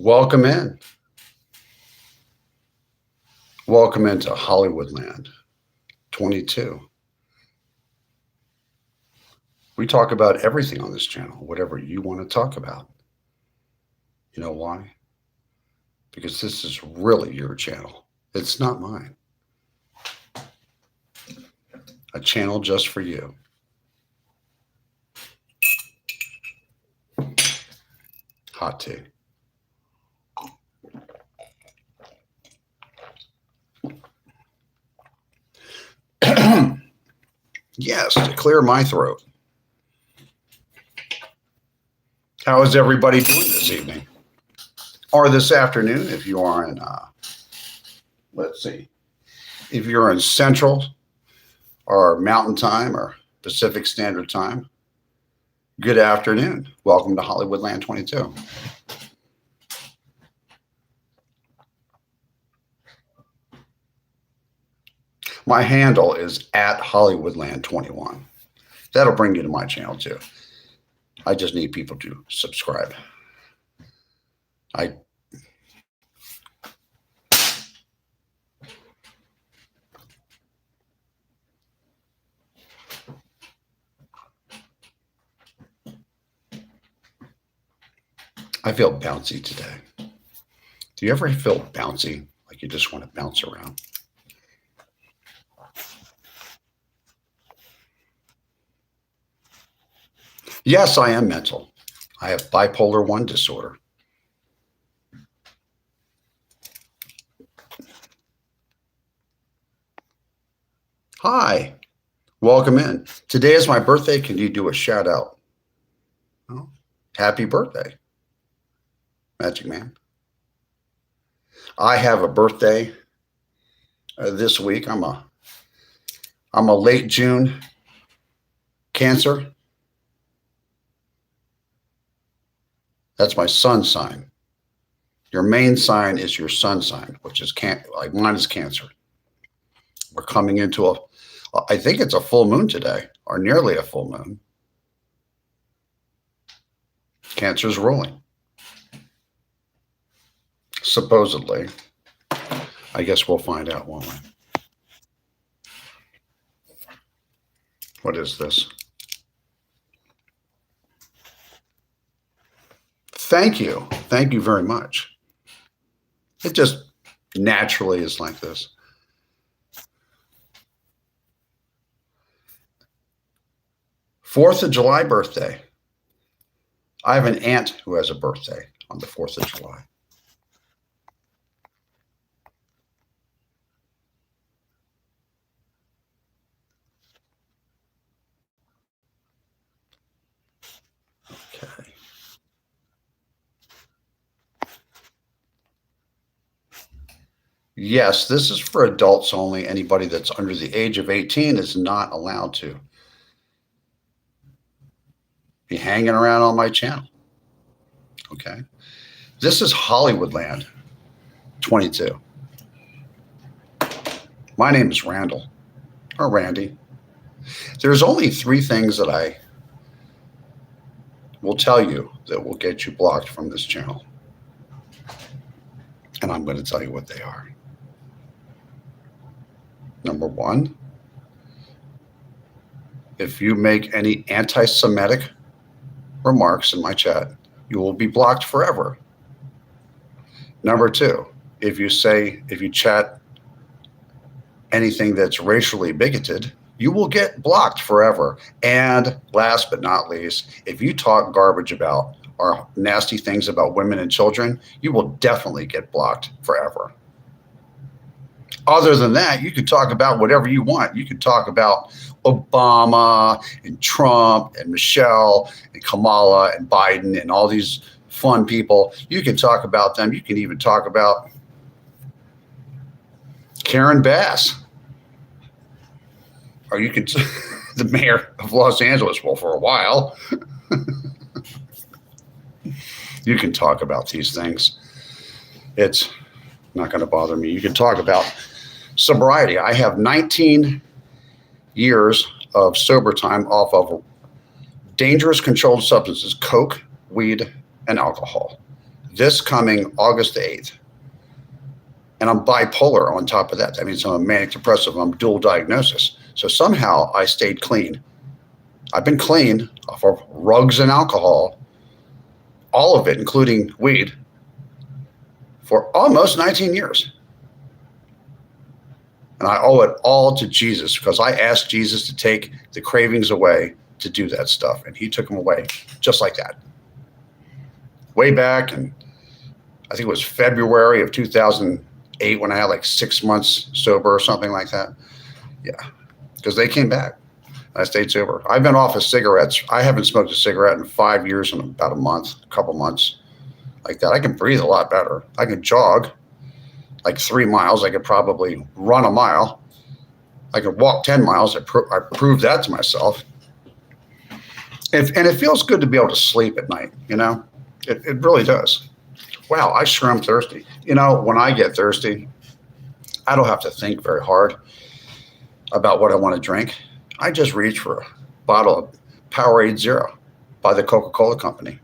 Welcome in. Welcome into Hollywoodland22. We talk about everything on this channel, whatever you want to talk about. You know why? Because this is really your channel. It's not mine. A channel just for you. Hot tea. Yes, to clear my throat. How is everybody doing this evening? Or this afternoon if you are in, let's see, if you're in Central or Mountain Time or Pacific Standard Time, good afternoon. Welcome to Hollywoodland22. My handle is at Hollywoodland21. That'll bring you to my channel too. I just need people to subscribe. I feel bouncy today. Do you ever feel bouncy, like you just want to bounce around? Yes, I am mental. I have bipolar 1 disorder. Hi, welcome in. Today is my birthday. Can you do a shout out? Oh, happy birthday, Magic Man. I have a birthday this week. I'm a late June Cancer. That's my sun sign. Your main sign is your sun sign, which is like mine is Cancer. We're coming into I think it's a full moon today, or nearly a full moon. Cancer's ruling. Supposedly. I guess we'll find out, won't we? What is this? Thank you. Thank you very much. It just naturally is like this. Fourth of July birthday. I have an aunt who has a birthday on the 4th of July. Okay. Yes, this is for adults only. Anybody that's under the age of 18 is not allowed to be hanging around on my channel. Okay. This is Hollywoodland22. My name is Randall, or Randy. There's only 3 things that I will tell you that will get you blocked from this channel. And I'm going to tell you what they are. Number 1, if you make any anti-Semitic remarks in my chat, you will be blocked forever. Number 2, if you chat anything that's racially bigoted, you will get blocked forever. And last but not least, if you talk garbage about or nasty things about women and children, you will definitely get blocked forever. Other than that, you can talk about whatever you want. You can talk about Obama and Trump and Michelle and Kamala and Biden and all these fun people. You can talk about them. You can even talk about Karen Bass. Or you can, the mayor of Los Angeles, well, for a while. You can talk about these things. It's not going to bother me. You can talk about sobriety. I have 19 years of sober time off of dangerous controlled substances, coke, weed, and alcohol. this coming August 8th. And I'm bipolar on top of that. That means I'm a manic depressive. I'm dual diagnosis. So somehow I stayed clean. I've been clean off of rugs and alcohol, all of it, including weed, for almost 19 years. And I owe it all to Jesus, because I asked Jesus to take the cravings away to do that stuff. And he took them away just like that. Way back, and I think it was February of 2008 when I had like 6 months sober or something like that. Yeah, because they came back. I stayed sober. I've been off of cigarettes. I haven't smoked a cigarette in 5 years and about a couple months like that. I can breathe a lot better. I can jog like 3 miles. I could probably run a mile. I could walk 10 miles. I proved that to myself. And it feels good to be able to sleep at night, you know? It really does. Wow, I sure am thirsty. You know, when I get thirsty, I don't have to think very hard about what I want to drink. I just reach for a bottle of Powerade Zero by the Coca-Cola Company.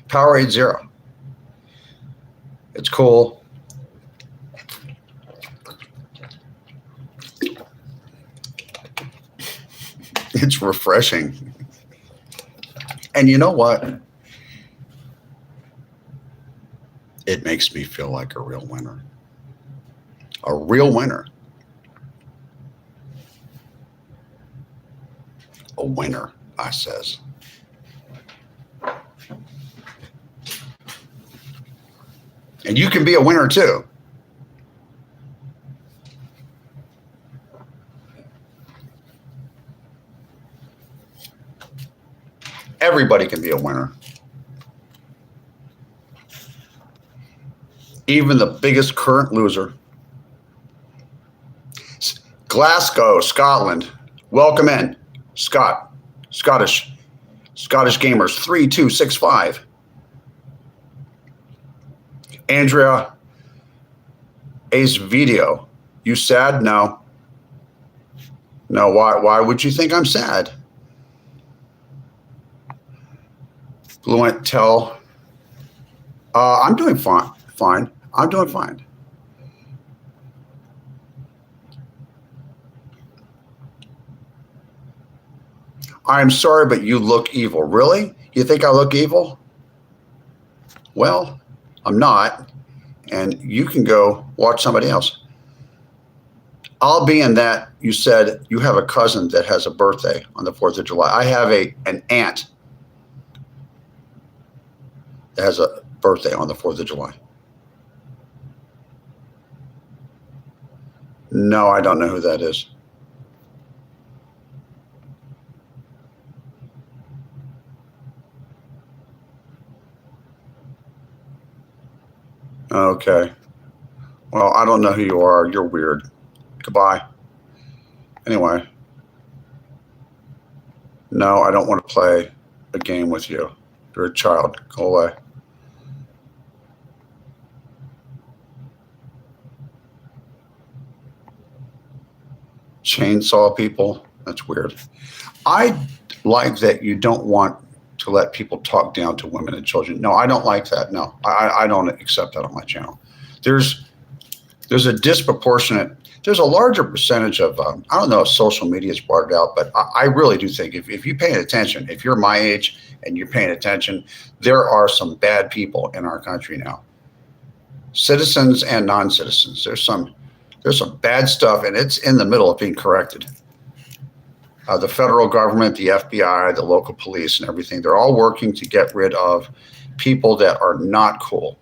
Powerade Zero. It's cool. It's refreshing. And you know what? It makes me feel like a real winner. A real winner. A winner, I says. And you can be a winner too. Everybody can be a winner. Even the biggest current loser. Glasgow, Scotland. Welcome in. Scottish gamers, 3265. Andrea Ace Video. You sad? No. No, why would you think I'm sad? Fluent Tell. I'm doing fine. I'm doing fine. I'm sorry, but you look evil. Really? You think I look evil? Well, I'm not. And you can go watch somebody else. I'll be in that. You said you have a cousin that has a birthday on the 4th of July. I have an aunt that has a birthday on the 4th of July. No, I don't know who that is. Okay. Well, I don't know who you are. You're weird. Goodbye. Anyway. No, I don't want to play a game with you. You're a child. Go away. Chainsaw people. That's weird. I like that you don't want to let people talk down to women and children. No, I don't like that. No, I don't accept that on my channel. There's a disproportionate, there's a larger percentage of, I don't know if social media has brought it out, but I really do think if you're paying attention, if you're my age and you're paying attention, there are some bad people in our country now. Citizens and non-citizens. There's some bad stuff, and it's in the middle of being corrected. The federal government, the FBI, the local police, and everything, they're all working to get rid of people that are not cool,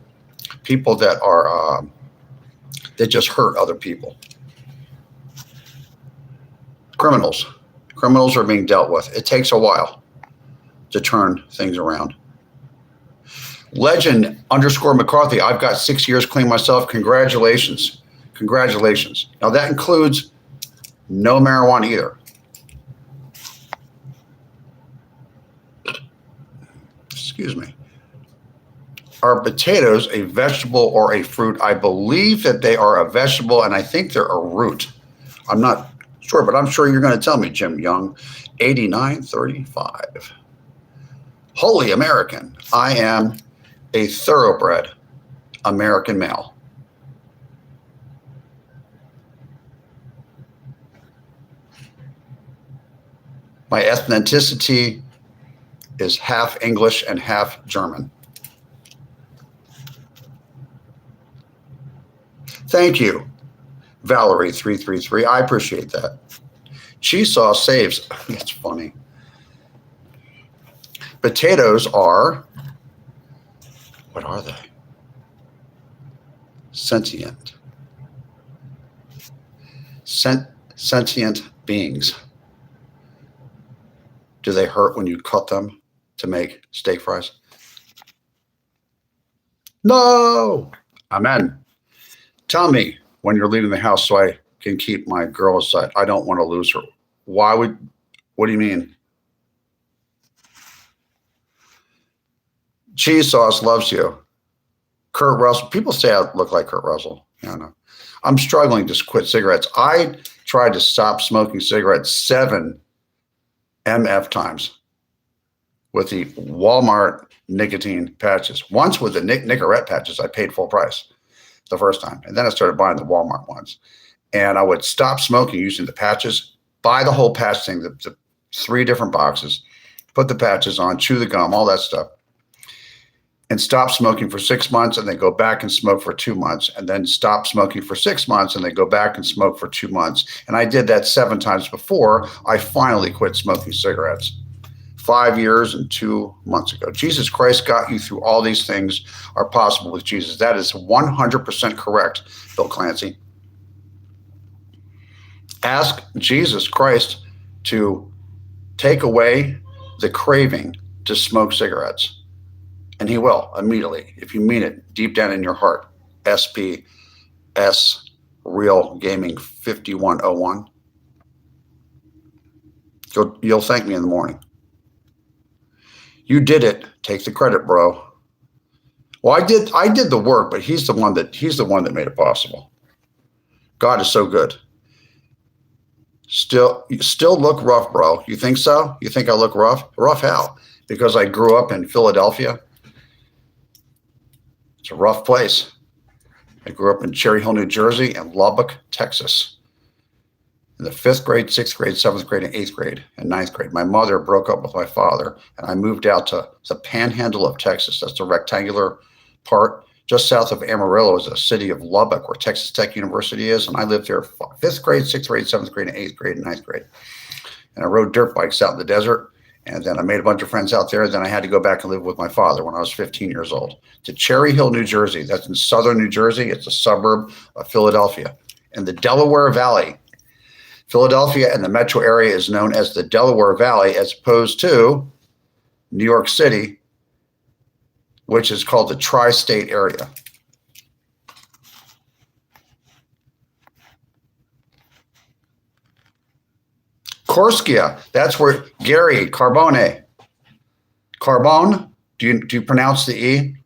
people that are that just hurt other people. Criminals are being dealt with. It takes a while to turn things around. Legend _ McCarthy. I've got 6 years clean myself. Congratulations. Congratulations. Now that includes no marijuana either. Excuse me. Are potatoes a vegetable or a fruit? I believe that they are a vegetable, and I think they're a root. I'm not sure, but I'm sure you're going to tell me, Jim Young. 8935. Holy American. I am a thoroughbred American male. My ethnicity is half English and half German. Thank you, Valerie333. I appreciate that. Cheese sauce saves. That's funny. Potatoes are, what are they? Sentient. Sentient beings. Do they hurt when you cut them to make steak fries? No. Amen. Tell me when you're leaving the house so I can keep my girl aside. I don't want to lose her. What do you mean? Cheese sauce loves you. Kurt Russell. People say I look like Kurt Russell. I don't know. I'm struggling to quit cigarettes. I tried to stop smoking cigarettes 7 MF times with the Walmart nicotine patches. Once with the Nicorette patches, I paid full price the first time. And then I started buying the Walmart ones. And I would stop smoking using the patches, buy the whole patch thing, the 3 different boxes, put the patches on, chew the gum, all that stuff, and stop smoking for 6 months, and then go back and smoke for 2 months, and then stop smoking for 6 months, and then go back and smoke for 2 months. And I did that 7 times before I finally quit smoking cigarettes 5 years and 2 months ago. Jesus Christ got you through all these things are possible with Jesus. That is 100% correct, Bill Clancy. Ask Jesus Christ to take away the craving to smoke cigarettes. And he will immediately, if you mean it deep down in your heart. SPS Real Gaming 5101. You'll thank me in the morning. You did it. Take the credit, bro. Well, I did the work, but he's the one that made it possible. God is so good. You still look rough, bro. You think so? You think I look rough? Rough how? Because I grew up in Philadelphia. It's a rough place. I grew up in Cherry Hill, New Jersey, and Lubbock, Texas. In the 5th grade, 6th grade, 7th grade, and 8th grade, and 9th grade. My mother broke up with my father, and I moved out to the panhandle of Texas. That's the rectangular part. Just south of Amarillo is a city of Lubbock, where Texas Tech University is, and I lived there 5th grade, 6th grade, 7th grade, and 8th grade, and 9th grade. And I rode dirt bikes out in the desert. And then I made a bunch of friends out there. Then I had to go back and live with my father when I was 15 years old to Cherry Hill, New Jersey. That's in southern New Jersey. It's a suburb of Philadelphia. In the Delaware Valley. Philadelphia and the metro area is known as the Delaware Valley, as opposed to New York City, which is called the tri-state area. Korskia, that's where Gary Carbone. Carbone, do you pronounce the E?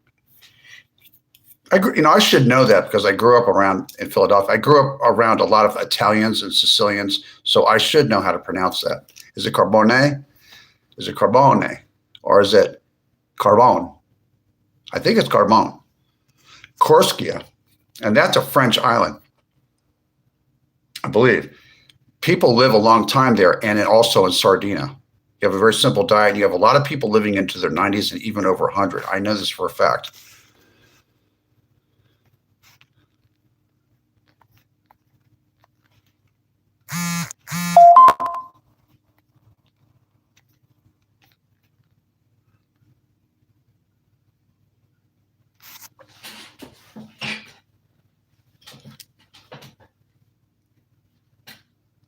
I should know that because I grew up around in Philadelphia. I grew up around a lot of Italians and Sicilians, so I should know how to pronounce that. Is it Carbone? Is it Carbone? Or is it Carbone? I think it's Carbone. Korskia, and that's a French island, I believe. People live a long time there, and also in Sardinia. You have a very simple diet. You have a lot of people living into their 90s and even over 100. I know this for a fact.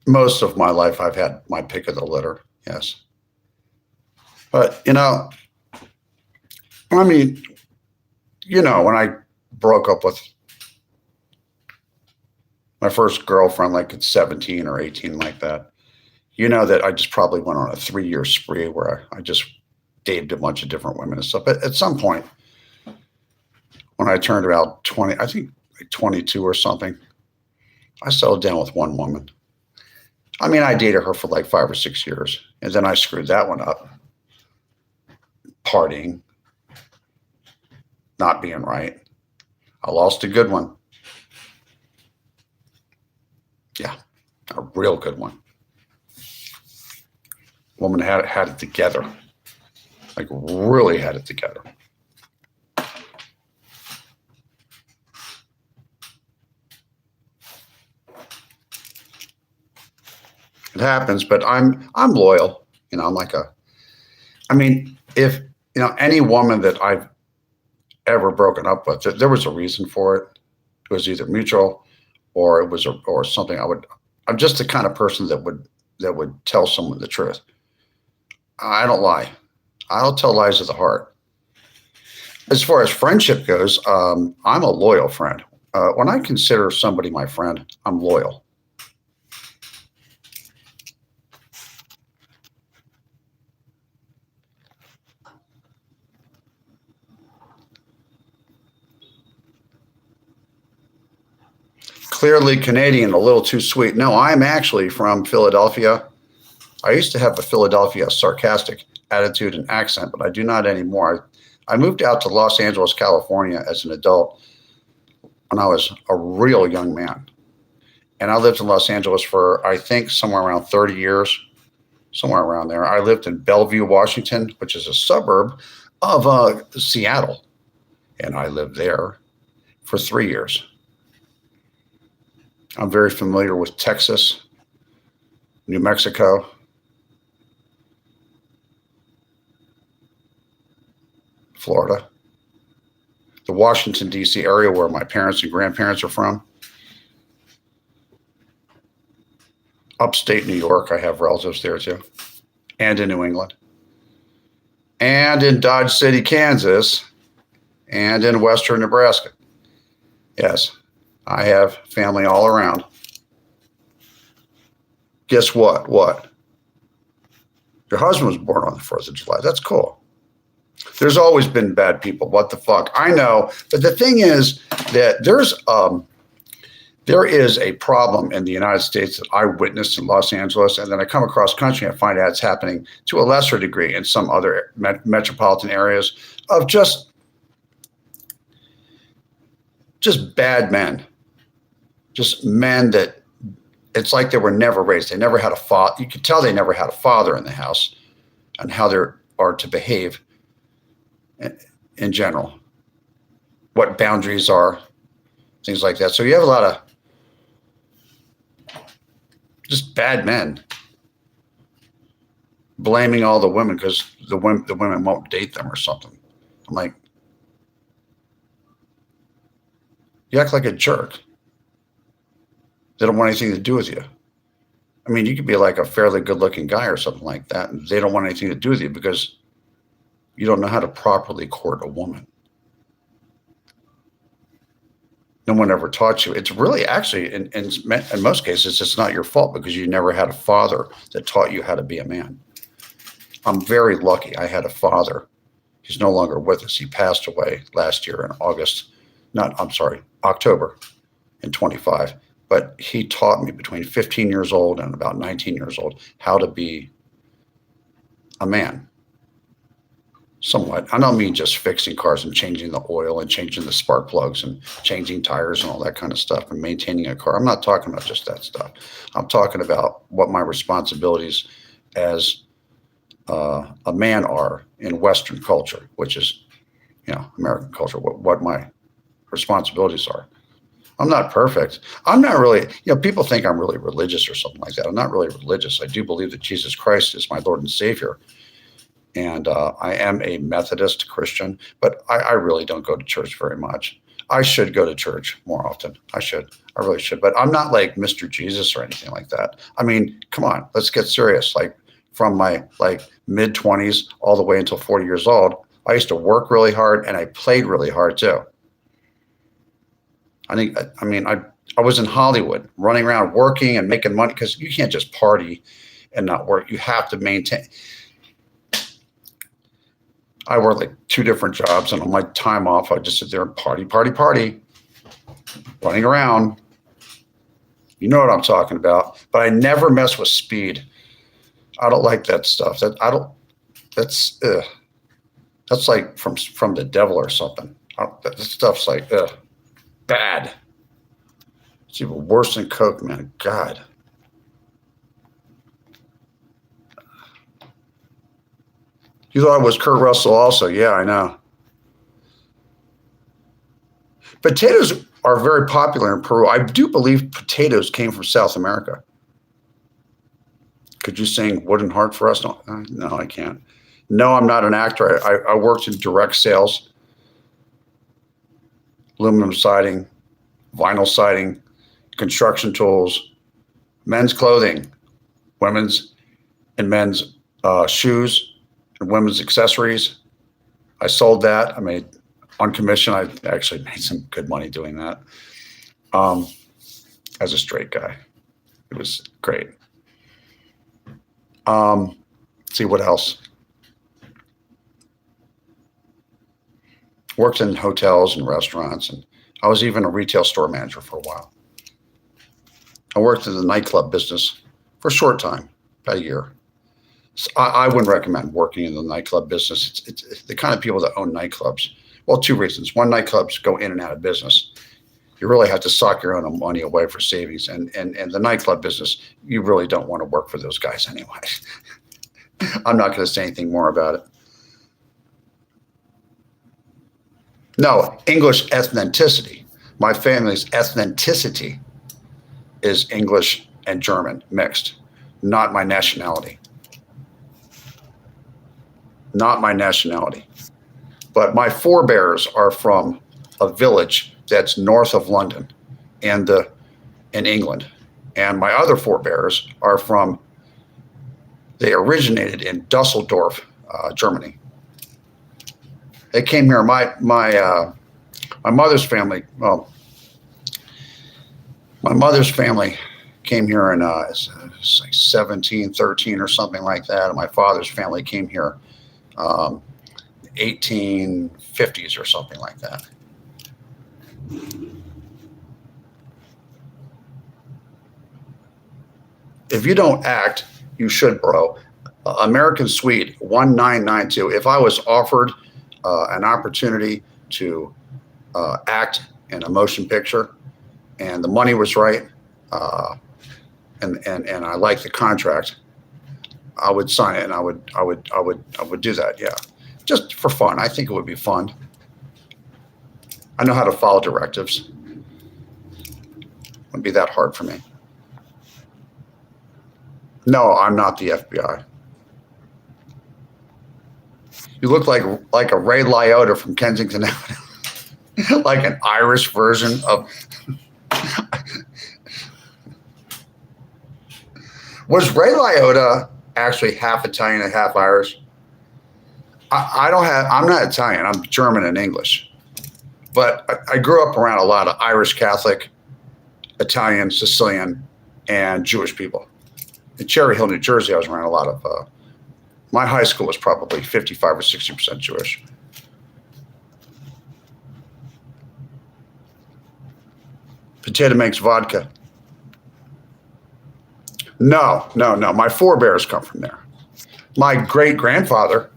Most of my life, I've had my pick of the litter, yes. But, when I broke up with my first girlfriend, like at 17 or 18, like that, that I just probably went on a 3-year spree where I just dated a bunch of different women and stuff. But at some point, when I turned about 20, I think like 22 or something, I settled down with one woman. I dated her for like 5 or 6 years, and then I screwed that one up. Partying, not being right. I lost a good one. Yeah, a real good one. Woman had it together. Like really had it together. It happens, but I'm loyal. You know, I'm like if any woman that I've ever broken up with, there was a reason for it. It was either mutual, or it was or something. I'm just the kind of person that would tell someone the truth. I don't lie. I don't tell lies of the heart. As far as friendship goes, I'm a loyal friend. When I consider somebody my friend, I'm loyal. Clearly Canadian, a little too sweet. No, I'm actually from Philadelphia. I used to have a Philadelphia sarcastic attitude and accent, but I do not anymore. I moved out to Los Angeles, California as an adult when I was a real young man. And I lived in Los Angeles for, I think, somewhere around 30 years, somewhere around there. I lived in Bellevue, Washington, which is a suburb of Seattle. And I lived there for 3 years. I'm very familiar with Texas, New Mexico, Florida, the Washington, D.C. area where my parents and grandparents are from. Upstate New York, I have relatives there too, and in New England, and in Dodge City, Kansas, and in western Nebraska. Yes, I have family all around. Guess what? What? Your husband was born on the 4th of July. That's cool. There's always been bad people. What the fuck? I know. But the thing is that there is a problem in the United States that I witnessed in Los Angeles, and then I come across country and find out it's happening to a lesser degree in some other metropolitan areas of just bad men. Just men that it's like they were never raised. They never had a father. You could tell they never had a father in the house and how they are to behave in general, what boundaries are, things like that. So you have a lot of just bad men blaming all the women because the women won't date them or something. I'm like, you act like a jerk. They don't want anything to do with you. I mean, you could be like a fairly good-looking guy or something like that, and they don't want anything to do with you because you don't know how to properly court a woman. No one ever taught you. It's really actually, in most cases, it's not your fault because you never had a father that taught you how to be a man. I'm very lucky. I had a father. He's no longer with us. He passed away last year in October in 25. But he taught me between 15 years old and about 19 years old how to be a man. Somewhat. I don't mean just fixing cars and changing the oil and changing the spark plugs and changing tires and all that kind of stuff and maintaining a car. I'm not talking about just that stuff. I'm talking about what my responsibilities as a man are in Western culture, which is, American culture, what my responsibilities are. I'm not perfect. I'm not really, people think I'm really religious or something like that. I'm not really religious. I do believe that Jesus Christ is my Lord and Savior. And I am a Methodist Christian, but I really don't go to church very much. I should go to church more often. I really should. But I'm not like Mr. Jesus or anything like that. I mean, come on, let's get serious. Like from my mid-20s all the way until 40 years old, I used to work really hard and I played really hard too. I was in Hollywood running around working and making money because you can't just party and not work. You have to maintain. I worked like 2 different jobs, and on my time off, I just sit there and party, running around. You know what I'm talking about. But I never mess with speed. I don't like that stuff. That's like from the devil or something. That stuff's like bad. It's even worse than Coke, man. God. You thought it was Kurt Russell also. Yeah, I know. Potatoes are very popular in Peru. I do believe potatoes came from South America. Could you sing Wooden Heart for us? No, I can't. No, I'm not an actor. I worked in direct sales, aluminum siding, vinyl siding, construction tools, men's clothing, women's and men's shoes and women's accessories. I sold that. I made on commission. I actually made some good money doing that. As a straight guy, it was great. See what else. Worked in hotels and restaurants, and I was even a retail store manager for a while. I worked in the nightclub business for a short time, about a year. So I wouldn't recommend working in the nightclub business. It's the kind of people that own nightclubs. Well, two reasons. One, nightclubs go in and out of business. You really have to sock your own money away for savings. And the nightclub business, you really don't want to work for those guys anyway. I'm not going to say anything more about it. No, English ethnicity. My family's ethnicity is English and German mixed, not my nationality. Not my nationality. But my forebears are from a village that's north of London in England. And my other forebears are they originated in Dusseldorf, Germany. They came here. My mother's family. Well, my mother's family came here in it's like 1713 or something like that. And my father's family came here 1850s or something like that. If you don't act, you should, bro. American Suite 1992. If I was offered an opportunity to act in a motion picture, and the money was right, and I liked the contract, I would sign it, and I would do that. Yeah, just for fun. I think it would be fun. I know how to follow directives. Wouldn't be that hard for me. No, I'm not the FBI. You look like a Ray Liotta from Kensington Avenue, like an Irish version of. Was Ray Liotta actually half Italian and half Irish? I'm not Italian. I'm German and English, but I grew up around a lot of Irish Catholic, Italian, Sicilian, and Jewish people. In Cherry Hill, New Jersey, I was around a lot of. My high school was probably 55 or 60% Jewish. Potato makes vodka. No. My forebears come from there. My great-grandfather,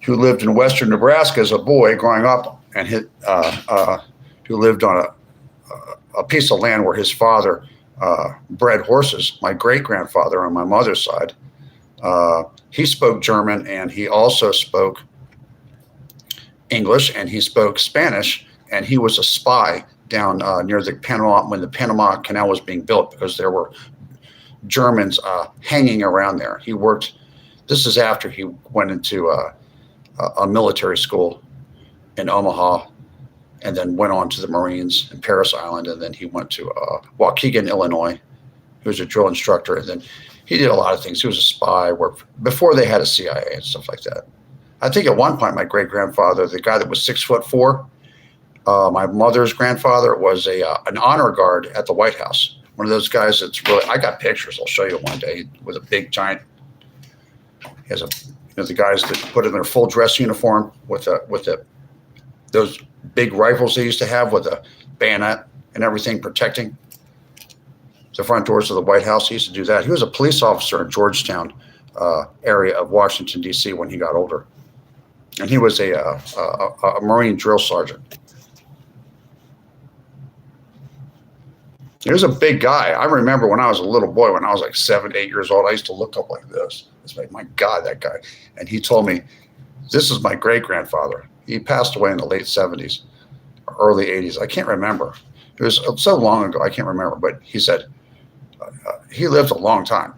who lived in western Nebraska as a boy growing up, and who lived on a piece of land where his father bred horses. My great-grandfather on my mother's side, he spoke German, and he also spoke English, and he spoke Spanish, and he was a spy down near the Panama, when the Panama Canal was being built, because there were Germans hanging around there. He worked, this is after he went into a military school in Omaha, and then went on to the Marines in Paris Island, and then he went to Waukegan, Illinois. He was a drill instructor, and then he did a lot of things. He was a spy, worked before they had a CIA and stuff like that. I think at one point, my great-grandfather, the guy that was 6'4", my mother's grandfather was an honor guard at the White House. One of those guys that's really, I got pictures, I'll show you one day, with a big giant, he has the guys that put in their full dress uniform with those big rifles they used to have with a bayonet and everything protecting the front doors of the White House. He used to do that. He was a police officer in Georgetown area of Washington, D.C. when he got older. and he was a Marine drill sergeant. He was a big guy. I remember when I was a little boy, when I was like 7, 8 years old, I used to look up like this. It's like, my God, that guy. And he told me, this is my great-grandfather. He passed away in the late 70s, or early 80s. I can't remember. It was so long ago, I can't remember. But he said he lived a long time.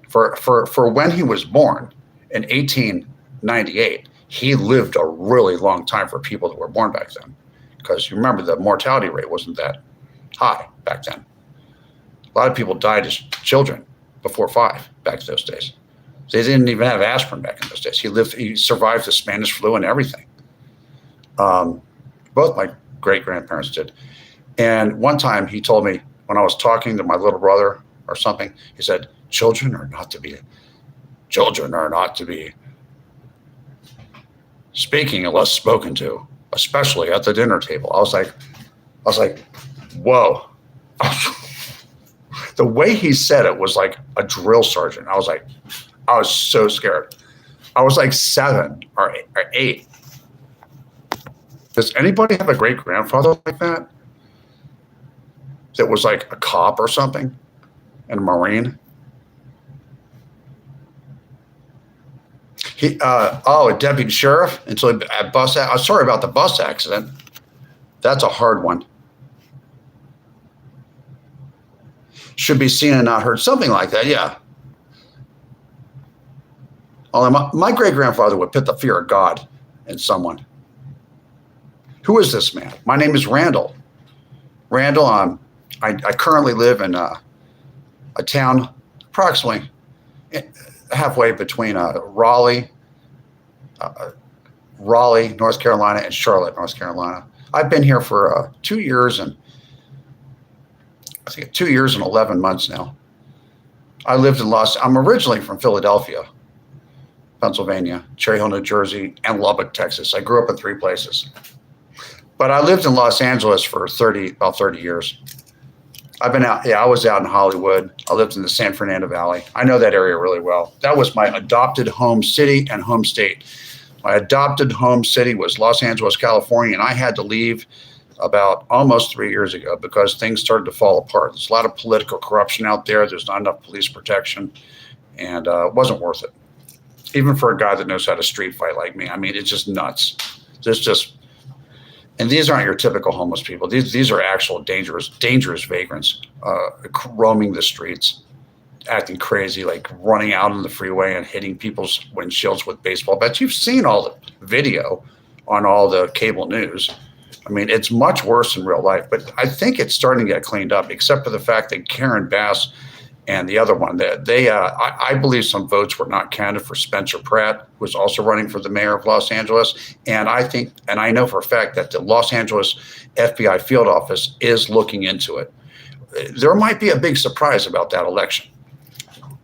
For when he was born in 1898, he lived a really long time for people that were born back then. Because you remember, the mortality rate wasn't that high back then. A lot of people died as children before 5 back in those days. They didn't even have aspirin back in those days. He survived the Spanish flu and everything. Both my great-grandparents did. And one time he told me, when I was talking to my little brother or something, he said, children are not to be speaking unless spoken to, especially at the dinner table. I was like, whoa. The way he said it was like a drill sergeant. I was so scared. I was like 7 or 8. Does anybody have a great-grandfather like that? That was like a cop or something and a Marine? A deputy sheriff until I'm sorry about the bus accident. That's a hard one. Should be seen and not heard. Something like that, yeah. Only my great-grandfather would put the fear of God in someone. Who is this man? My name is Randall. Randall, I currently live in a town approximately halfway between Raleigh, North Carolina, and Charlotte, North Carolina. I've been here for 2 years and I think 2 years and 11 months now. I'm originally from Philadelphia, Pennsylvania, Cherry Hill, New Jersey, and Lubbock, Texas. I grew up in 3 places. But I lived in Los Angeles for about 30 years. I've been out. Yeah, I was out in Hollywood. I lived in the San Fernando Valley. I know that area really well. That was my adopted home city and home state. My adopted home city was Los Angeles, California, and I had to leave about almost 3 years ago because things started to fall apart. There's a lot of political corruption out there. There's not enough police protection, and it wasn't worth it. Even for a guy that knows how to street fight like me. I mean, it's just nuts. And these aren't your typical homeless people. These are actual dangerous vagrants roaming the streets, acting crazy, like running out on the freeway and hitting people's windshields with baseball bats. You've seen all the video on all the cable news. I mean, it's much worse in real life, but I think it's starting to get cleaned up, except for the fact that Karen Bass and the other one, I believe some votes were not counted for Spencer Pratt, who was also running for the mayor of Los Angeles. And I know for a fact that the Los Angeles FBI field office is looking into it. There might be a big surprise about that election.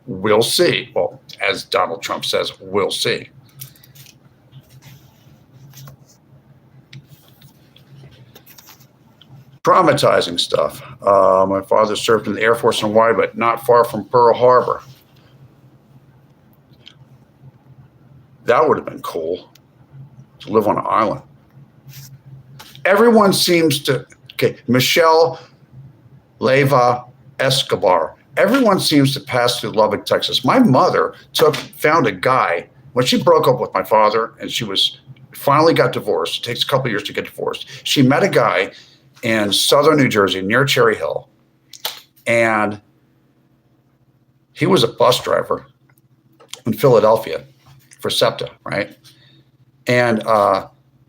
We'll see. Well, as Donald Trump says, we'll see. Traumatizing stuff. My father served in the Air Force in Hawaii, but not far from Pearl Harbor. That would have been cool to live on an island. Everyone seems to, Michelle Leyva Escobar. Everyone seems to pass through Lubbock, Texas. My mother found a guy when she broke up with my father, and she finally got divorced. It takes a couple of years to get divorced. She met a guy in southern New Jersey near Cherry Hill, and he was a bus driver in Philadelphia for SEPTA, right? And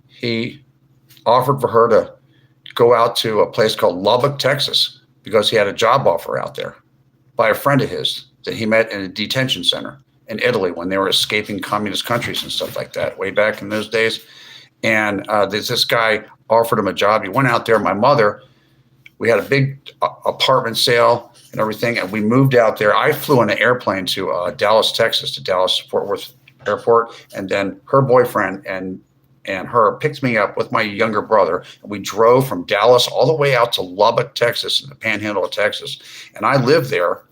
he offered for her to go out to a place called Lubbock, Texas, because he had a job offer out there by a friend of his that he met in a detention center in Italy when they were escaping communist countries and stuff like that way back in those days. And this guy offered him a job. He went out there. My mother, we had a big apartment sale and everything, and we moved out there. I flew on an airplane to Dallas, Texas, to Dallas-Fort Worth Airport, and then her boyfriend and her picked me up with my younger brother, and we drove from Dallas all the way out to Lubbock, Texas, in the panhandle of Texas. And I lived there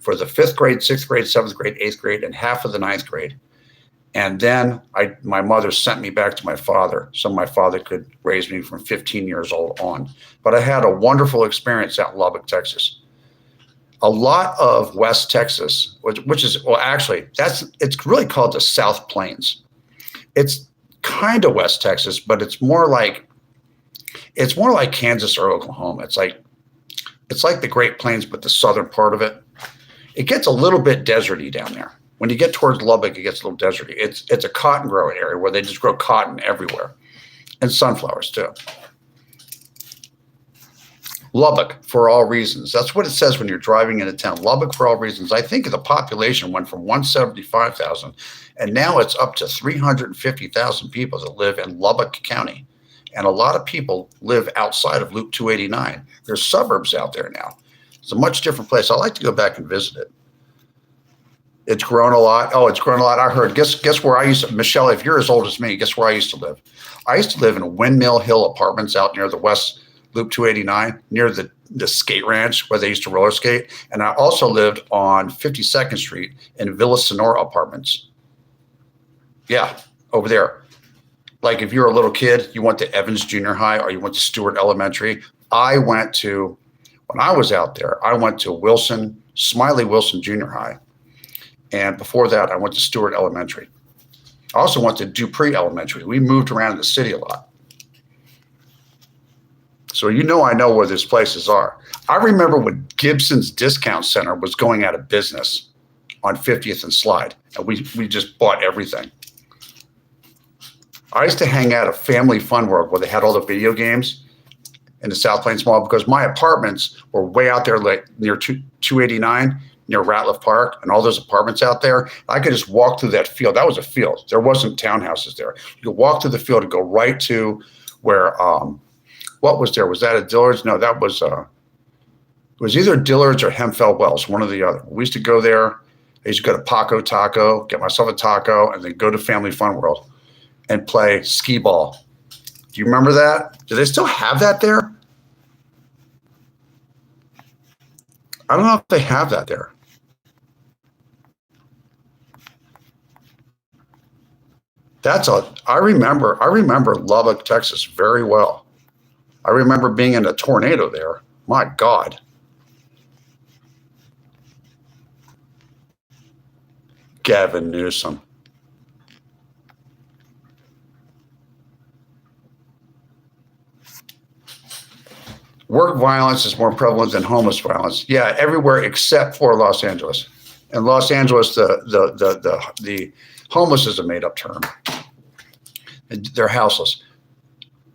for the 5th grade, 6th grade, 7th grade, 8th grade, and half of the 9th grade. And then my mother sent me back to my father, so my father could raise me from 15 years old on. But I had a wonderful experience out in Lubbock, Texas. A lot of West Texas, which is, well, actually, it's really called the South Plains. It's kind of West Texas, but it's more like Kansas or Oklahoma. It's like the Great Plains, but the southern part of it. It gets a little bit deserty down there. When you get towards Lubbock, it gets a little deserty. It's a cotton growing area where they just grow cotton everywhere, and sunflowers too. Lubbock for all reasons. That's what it says when you're driving into town. Lubbock for all reasons. I think the population went from 175,000, and now it's up to 350,000 people that live in Lubbock County. And a lot of people live outside of Loop 289. There's suburbs out there now. It's a much different place. I like to go back and visit it. It's grown a lot. Oh, it's grown a lot. I heard. Guess where I used to, Michelle, if you're as old as me, guess where I used to live? I used to live in Windmill Hill Apartments out near the West Loop 289, near the skate ranch where they used to roller skate. And I also lived on 52nd Street in Villa Sonora Apartments. Yeah, over there. Like if you're a little kid, you went to Evans Junior High or you went to Stewart Elementary. When I was out there, I went to Smiley Wilson Junior High. And before that, I went to Stewart Elementary. I also went to Dupree Elementary. We moved around the city a lot. So I know where these places are. I remember when Gibson's Discount Center was going out of business on 50th and Slide. And we just bought everything. I used to hang out at Family Fun World where they had all the video games in the South Plains Mall because my apartments were way out there like near 289. Near Ratliff Park and all those apartments out there. I could just walk through that field. That was a field. There wasn't townhouses there. You could walk through the field and go right to where, what was there? Was that a Dillard's? No, that was, it was either Dillard's or Hempfeld Wells, one or the other. We used to go there. I used to go to Paco Taco, get myself a taco, and then go to Family Fun World and play skee ball. Do you remember that? Do they still have that there? I don't know if they have that there. I remember Lubbock, Texas very well. I remember being in a tornado there. My God. Gavin Newsom. Work violence is more prevalent than homeless violence. Yeah, everywhere except for Los Angeles. In Los Angeles, the homeless is a made-up term. They're houseless.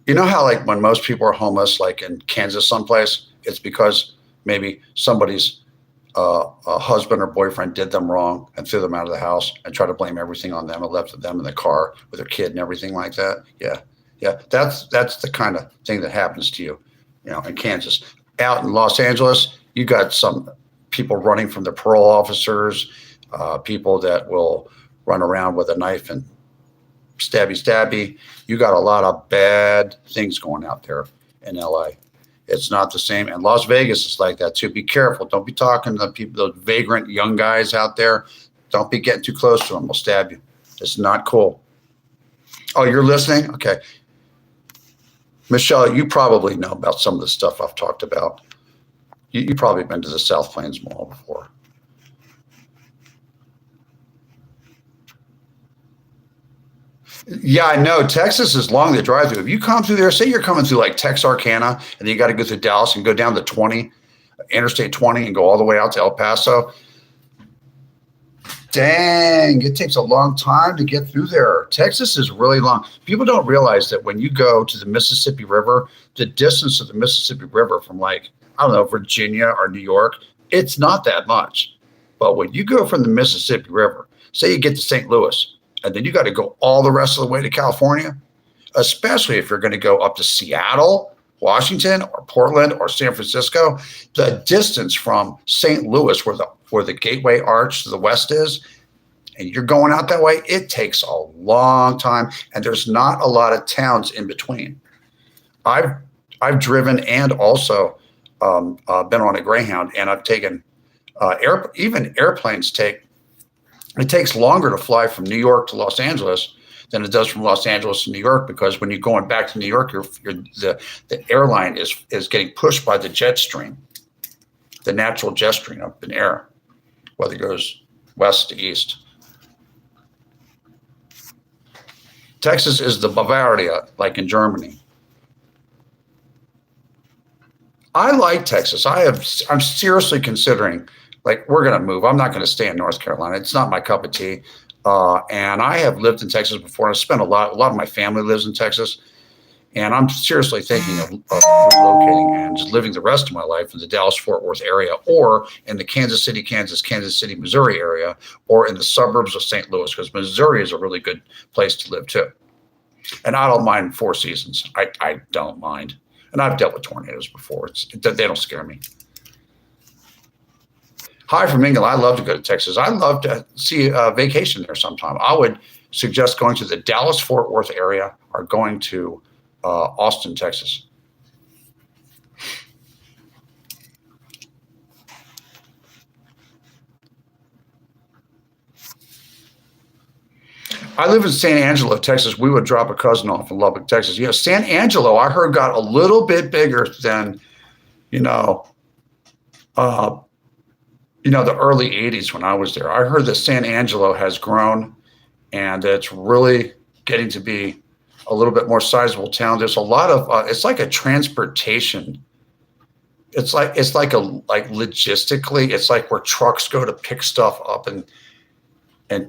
You know how like when most people are homeless, like in Kansas someplace, it's because maybe somebody's a husband or boyfriend did them wrong and threw them out of the house and tried to blame everything on them and left them in the car with their kid and everything like that. Yeah. That's the kind of thing that happens to you. In Kansas. Out in Los Angeles, you got some people running from the parole officers, people that will run around with a knife and stabby. You got a lot of bad things going out there in LA. It's not the same. And Las Vegas is like that too. Be careful. Don't be talking to the people, those vagrant young guys out there. Don't be getting too close to them. They'll stab you. It's not cool. Oh, you're listening? Okay. Michelle, you probably know about some of the stuff I've talked about. You've probably been to the South Plains Mall before. Yeah, I know. Texas is long to drive through. If you come through there, say you're coming through like Texarkana, and then you got to go through Dallas and go down to Interstate 20 and go all the way out to El Paso. Dang, it takes a long time to get through there. Texas is really long. People don't realize that when you go to the Mississippi River, the distance of the Mississippi River from Virginia or New York, it's not that much. But when you go from the Mississippi River, say you get to St. Louis, and then you got to go all the rest of the way to California, especially if you're going to go up to Seattle, Washington, or Portland, or San Francisco, the distance from St. Louis, where the Gateway Arch to the west is, and you're going out that way, it takes a long time, and there's not a lot of towns in between. I've driven and also been on a Greyhound, and I've taken even airplanes take It takes longer to fly from New York to Los Angeles than it does from Los Angeles to New York, because when you're going back to New York, the airline is getting pushed by the jet stream, the natural jet stream up in air, whether it goes west to east. Texas is the Bavaria, like in Germany. I like Texas. I'm seriously considering, like, we're going to move. I'm not going to stay in North Carolina. It's not my cup of tea. And I have lived in Texas before. I spent a lot of my family lives in Texas. And I'm seriously thinking of relocating and just living the rest of my life in the Dallas-Fort Worth area, or in the Kansas City, Missouri area, or in the suburbs of St. Louis, because Missouri is a really good place to live too. And I don't mind four seasons. I don't mind. And I've dealt with tornadoes before. They don't scare me. Hi from England. I love to go to Texas. I'd love to see a vacation there sometime. I would suggest going to the Dallas-Fort Worth area or going to Austin, Texas. I live in San Angelo, Texas. We would drop a cousin off in Lubbock, Texas. San Angelo, I heard, got a little bit bigger than, the early 80s when I was there. I heard that San Angelo has grown and it's really getting to be a little bit more sizable town. There's a lot of, it's like a transportation. It's like logistically, it's like where trucks go to pick stuff up and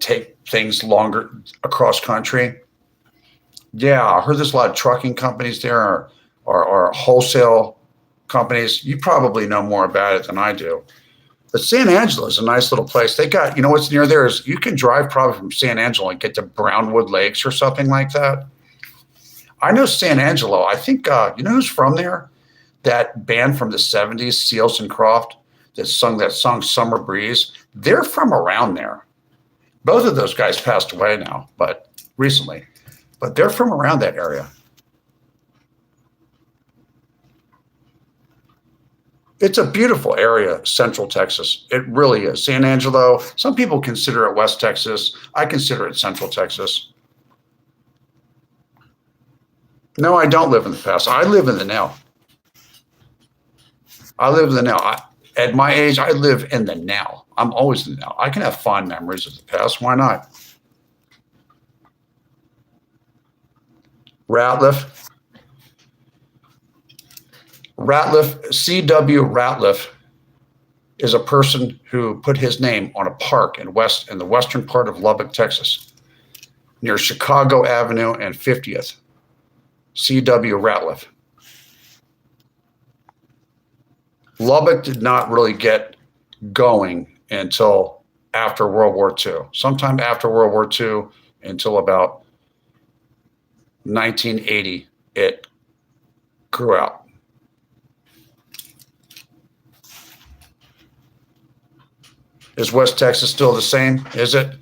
take things longer across country. Yeah, I heard there's a lot of trucking companies there, or wholesale companies. You probably know more about it than I do. But San Angelo is a nice little place. They got, what's near there is you can drive probably from San Angelo and get to Brownwood Lakes or something like that. I know San Angelo. I think, you know who's from there? That band from the 70s, Seals and Croft, that song Summer Breeze. They're from around there. Both of those guys passed away now, but recently. But they're from around that area. It's a beautiful area, Central Texas. It really is. San Angelo, some people consider it West Texas. I consider it Central Texas. No, I don't live in the past. I live in the now. At my age, I live in the now. I'm always in the now. I can have fond memories of the past. Why not? Ratliff, C.W. Ratliff is a person who put his name on a park in the western part of Lubbock, Texas, near Chicago Avenue and 50th. C.W. Ratliff. Lubbock did not really get going until after World War II. Sometime after World War II, until about 1980, it grew out. Is West Texas still the same? Is it?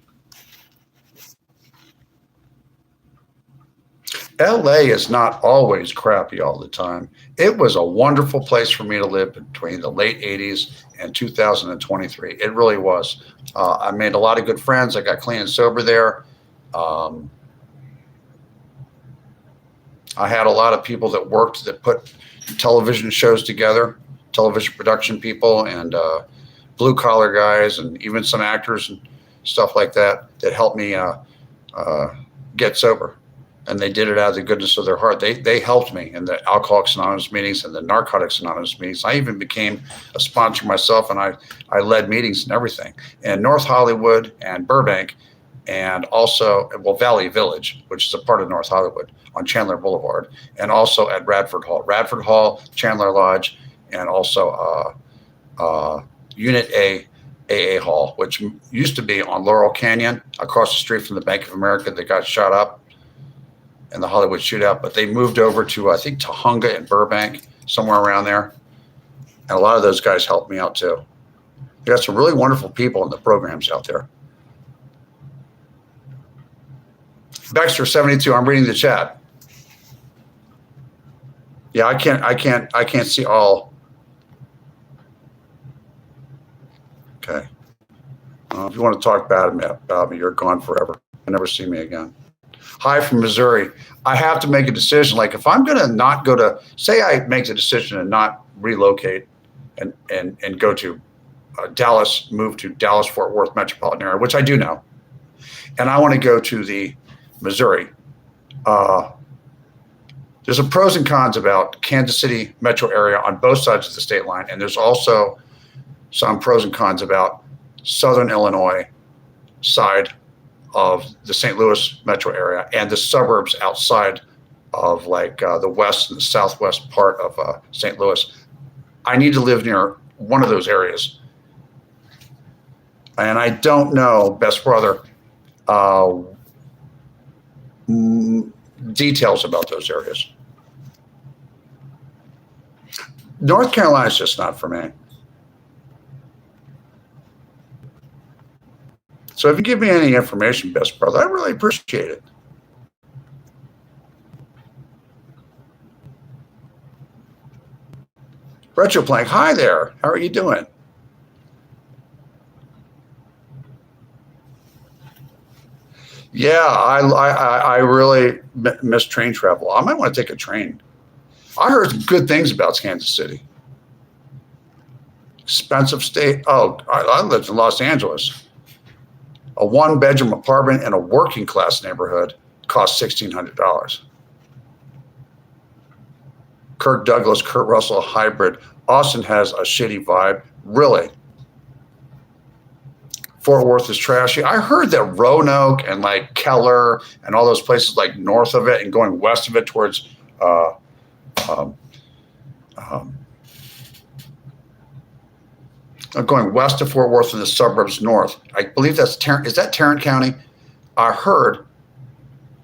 LA is not always crappy all the time. It was a wonderful place for me to live between the late 80s and 2023. It really was. I made a lot of good friends. I got clean and sober there. I had a lot of people that put television shows together, television production people, and blue collar guys, and even some actors and stuff like that helped me get sober. And they did it out of the goodness of their heart. They helped me in the Alcoholics Anonymous meetings and the Narcotics Anonymous meetings. I even became a sponsor myself, and I led meetings and everything in North Hollywood and Burbank, and also, Valley Village, which is a part of North Hollywood on Chandler Boulevard, and also at Radford Hall, Chandler Lodge, and also Unit A, AA Hall, which used to be on Laurel Canyon across the street from the Bank of America that got shot up in the Hollywood shootout, but they moved over to, I think, Tahunga and Burbank, somewhere around there. And a lot of those guys helped me out too. They got some really wonderful people in the programs out there. Baxter72, I'm reading the chat. Yeah, I can't see all. Okay. If you want to talk bad about me, you're gone forever. You'll never see me again. Hi from Missouri. I have to make a decision. Like if I'm going to not go to, say I make the decision and not relocate and go to Dallas, move to Dallas-Fort Worth metropolitan area, which I do now, and I want to go to the Missouri. There's a pros and cons about Kansas City metro area on both sides of the state line, and there's also some pros and cons about Southern Illinois side of the St. Louis metro area and the suburbs outside of like the west and the southwest part of St. Louis. I need to live near one of those areas. And I don't know, best brother, details about those areas. North Carolina is just not for me. So if you give me any information, best brother, I really appreciate it. Retroplank, hi there. How are you doing? Yeah, I really miss train travel. I might want to take a train. I heard good things about Kansas City. Expensive state. Oh, I lived in Los Angeles. A one-bedroom apartment in a working-class neighborhood cost $1,600. Kirk Douglas, Kurt Russell hybrid. Austin has a shitty vibe. Really? Fort Worth is trashy. I heard that Roanoke and like Keller and all those places like north of it and going west of it towards going west of Fort Worth in the suburbs north. I believe that's is that Tarrant County? I heard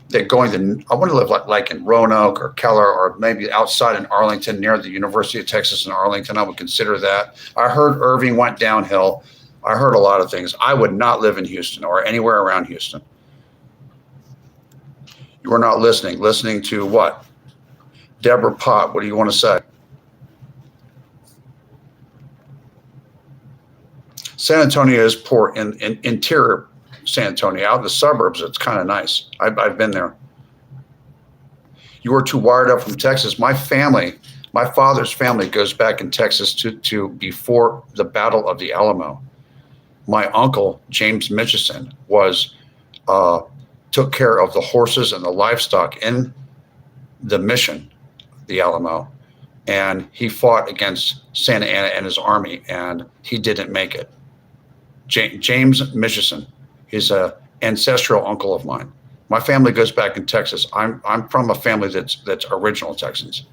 that going to, I want to live like in Roanoke or Keller or maybe outside in Arlington near the University of Texas in Arlington. I would consider that. I heard Irving went downhill. I heard a lot of things. I would not live in Houston or anywhere around Houston. You are not listening. Listening to what? Deborah Pott, what do you want to say? San Antonio is poor in interior San Antonio. Out in the suburbs, it's kind of nice. I've been there. You are too wired up from Texas. My family, my father's family goes back in Texas to before the Battle of the Alamo. My uncle, James Mitchison, took care of the horses and the livestock in the mission, the Alamo, and he fought against Santa Anna and his army, and he didn't make it. James Mitchison, he's an ancestral uncle of mine. My family goes back in Texas. I'm from a family that's original Texans,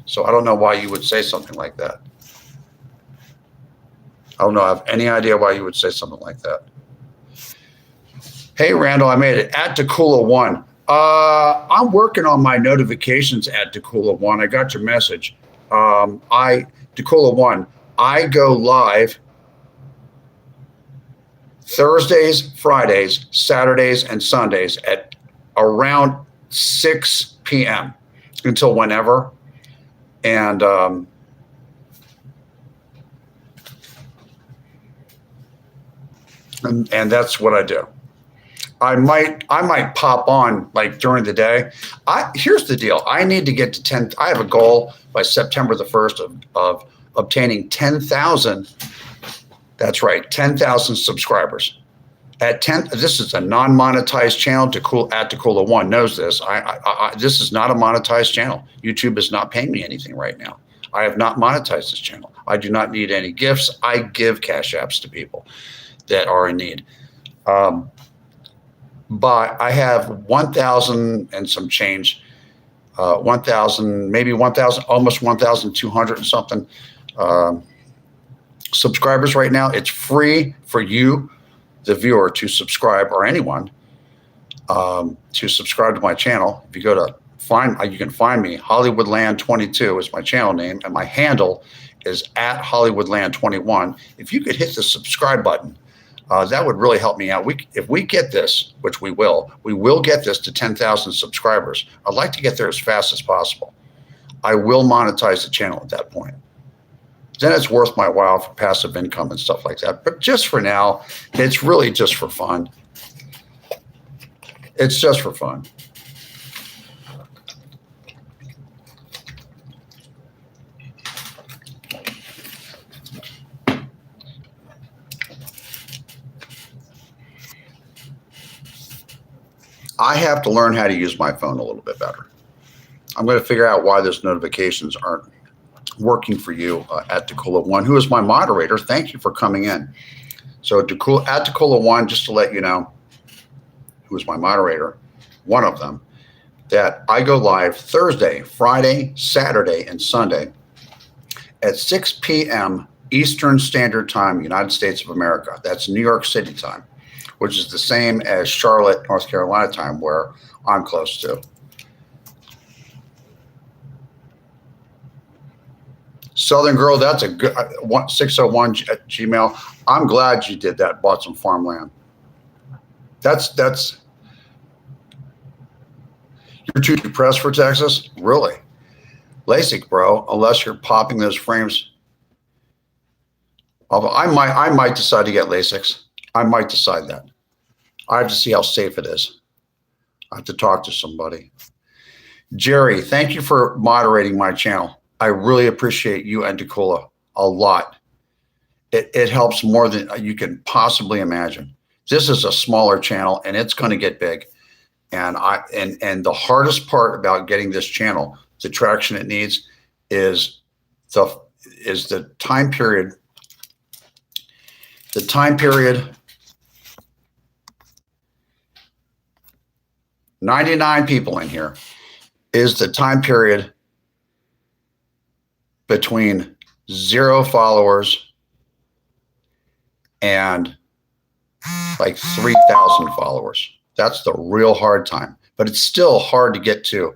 so I don't know why you would say something like that. I don't know. I have any idea why you would say something like that. Hey, Randall, I made it. At Takula1. I'm working on my notifications at Takula1. I got your message. Takula1, I go live Thursdays, Fridays, Saturdays, and Sundays at around 6 p.m. until whenever. And that's what I do. I might pop on like during the day. Here's the deal. I need to get to 10. I have a goal by September the 1st of obtaining 10,000. That's right, 10,000 subscribers. At 10, this is a non-monetized channel. Takula1 knows this. This is not a monetized channel. YouTube is not paying me anything right now. I have not monetized this channel. I do not need any gifts. I give cash apps to people that are in need. But I have 1,000 and some change, 1,000, maybe 1,000, almost 1,200 and something subscribers right now. It's free for you, the viewer, to subscribe, or anyone to subscribe to my channel. If you go to you can find me. Hollywoodland22 is my channel name, and my handle is at Hollywoodland21. If you could hit the subscribe button, that would really help me out. If we get this, which we will get this to 10,000 subscribers. I'd like to get there as fast as possible. I will monetize the channel at that point. then it's worth my while for passive income and stuff like that. But just for now, it's really just for fun. It's just for fun. I have to learn how to use my phone a little bit better. I'm going to figure out why those notifications aren't working for you at Dakula1, who is my moderator. Thank you for coming in. So at Dakula1, just to let you know, who is my moderator, one of them, that I go live Thursday, Friday, Saturday, and Sunday at 6 p.m. Eastern Standard Time, United States of America. That's New York City time, which is the same as Charlotte, North Carolina time, where I'm close to. Southern Girl, that's a good 601 at Gmail. I'm glad you did that, bought some farmland. That's you're too depressed for Texas? Really? LASIK, bro, unless you're popping those frames. I might decide to get LASIKs. I might decide that. I have to see how safe it is. I have to talk to somebody. Jerry, thank you for moderating my channel. I really appreciate you and Dakula a lot. It helps more than you can possibly imagine. This is a smaller channel and it's going to get big. And the hardest part about getting this channel, the traction it needs, is the time period. The time period. 99 people in here is the time period between 0 followers and like 3,000 followers. That's the real hard time, but it's still hard to get to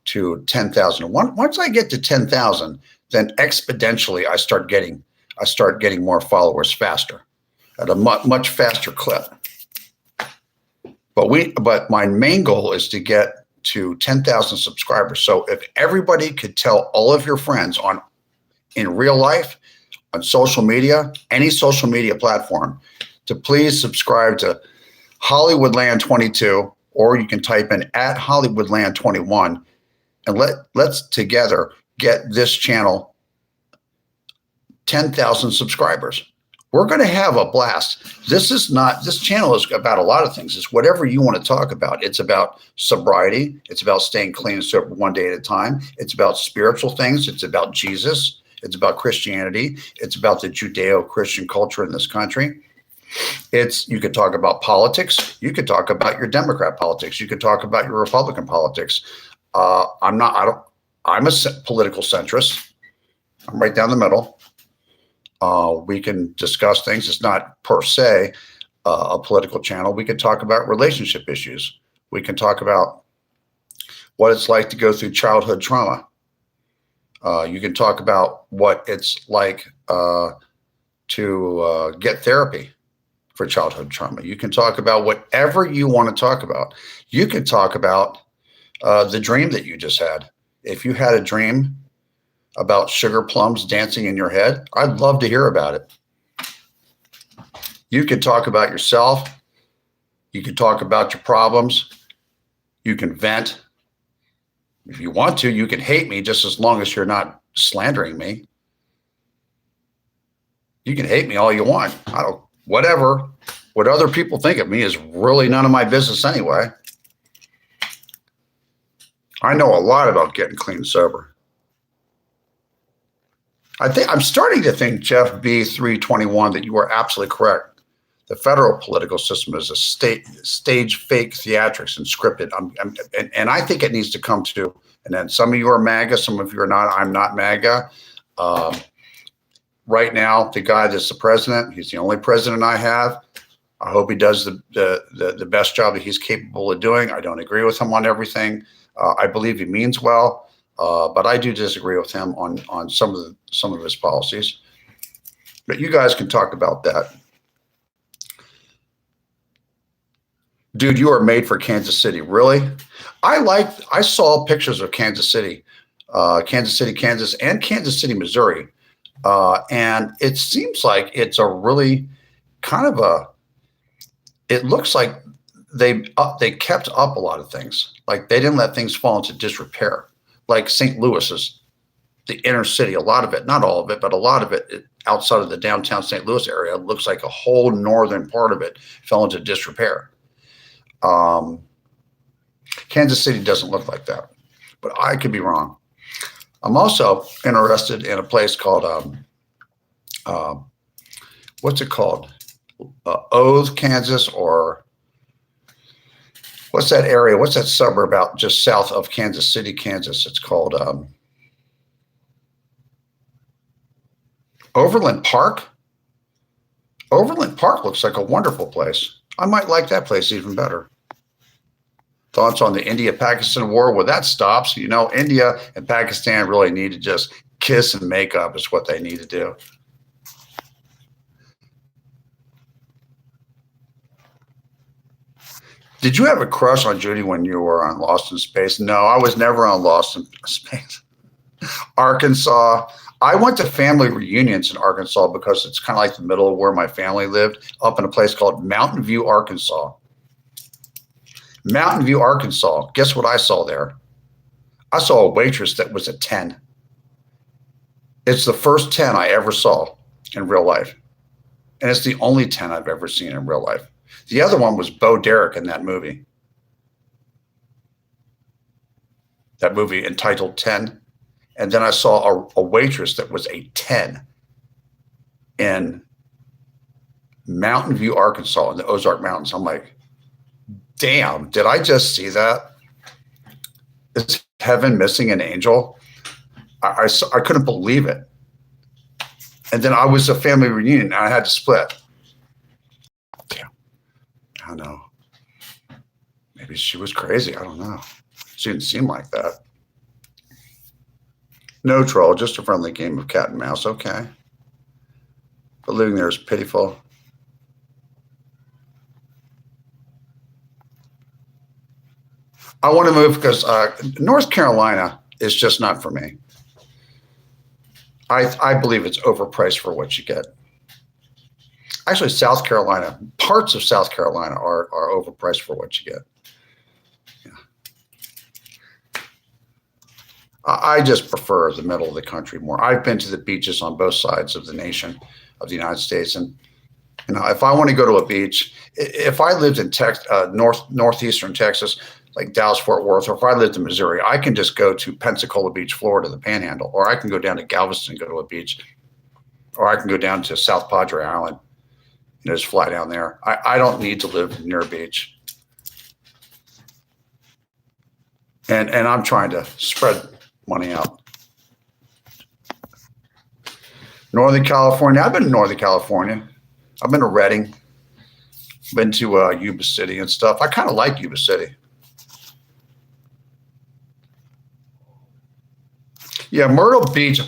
10,000. Once I get to 10,000, then exponentially I start getting more followers faster at a much faster clip. But my main goal is to get to 10,000 subscribers. So if everybody could tell all of your friends in real life, on social media, any social media platform, to please subscribe to Hollywoodland22, or you can type in at Hollywoodland21, and let's together get this channel 10,000 subscribers. We're going to have a blast. This channel is about a lot of things. It's whatever you want to talk about. It's about sobriety. It's about staying clean and sober one day at a time. It's about spiritual things. It's about Jesus. It's about Christianity. It's about the Judeo-Christian culture in this country. You could talk about politics. You could talk about your Democrat politics. You could talk about your Republican politics. I'm a political centrist. I'm right down the middle. We can discuss things. It's not per se a political channel. We can talk about relationship issues. We can talk about what it's like to go through childhood trauma. You can talk about what it's like to get therapy for childhood trauma. You can talk about whatever you want to talk about. You can talk about the dream that you just had. If you had a dream about sugar plums dancing in your head, I'd love to hear about it. You could talk about yourself. You could talk about your problems. You can vent. If you want to, you can hate me just as long as you're not slandering me. You can hate me all you want. Whatever. What other people think of me is really none of my business anyway. I know a lot about getting clean and sober. I'm starting to think, Jeff B321, that you are absolutely correct. The federal political system is a stage fake theatrics and scripted. And I think it needs to come to an end. Some of you are MAGA, some of you are not. I'm not MAGA. Right now, the guy that's the president, he's the only president I have. I hope he does the best job that he's capable of doing. I don't agree with him on everything. I believe he means well. But I do disagree with him on some of his policies. But you guys can talk about that. Dude, you are made for Kansas City. Really? I saw pictures of Kansas City, Kansas, and Kansas City, Missouri. And it seems like it's a really kind of a, it looks like they kept up a lot of things. Like they didn't let things fall into disrepair. Like St. Louis is the inner city, a lot of it, not all of it, but a lot of it outside of the downtown St. Louis area looks like a whole northern part of it fell into disrepair. Kansas City doesn't look like that, but I could be wrong. I'm also interested in a place called, what's it called? Oath, Kansas, or what's that area? What's that suburb out just south of Kansas City, Kansas? It's called Overland Park. Overland Park looks like a wonderful place. I might like that place even better. Thoughts on the India-Pakistan war? Well, that stops. You know, India and Pakistan really need to just kiss and make up is what they need to do. Did you have a crush on Judy when you were on Lost in Space? No, I was never on Lost in Space. Arkansas. I went to family reunions in Arkansas because it's kind of like the middle of where my family lived, up in a place called Mountain View, Arkansas. Mountain View, Arkansas. Guess what I saw there? I saw a waitress that was a 10. It's the first 10 I ever saw in real life. And it's the only 10 I've ever seen in real life. The other one was Bo Derek in that movie. That movie entitled 10. And then I saw a waitress that was a 10 in Mountain View, Arkansas, in the Ozark Mountains. I'm like, damn, did I just see that? Is heaven missing an angel? I couldn't believe it. And then I was a family reunion and I had to split. Damn. I don't know. Maybe she was crazy. I don't know. She didn't seem like that. No troll, just a friendly game of cat and mouse. Okay. But living there is pitiful. I want to move because North Carolina is just not for me. I believe it's overpriced for what you get. Actually, South Carolina, parts of South Carolina are overpriced for what you get. I just prefer the middle of the country more. I've been to the beaches on both sides of the nation, of the United States, and you know, if I want to go to a beach, if I lived in northeastern Texas, like Dallas, Fort Worth, or if I lived in Missouri, I can just go to Pensacola Beach, Florida, the Panhandle, or I can go down to Galveston and go to a beach, or I can go down to South Padre Island, you know, just fly down there. I don't need to live near a beach. And I'm trying to spread money out. Northern California. I've been to Northern California. I've been to Redding. Been to Yuba City and stuff. I kind of like Yuba City. Yeah, Myrtle Beach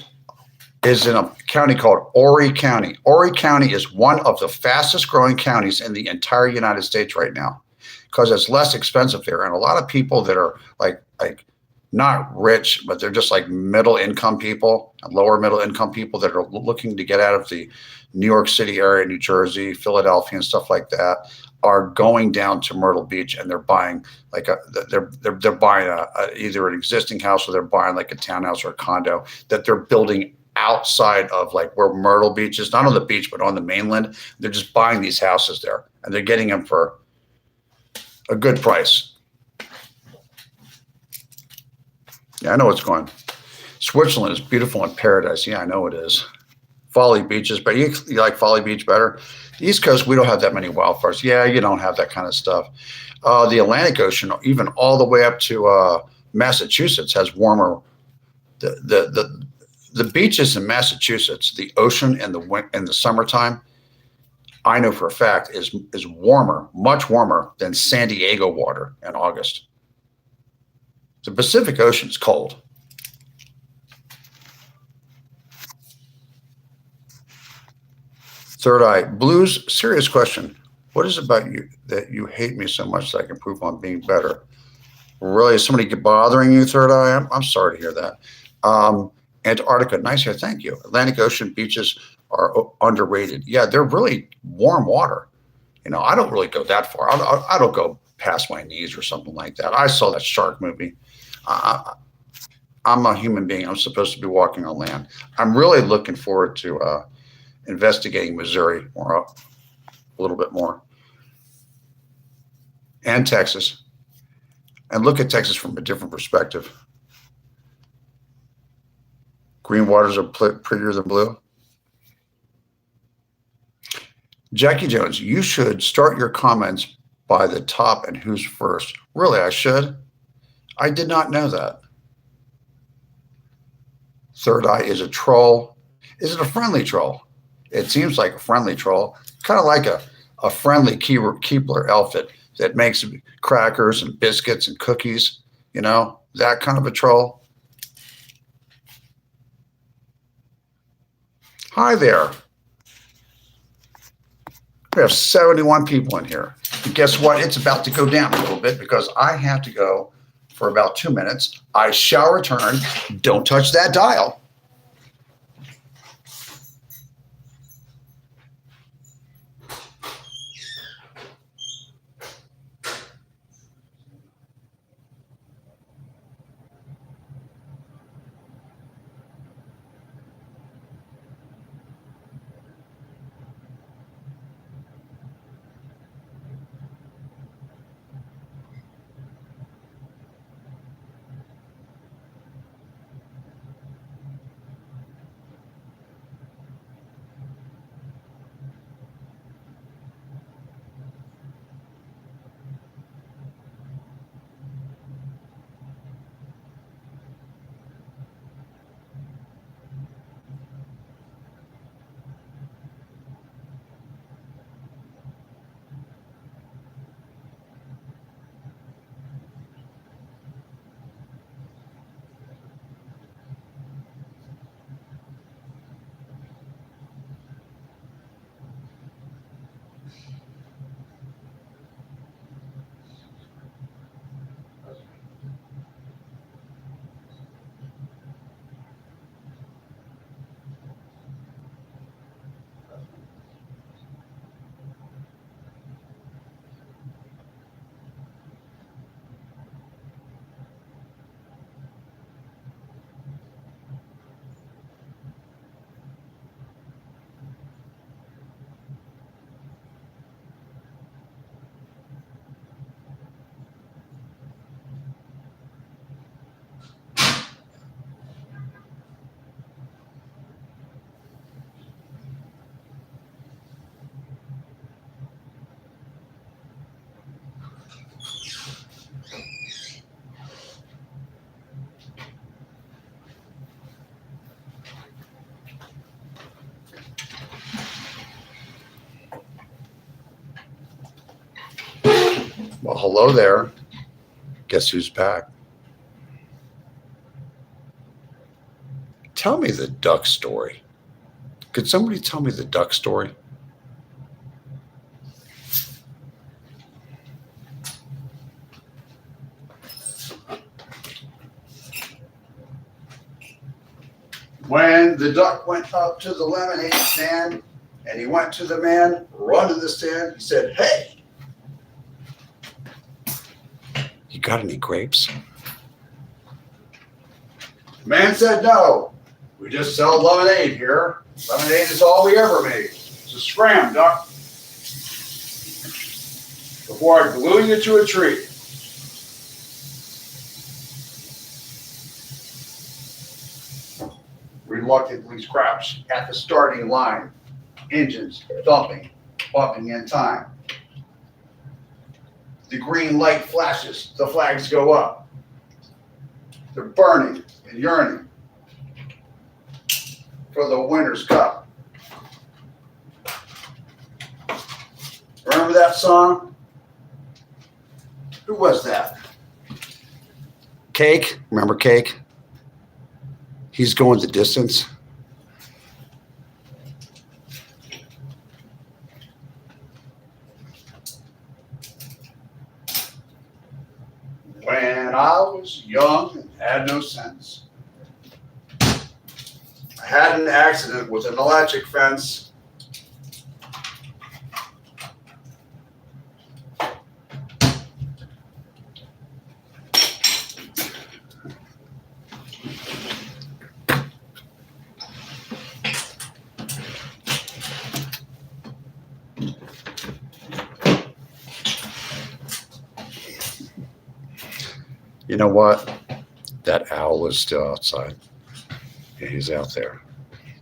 is in a county called Horry County. Horry County is one of the fastest growing counties in the entire United States right now because it's less expensive there. And a lot of people that are like not rich, but they're just like middle income people, lower middle income people that are looking to get out of the New York City area, New Jersey, Philadelphia, and stuff like that, are going down to Myrtle Beach and they're buying like they're buying either an existing house or they're buying like a townhouse or a condo that they're building outside of like where Myrtle Beach is, not on the beach, but on the mainland. They're just buying these houses there and they're getting them for a good price. Yeah, I know what's going. Switzerland is beautiful and paradise. Yeah, I know it is. Folly beaches, but you like Folly Beach better? The East Coast, we don't have that many wildfires. Yeah, you don't have that kind of stuff. The Atlantic Ocean, even all the way up to Massachusetts, has warmer. The beaches in Massachusetts, the ocean in the summertime, I know for a fact is warmer, much warmer than San Diego water in August. The Pacific Ocean is cold. Third Eye Blues, serious question. What is it about you that you hate me so much that I can prove on being better? Really, is somebody bothering you, Third Eye? I'm sorry to hear that. Antarctica, nice here, thank you. Atlantic Ocean beaches are underrated. Yeah, they're really warm water. I don't really go that far. I don't go past my knees or something like that. I saw that shark movie. I, I'm a human being. I'm supposed to be walking on land. I'm really looking forward to investigating Missouri a little bit more, and Texas, and look at Texas from a different perspective. Green waters are prettier than blue. Jackie Jones, you should start your comments by the top and who's first. Really, I should? I did not know that. Third Eye is a troll. Is it a friendly troll? It seems like a friendly troll, kind of like a friendly Keebler outfit that makes crackers and biscuits and cookies, that kind of a troll. Hi there. We have 71 people in here. And guess what? It's about to go down a little bit because I have to go for about 2 minutes. I shall return. Don't touch that dial. Well, hello there. Guess who's back? Tell me the duck story. Could somebody tell me the duck story? When the duck went up to the lemonade stand and he went to the man running the stand, he said, "Hey, you got any grapes?" The man said, "No, we just sell lemonade here. Lemonade is all we ever made. So scram, duck, before I glue you to a tree." Reluctantly crouched at the starting line, engines thumping, bumping in time. The green light flashes, the flags go up. They're burning and yearning for the winner's cup. Remember that song? Who was that? Cake? Remember Cake? He's going the distance. When I was young and had no sense, had an accident with an electric fence. You know what? That owl is still outside. Yeah, he's out there.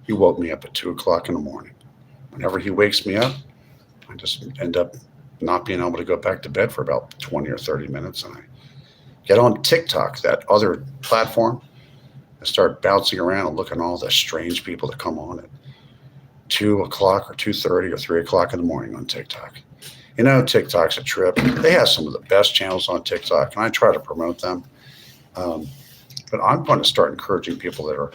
He woke me up at 2 o'clock in the morning. Whenever he wakes me up, I just end up not being able to go back to bed for about 20 or 30 minutes. And I get on TikTok, that other platform, and start bouncing around and looking at all the strange people that come on at 2 o'clock or 2:30 or 3 o'clock in the morning on TikTok. You know, TikTok's a trip. They have some of the best channels on TikTok, and I try to promote them. But I'm going to start encouraging people that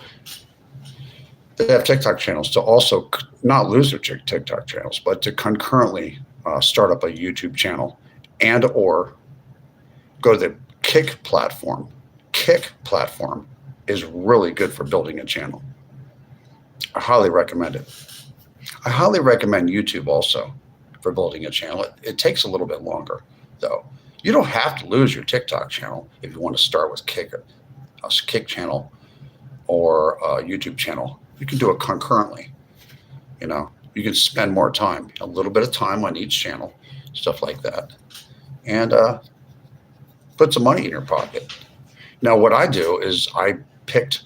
have TikTok channels to also not lose their TikTok channels, but to concurrently start up a YouTube channel and or go to the Kick platform. Kick platform is really good for building a channel. I highly recommend it. I highly recommend YouTube also for building a channel. It takes a little bit longer, though. You don't have to lose your TikTok channel if you want to start with Kick, a Kick channel or a YouTube channel. You can do it concurrently. You know, you can spend more time, a little bit of time on each channel, stuff like that, and put some money in your pocket. Now, what I do is I picked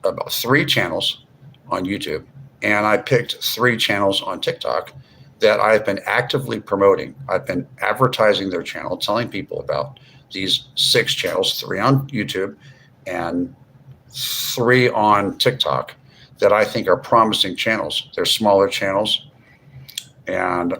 about 3 channels on YouTube, and I picked 3 channels on TikTok that I've been actively promoting. I've been advertising their channel, telling people about these 6 channels, 3 on YouTube and 3 on TikTok, that I think are promising channels. They're smaller channels, and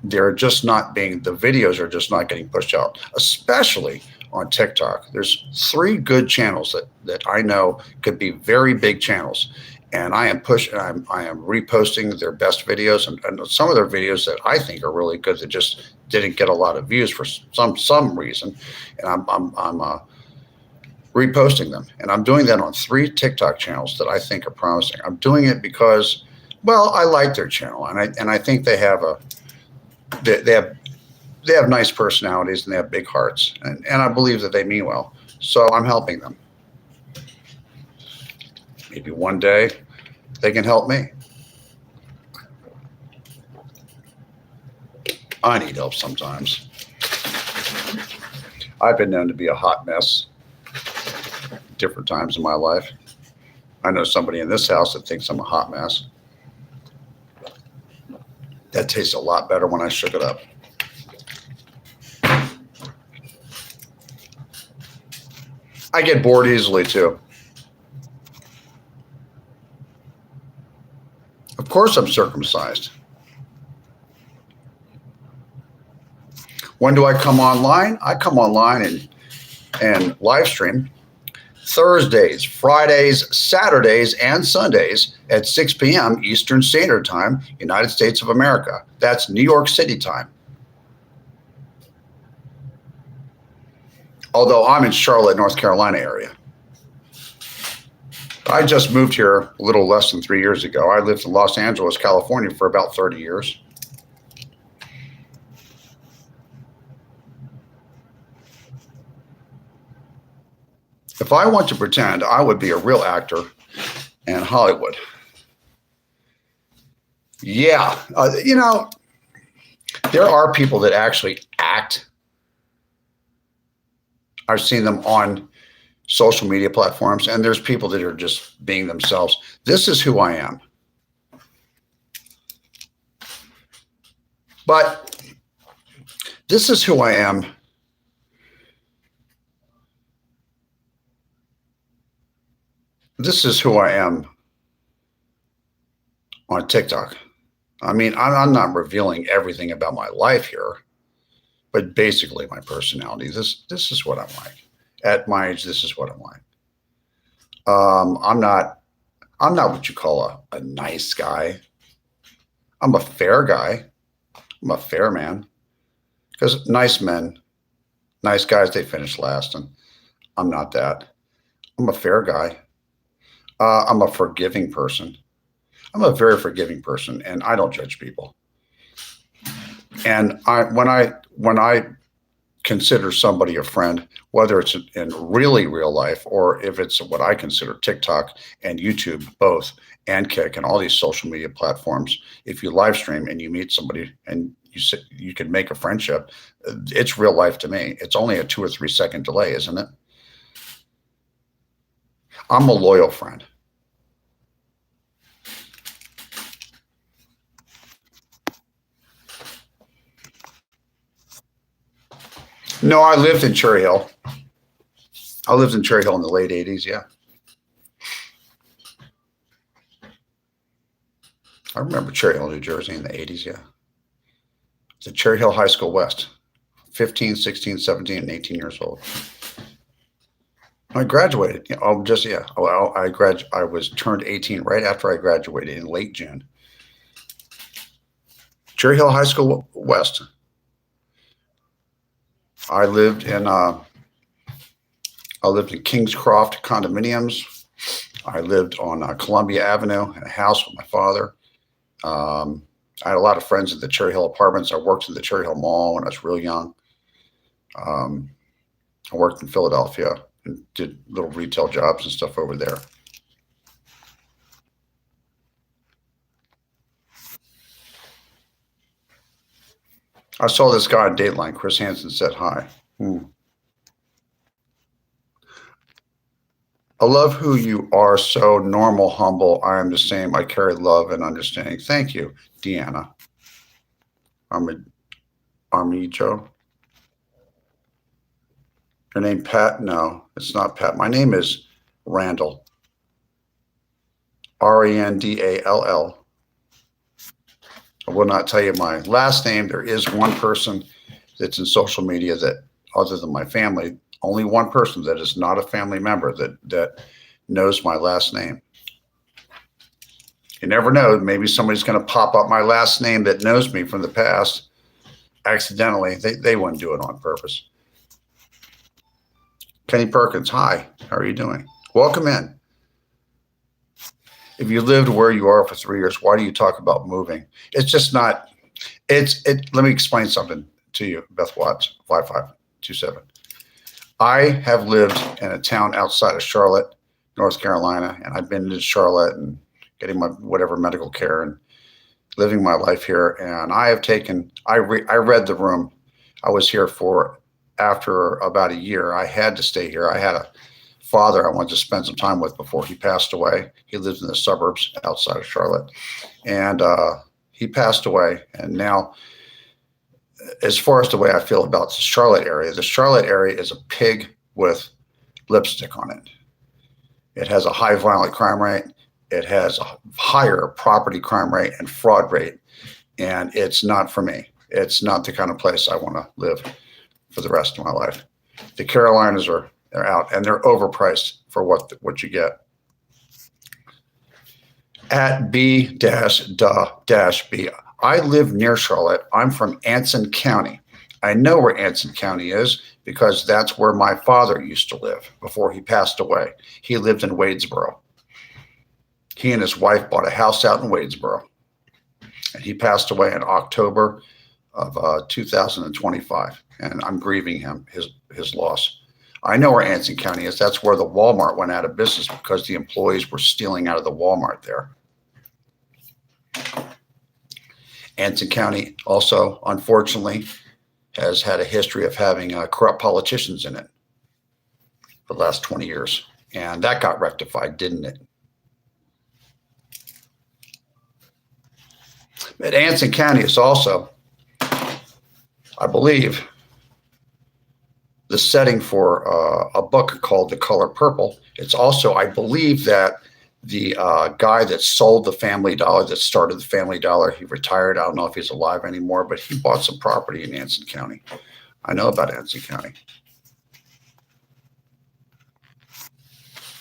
they're just not being, the videos are just not getting pushed out, especially on TikTok. There's 3 good channels that I know could be very big channels. And I am reposting their best videos and some of their videos that I think are really good that just didn't get a lot of views for some reason. And I'm reposting them. And I'm doing that on 3 TikTok channels that I think are promising. I'm doing it because, well, I like their channel, and I think they have nice personalities and they have big hearts, and I believe that they mean well. So I'm helping them. Maybe one day they can help me. I need help sometimes. I've been known to be a hot mess different times in my life. I know somebody in this house that thinks I'm a hot mess. That tastes a lot better when I shook it up. I get bored easily too. Of course I'm circumcised. When do I come online? I come online and live stream Thursdays, Fridays, Saturdays, and Sundays at 6 p.m. Eastern Standard Time, United States of America. That's New York City time. Although I'm in Charlotte, North Carolina area. I just moved here a little less than 3 years ago. I lived in Los Angeles, California for about 30 years. If I want to pretend, I would be a real actor in Hollywood. Yeah, you know, there are people that actually act. I've seen them on social media platforms, and there's people that are just being themselves. This is who I am. But this is who I am. This is who I am on TikTok. I mean, I'm not revealing everything about my life here, but basically my personality. This is what I'm like. At my age, this is what I'm like. I'm not what you call a nice guy. I'm a fair guy. I'm a fair man. Because nice men, nice guys, they finish last, and I'm not that. I'm a fair guy. I'm a forgiving person. I'm a very forgiving person, and I don't judge people. And when I consider somebody a friend, whether it's in really real life or if it's what I consider TikTok and YouTube, both, and Kick and all these social media platforms. If you live stream and you meet somebody and you can make a friendship, it's real life to me. It's only a 2 or 3 second delay, isn't it? I'm a loyal friend. No, I lived in Cherry Hill. I lived in Cherry Hill in the late 80s. Yeah. I remember Cherry Hill, New Jersey in the 80s. Yeah. It's at Cherry Hill High School West, 15, 16, 17, and 18 years old. I graduated. Yeah. Well, I was turned 18 right after I graduated in late June. Cherry Hill High School West. I lived in Kingscroft condominiums. I lived on Columbia Avenue in a house with my father. I had a lot of friends at the Cherry Hill Apartments. I worked in the Cherry Hill Mall when I was real young. I worked in Philadelphia and did little retail jobs and stuff over there. I saw this guy on Dateline. Chris Hansen said hi. I love who you are, so normal, humble. I am the same. I carry love and understanding. Thank you, Deanna. Armijo. Your name Pat? No, it's not Pat. My name is Randall. Randall. I will not tell you my last name. There is one person that's in social media that, other than my family, only one person that is not a family member that knows my last name. You never know. Maybe somebody's going to pop up my last name that knows me from the past accidentally. They wouldn't do it on purpose. Kenny Perkins, hi. How are you doing? Welcome in. If you lived where you are for 3 years, why do you talk about moving? It's just not. Let me explain something to you, Beth Watts, 5527. I have lived in a town outside of Charlotte, North Carolina, and I've been to Charlotte and getting my whatever medical care and living my life here. And I have taken. I read the room. I was here after about a year. I had to stay here. I had a father I wanted to spend some time with before he passed away. He lives in the suburbs outside of Charlotte, and he passed away. And now, as far as the way I feel about the Charlotte area is a pig with lipstick on it. It has a high violent crime rate. It has a higher property crime rate and fraud rate, and it's not for me. It's not the kind of place I want to live for the rest of my life. The Carolinas they're out, and they're overpriced for what you get. At B-B. I live near Charlotte. I'm from Anson County. I know where Anson County is because that's where my father used to live before he passed away. He lived in Wadesboro. He and his wife bought a house out in Wadesboro, and he passed away in October of 2025, and I'm grieving his loss. I know where Anson County is. That's where the Walmart went out of business because the employees were stealing out of the Walmart there. Anson County also, unfortunately, has had a history of having corrupt politicians in it for the last 20 years. And that got rectified, didn't it? But Anson County is also, I believe, the setting for a book called The Color Purple. It's also, I believe, that the guy that sold the Family Dollar, that started the Family Dollar, he retired. I don't know if he's alive anymore, but he bought some property in Anson County. I know about Anson County.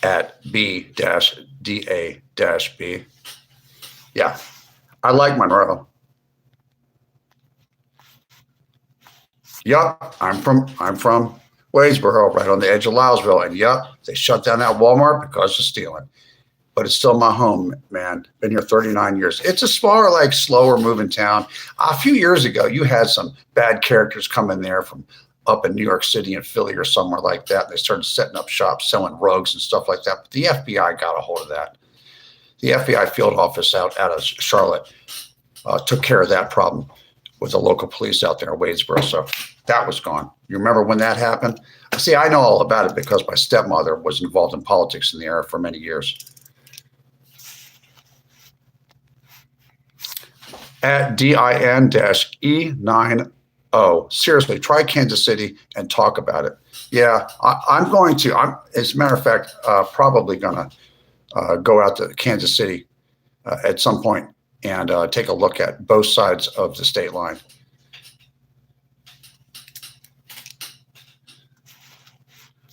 At B-DA-B. Yeah, I like Monroe. Yup, I'm from Wadesboro, right on the edge of Lowesville, and yup, they shut down that Walmart because of stealing. but it's still my home, man. Been here 39 years. It's a smaller, like slower moving town. A few years ago, you had some bad characters come in there from up in New York City and Philly or somewhere like that. They started setting up shops, selling rugs and stuff like that. But the FBI got a hold of that. The FBI field office out of Charlotte took care of that problem with the local police out there in Wadesboro. So that was gone. You remember when that happened? See, I know all about it because my stepmother was involved in politics in the area for many years. At DIN-E90. Seriously, try Kansas City and talk about it. Yeah, I'm going to. As a matter of fact, probably going to go out to Kansas City at some point and take a look at both sides of the state line.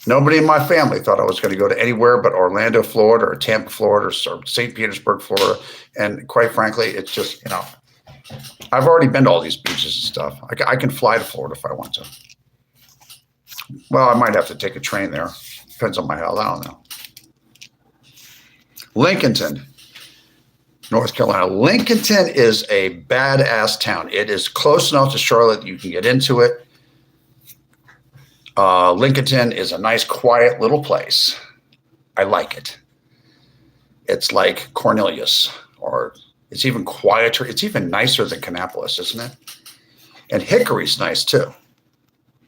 Nobody in my family thought I was going to go to anywhere but Orlando, Florida, or Tampa, Florida, or St. Petersburg, Florida. And quite frankly, it's just, I've already been to all these beaches and stuff. I can fly to Florida if I want to. Well, I might have to take a train there. Depends on my health. I don't know. Lincolnton, North Carolina. Lincolnton is a badass town. It is close enough to Charlotte that you can get into it. Lincolnton is a nice, quiet little place. I like it. It's like Cornelius, or it's even quieter. It's even nicer than Kannapolis, isn't it? And Hickory's nice too.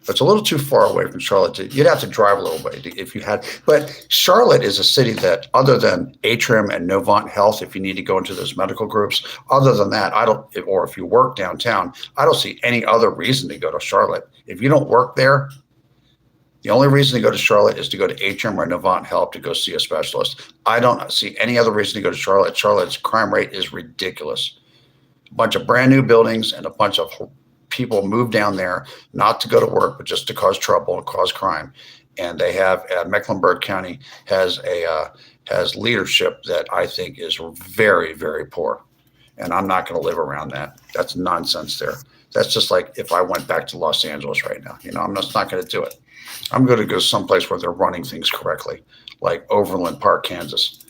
It's a little too far away from Charlotte. You'd have to drive a little bit if you had. But Charlotte is a city that, other than Atrium and Novant Health, if you need to go into those medical groups, other than that, or if you work downtown, I don't see any other reason to go to Charlotte. If you don't work there, the only reason to go to Charlotte is to go to Atrium or Novant Health to go see a specialist. I don't see any other reason to go to Charlotte. Charlotte's crime rate is ridiculous. A bunch of brand new buildings and a bunch of people move down there not to go to work, but just to cause trouble and cause crime. And they have Mecklenburg County has leadership that I think is very, very poor. And I'm not going to live around that. That's nonsense there. That's just like if I went back to Los Angeles right now. I'm just not going to do it. I'm going to go someplace where they're running things correctly, like Overland Park, Kansas.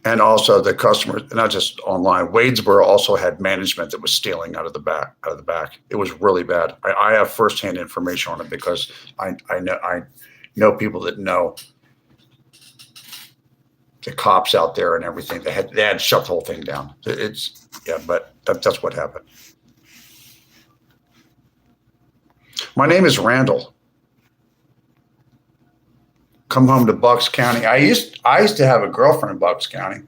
And also the customers, not just online. Wadesboro also had management that was stealing out of the back. It was really bad. I have firsthand information on it because I know people that know the cops out there and everything. They had shut the whole thing down. But that's what happened. My name is Randall. Come home to Bucks County. I used to have a girlfriend in Bucks County.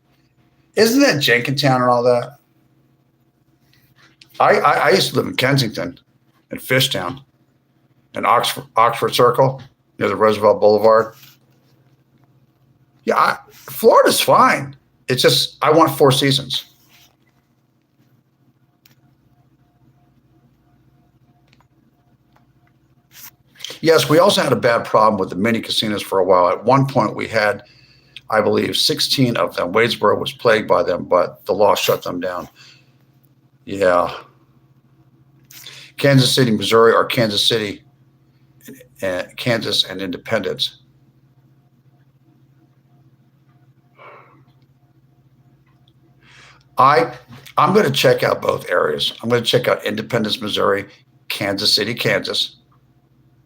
Isn't that Jenkintown and all that? I used to live in Kensington and Fishtown and Oxford Circle near the Roosevelt Boulevard. Yeah, Florida's fine. It's just I want 4 seasons. Yes, we also had a bad problem with the mini casinos for a while. At one point, we had, I believe, 16 of them. Wadesboro was plagued by them, but the law shut them down. Yeah. Kansas City, Missouri, or Kansas City, Kansas and Independence. I'm going to check out both areas. I'm going to check out Independence, Missouri, Kansas City, Kansas,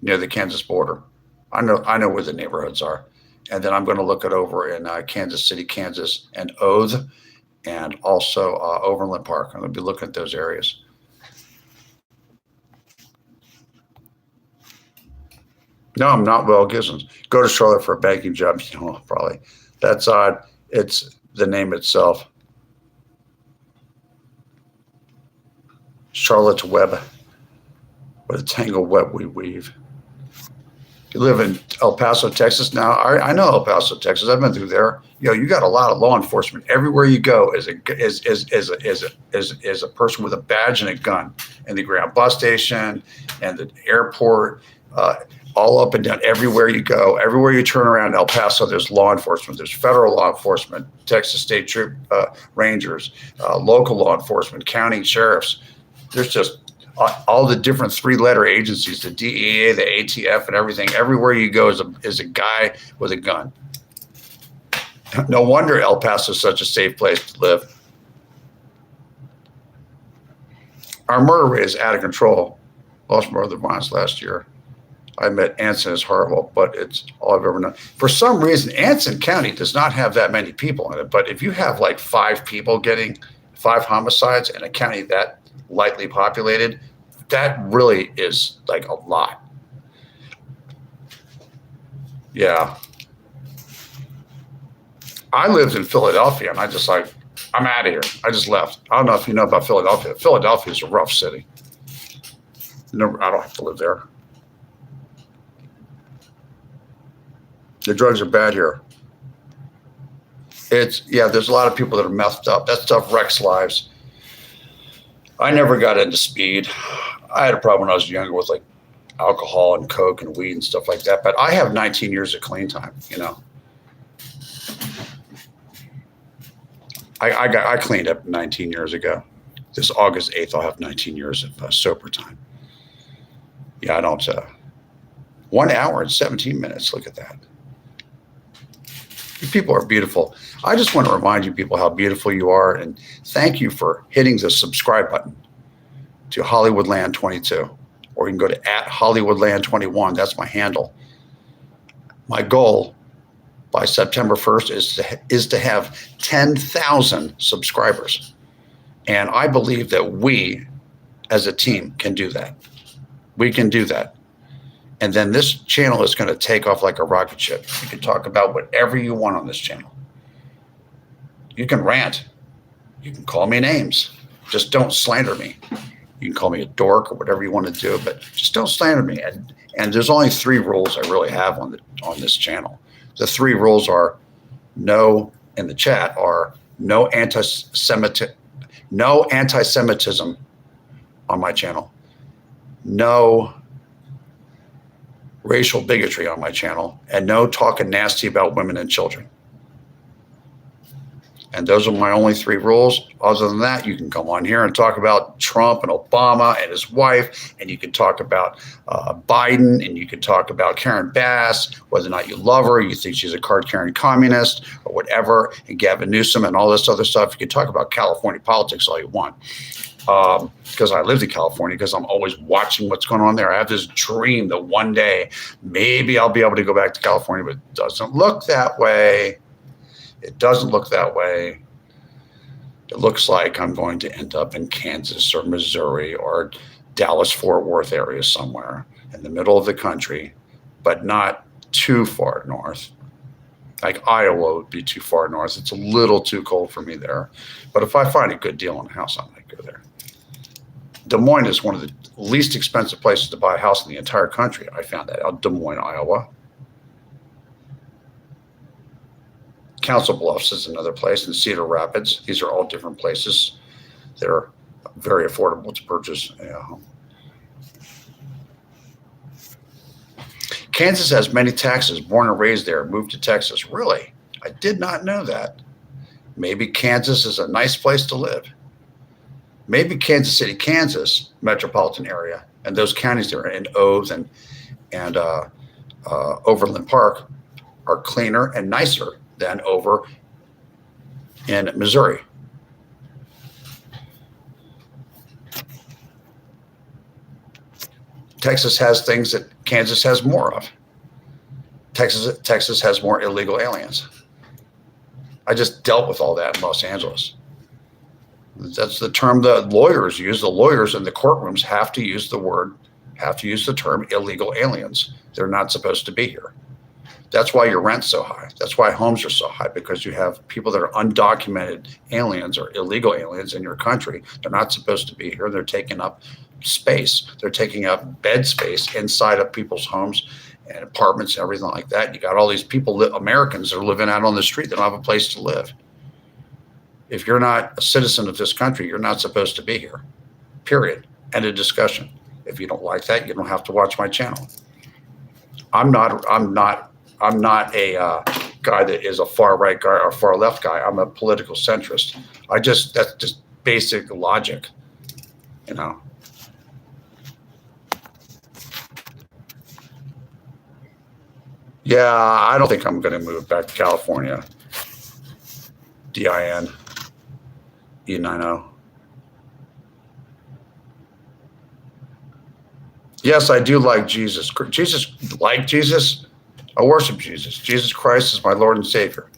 near the Kansas border. I know where the neighborhoods are. And then I'm going to look it over in Kansas City, Kansas, and Oath, and also Overland Park. I'm going to be looking at those areas. No, I'm not Will Gissons. Go to Charlotte for a banking job, probably. That's odd. It's the name itself. Charlotte's Web. What a tangled web we weave. You live in El Paso, Texas now. I know El Paso, Texas. I've been through there. You got a lot of law enforcement everywhere you go. Is a person with a badge and a gun in the ground bus station and the airport, all up and down. Everywhere you go, everywhere you turn around, El Paso, there's law enforcement. There's federal law enforcement, Texas State Troop Rangers, local law enforcement, county sheriffs. There's just all the different 3-letter agencies, the DEA, the ATF, and everything. Everywhere you go is a guy with a gun. No wonder El Paso is such a safe place to live. Our murder rate is out of control. Lost more than violence last year. I admit Anson is horrible, but it's all I've ever known. For some reason, Anson County does not have that many people in it. But if you have like 5 people getting 5 homicides in a county that lightly populated, that really is like a lot. Yeah. I lived in Philadelphia, and I just like, I'm out of here. I just left. I don't know if you know about Philadelphia. Philadelphia is a rough city. No, I don't have to live there. The drugs are bad here. There's a lot of people that are messed up. That stuff wrecks lives. I never got into speed. I had a problem when I was younger with like alcohol and coke and weed and stuff like that. But I have 19 years of clean time, you know. I cleaned up 19 years ago. This August 8th, I'll have 19 years of sober time. Yeah, I don't. 1 hour and 17 minutes. Look at that. You people are beautiful. I just want to remind you people how beautiful you are, and thank you for hitting the subscribe button to Hollywoodland22, or you can go to @Hollywoodland21. That's my handle. My goal by September 1st is to have 10,000 subscribers. And I believe that we as a team can do that. We can do that. And then this channel is going to take off like a rocket ship. You can talk about whatever you want on this channel. You can rant. You can call me names. Just don't slander me. You can call me a dork or whatever you want to do, but just don't slander me. And there's only 3 rules I really have on this channel. The 3 rules are no, in the chat, are no anti-Semitism on my channel, no racial bigotry on my channel, and no talking nasty about women and children. And those are my only 3 rules. Other than that, you can come on here and talk about Trump and Obama and his wife, and you can talk about Biden, and you can talk about Karen Bass, whether or not you love her, you think she's a card-carrying communist or whatever, and Gavin Newsom and all this other stuff. You can talk about California politics all you want. Because I lived in California, because I'm always watching what's going on there. I have this dream that one day maybe I'll be able to go back to California, but it doesn't look that way. It doesn't look that way. It looks like I'm going to end up in Kansas or Missouri or Dallas-Fort Worth area somewhere in the middle of the country, but not too far north. Like Iowa would be too far north. It's a little too cold for me there. But if I find a good deal on a house, I might go there. Des Moines is one of the least expensive places to buy a house in the entire country. I found that out. Des Moines, Iowa. Council Bluffs is another place, and Cedar Rapids. These are all different places. They're very affordable to purchase a home. Kansas has many taxes. Born and raised there, moved to Texas. Really? I did not know that. Maybe Kansas is a nice place to live. Maybe Kansas City, Kansas metropolitan area, and those counties there in Oath and Overland Park are cleaner and nicer than over in Missouri. Texas has things that Kansas has more of. Texas has more illegal aliens. I just dealt with all that in Los Angeles. That's the term the lawyers use. The lawyers in the courtrooms have to use the term illegal aliens. They're not supposed to be here. That's why your rent's so high. That's why homes are so high, because you have people that are undocumented aliens or illegal aliens in your country. They're not supposed to be here. They're taking up space. They're taking up bed space inside of people's homes and apartments and everything like that. You got all these people, Americans, that are living out on the street that don't have a place to live. If you're not a citizen of this country, you're not supposed to be here. Period. End of discussion. If you don't like that, you don't have to watch my channel. I'm not a guy that is a far right guy or far left guy. I'm a political centrist. That's just basic logic, you know. Yeah, I don't think I'm going to move back to California. DIN E90. Yes, I do like Jesus. Jesus. I worship Jesus. Jesus Christ is my Lord and Savior.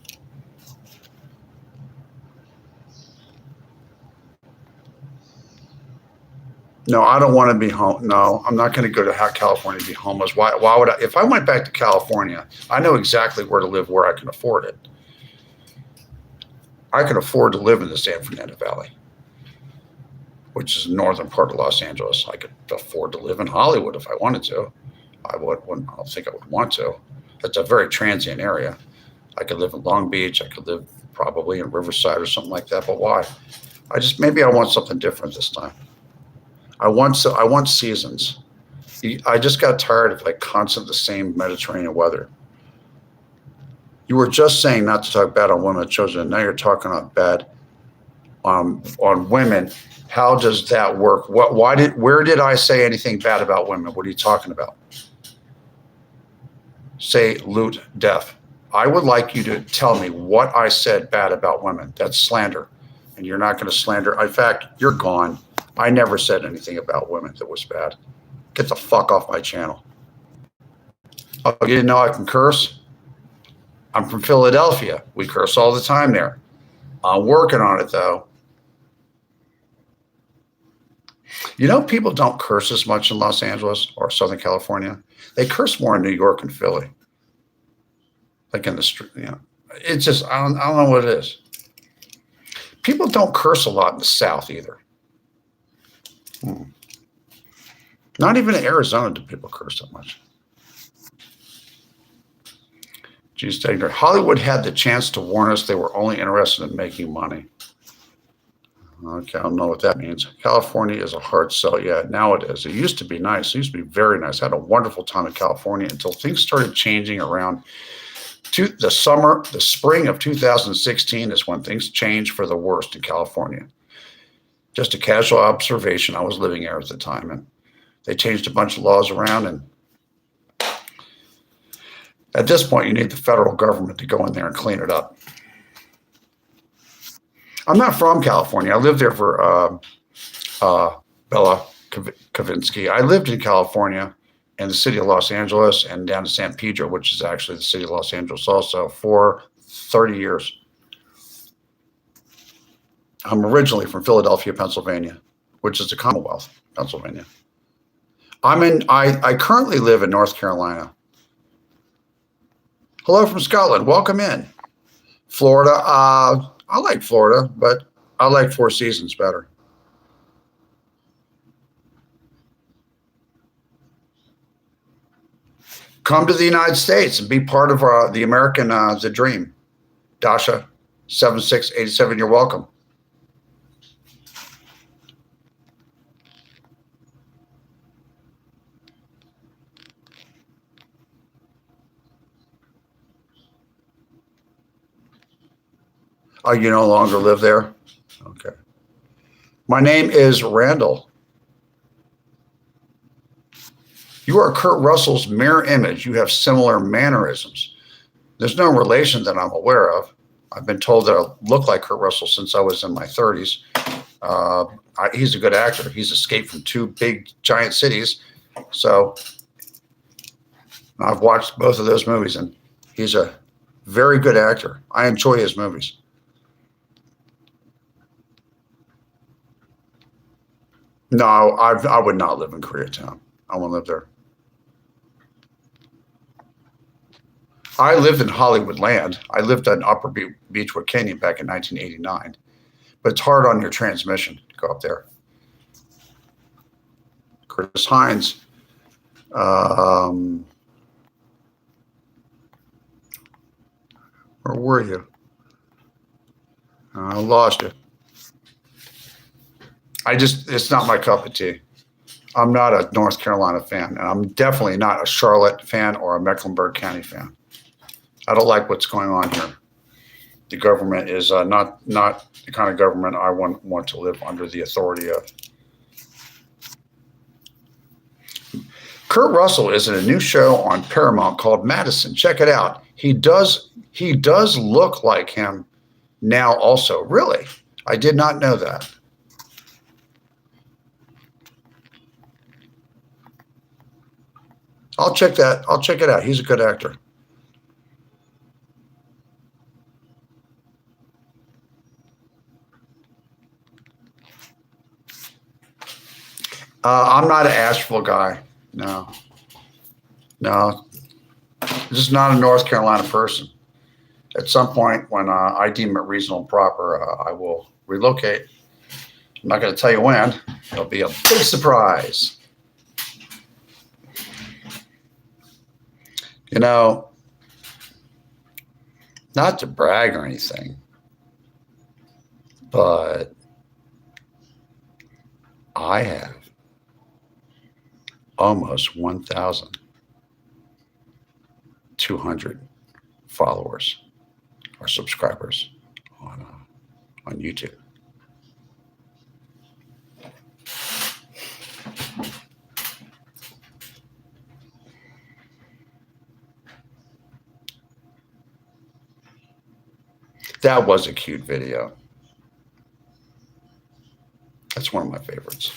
No, I don't want to be home. No, I'm not going to go to California to be homeless. Why would I? If I went back to California, I know exactly where to live, where I can afford it. I can afford to live in the San Fernando Valley, which is the northern part of Los Angeles. I could afford to live in Hollywood if I wanted to. I don't think I would want to. It's a very transient area. I could live in Long Beach. I could live probably in Riverside or something like that. But why? Maybe I want something different this time. I want seasons. I just got tired of constant the same Mediterranean weather. You were just saying not to talk bad on women and children. Now you're talking about bad on women. How does that work? Where did I say anything bad about women? What are you talking about? Say loot deaf. I would like you to tell me what I said bad about women. That's slander. And you're not going to slander. In fact, you're gone. I never said anything about women that was bad. Get the fuck off my channel. Oh, you didn't know I can curse? I'm from Philadelphia. We curse all the time there. I'm working on it, though. You know, people don't curse as much in Los Angeles or Southern California. They curse more in New York and Philly. Like in the street, It's just, I don't know what it is. People don't curse a lot in the South either. Not even in Arizona do people curse that much. Geez, Hollywood had the chance to warn us they were only interested in making money. Okay, I don't know what that means. California is a hard sell. Yeah, now it is. It used to be nice. It used to be very nice. I had a wonderful time in California until things started changing around the spring of 2016 is when things changed for the worst in California. Just a casual observation. I was living there at the time, and they changed a bunch of laws around. And at this point, you need the federal government to go in there and clean it up. I'm not from California. I lived there for Bella Kavinsky. I lived in California in the city of Los Angeles and down to San Pedro, which is actually the city of Los Angeles also, for 30 years. I'm originally from Philadelphia, Pennsylvania, which is the Commonwealth, Pennsylvania. I currently live in North Carolina. Hello from Scotland. Welcome in. Florida. I like Florida, but I like Four Seasons better. Come to the United States and be part of the American the dream. Dasha, 7687, you're welcome. Oh, you no longer live there? Okay. My name is Randall. You are Kurt Russell's mirror image. You have similar mannerisms. There's no relation that I'm aware of. I've been told that I look like Kurt Russell since I was in my 30s. He's a good actor. He's escaped from two big, giant cities. So I've watched both of those movies, and he's a very good actor. I enjoy his movies. No, I would not live in Koreatown. I won't live there. I lived in Hollywoodland. I lived on Upper Beechwood Canyon back in 1989. But it's hard on your transmission to go up there. Chris Hines. Where were you? I lost you. It's not my cup of tea. I'm not a North Carolina fan, and I'm definitely not a Charlotte fan or a Mecklenburg County fan. I don't like what's going on here. The government is not the kind of government I want to live under the authority of. Kurt Russell is in a new show on Paramount called Madison. Check it out. He does look like him now also. Really? I did not know that. I'll check that. I'll check it out. He's a good actor. I'm not an Asheville guy. No. Just not a North Carolina person. At some point, when I deem it reasonable and proper, I will relocate. I'm not going to tell you when. It'll be a big surprise. You know, not to brag or anything, but I have almost 1,200 followers or subscribers on YouTube. That was a cute video. That's one of my favorites.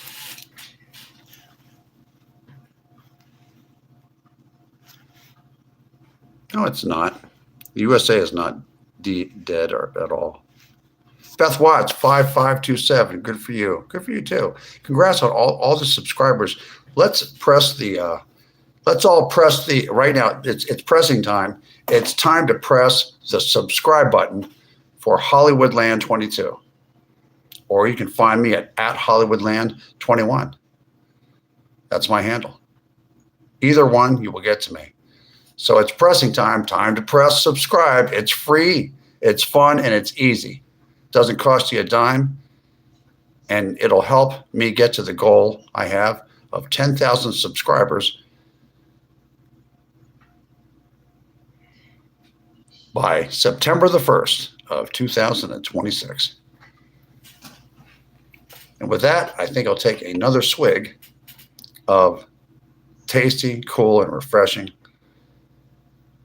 No, it's not. The USA is not dead or at all. Beth Watts, 5527. Good for you. Good for you too. Congrats on all the subscribers. Let's press the. Let's all press the right now. It's pressing time. It's time to press the subscribe button for Hollywoodland22, or you can find me at Hollywoodland21. That's my handle. Either one, you will get to me. So it's pressing time. Time to press subscribe. It's free. It's fun and it's easy. Doesn't cost you a dime, and it'll help me get to the goal I have of 10,000 subscribers by September the 1st of 2026. And with that, I think I'll take another swig of tasty, cool, and refreshing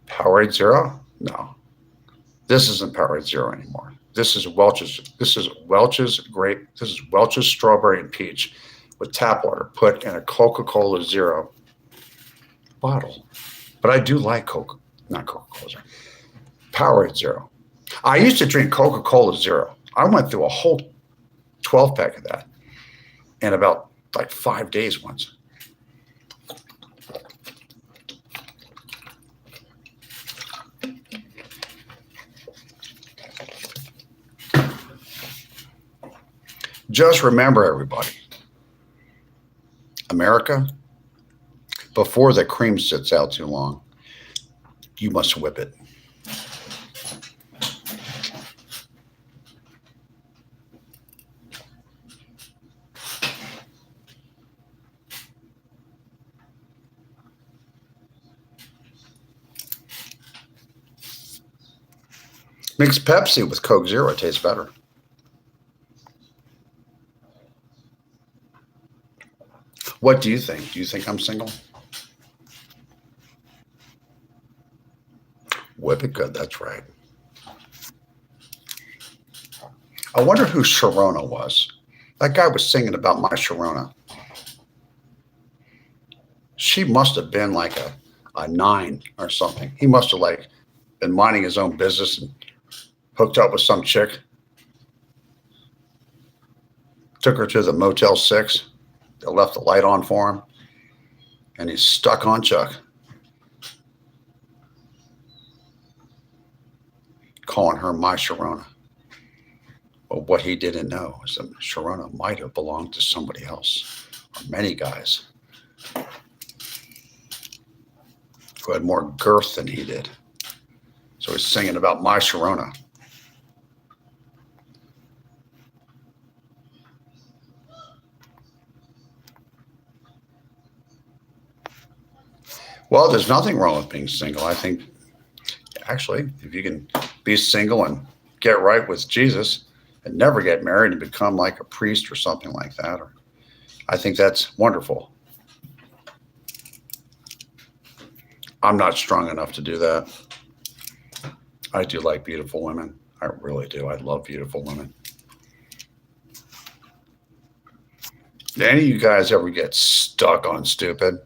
Powerade Zero. No, this isn't Powerade Zero anymore. This is Welch's. This is Welch's grape. This is Welch's strawberry and peach with tap water put in a Coca-Cola Zero bottle. But I do like not Coca-Cola Zero, Powerade Zero. I used to drink Coca-Cola Zero. I went through a whole 12-pack of that in about like 5 days once. Just remember, everybody, America, before the cream sits out too long, you must whip it. Mix Pepsi with Coke Zero. It tastes better. What do you think? Do you think I'm single? Whip it good. That's right. I wonder who Sharona was. That guy was singing about my Sharona. She must have been like a 9 or something. He must have like been minding his own business and hooked up with some chick. Took her to the Motel 6. They left the light on for him. And he's stuck on Chuck. Calling her my Sharona. But what he didn't know is that Sharona might have belonged to somebody else. Or many guys. Who had more girth than he did. So he's singing about my Sharona. Well, there's nothing wrong with being single. I think, actually, if you can be single and get right with Jesus and never get married and become like a priest or something like that, I think that's wonderful. I'm not strong enough to do that. I do like beautiful women. I really do. I love beautiful women. Do any of you guys ever get stuck on stupid?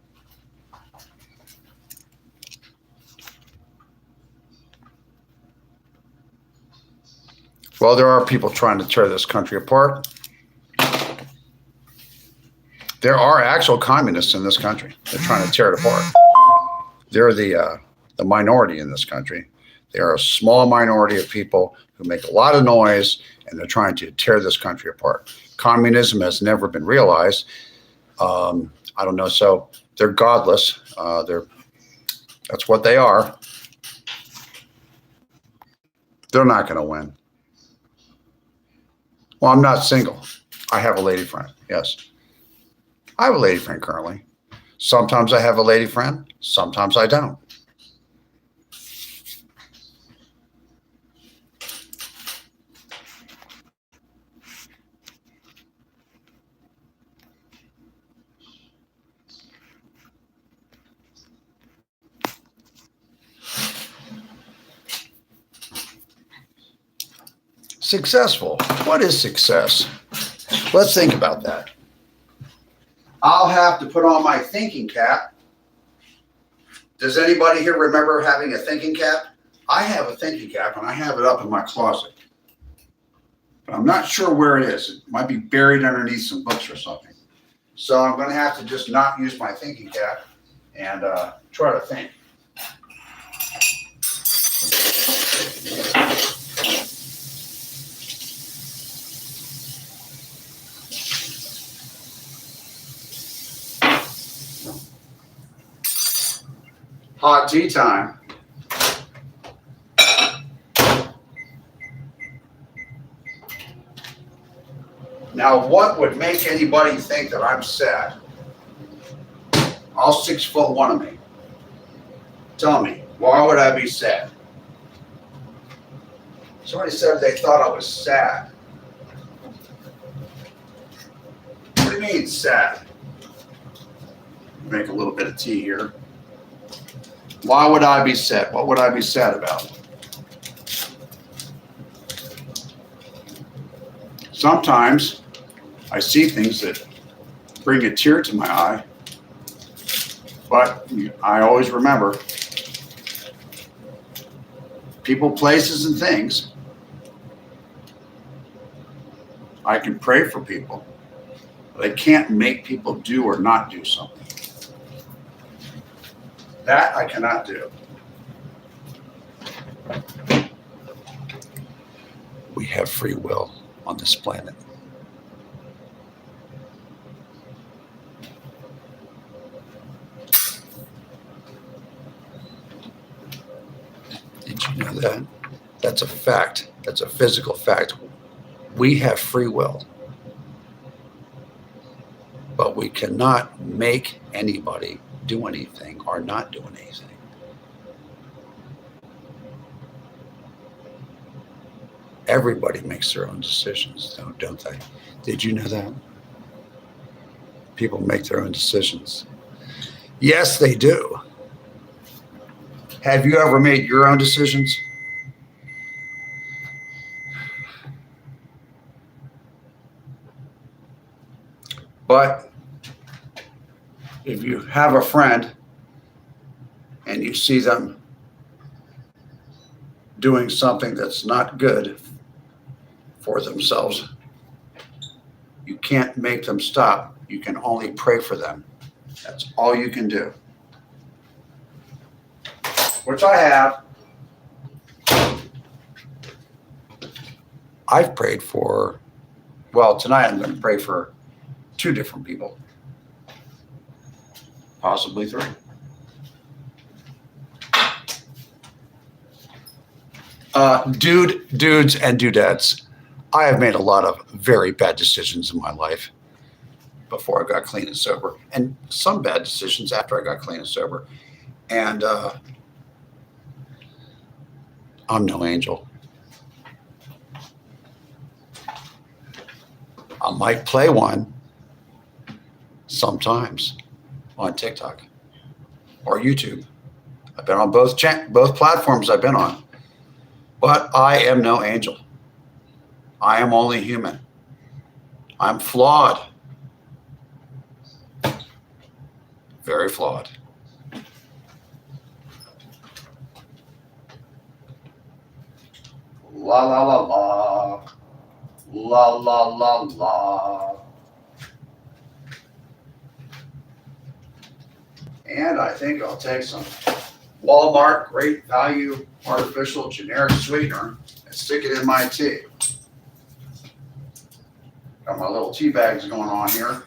Well, there are people trying to tear this country apart. There are actual communists in this country. They're trying to tear it apart. They're the minority in this country. They are a small minority of people who make a lot of noise, and they're trying to tear this country apart. Communism has never been realized. I don't know. So they're godless. That's what they are. They're not going to win. Well, I'm not single. I have a lady friend. Yes. I have a lady friend currently. Sometimes I have a lady friend. Sometimes I don't. Successful. What is success? Let's think about that. I'll have to put on my thinking cap. Does anybody here remember having a thinking cap? I have a thinking cap, and I have it up in my closet. But I'm not sure where it is. It might be buried underneath some books or something. So I'm going to have to just not use my thinking cap and try to think. Hot tea time. Now, what would make anybody think that I'm sad? All 6'1" of me. Tell me, why would I be sad? Somebody said they thought I was sad. What do you mean, sad? Make a little bit of tea here. Why would I be sad? What would I be sad about? Sometimes I see things that bring a tear to my eye, but I always remember people, places, and things. I can pray for people, but I can't make people do or not do something. That I cannot do. We have free will on this planet. Did you know that? That's a fact. That's a physical fact. We have free will. But we cannot make anybody do anything or not do anything. Everybody makes their own decisions, don't they? Did you know that? People make their own decisions. Yes, they do. Have you ever made your own decisions? But if you have a friend and you see them doing something that's not good for themselves, you can't make them stop. You can only pray for them. That's all you can do. Which I have. I've prayed for, well, tonight I'm going to pray for 2 different people. Possibly 3. Dudes and dudettes. I have made a lot of very bad decisions in my life before I got clean and sober, and some bad decisions after I got clean and sober. And I'm no angel. I might play one sometimes on TikTok or YouTube. I've been on both platforms I've been on. But I am no angel. I am only human. I'm flawed. Very flawed. La la la la. La la la la. And I think I'll take some Walmart Great Value Artificial Generic Sweetener and stick it in my tea. Got my little tea bags going on here.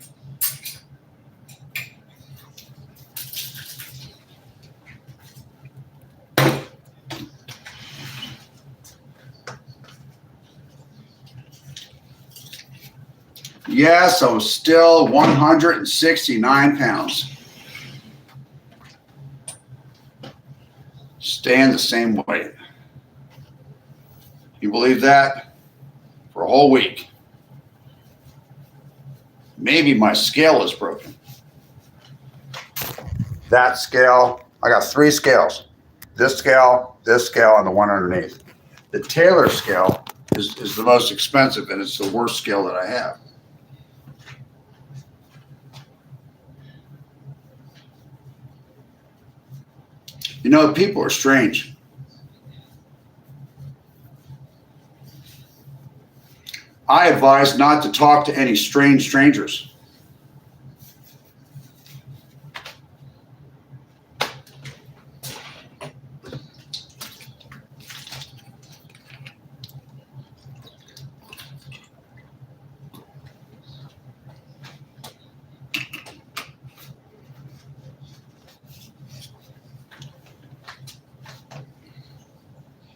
Yes, I'm still 169 pounds. Staying the same weight. You believe that? For a whole week. Maybe my scale is broken. That scale, I got 3 scales. This scale, and the one underneath. The Taylor scale is the most expensive, and it's the worst scale that I have. You know, people are strange. I advise not to talk to any strange strangers.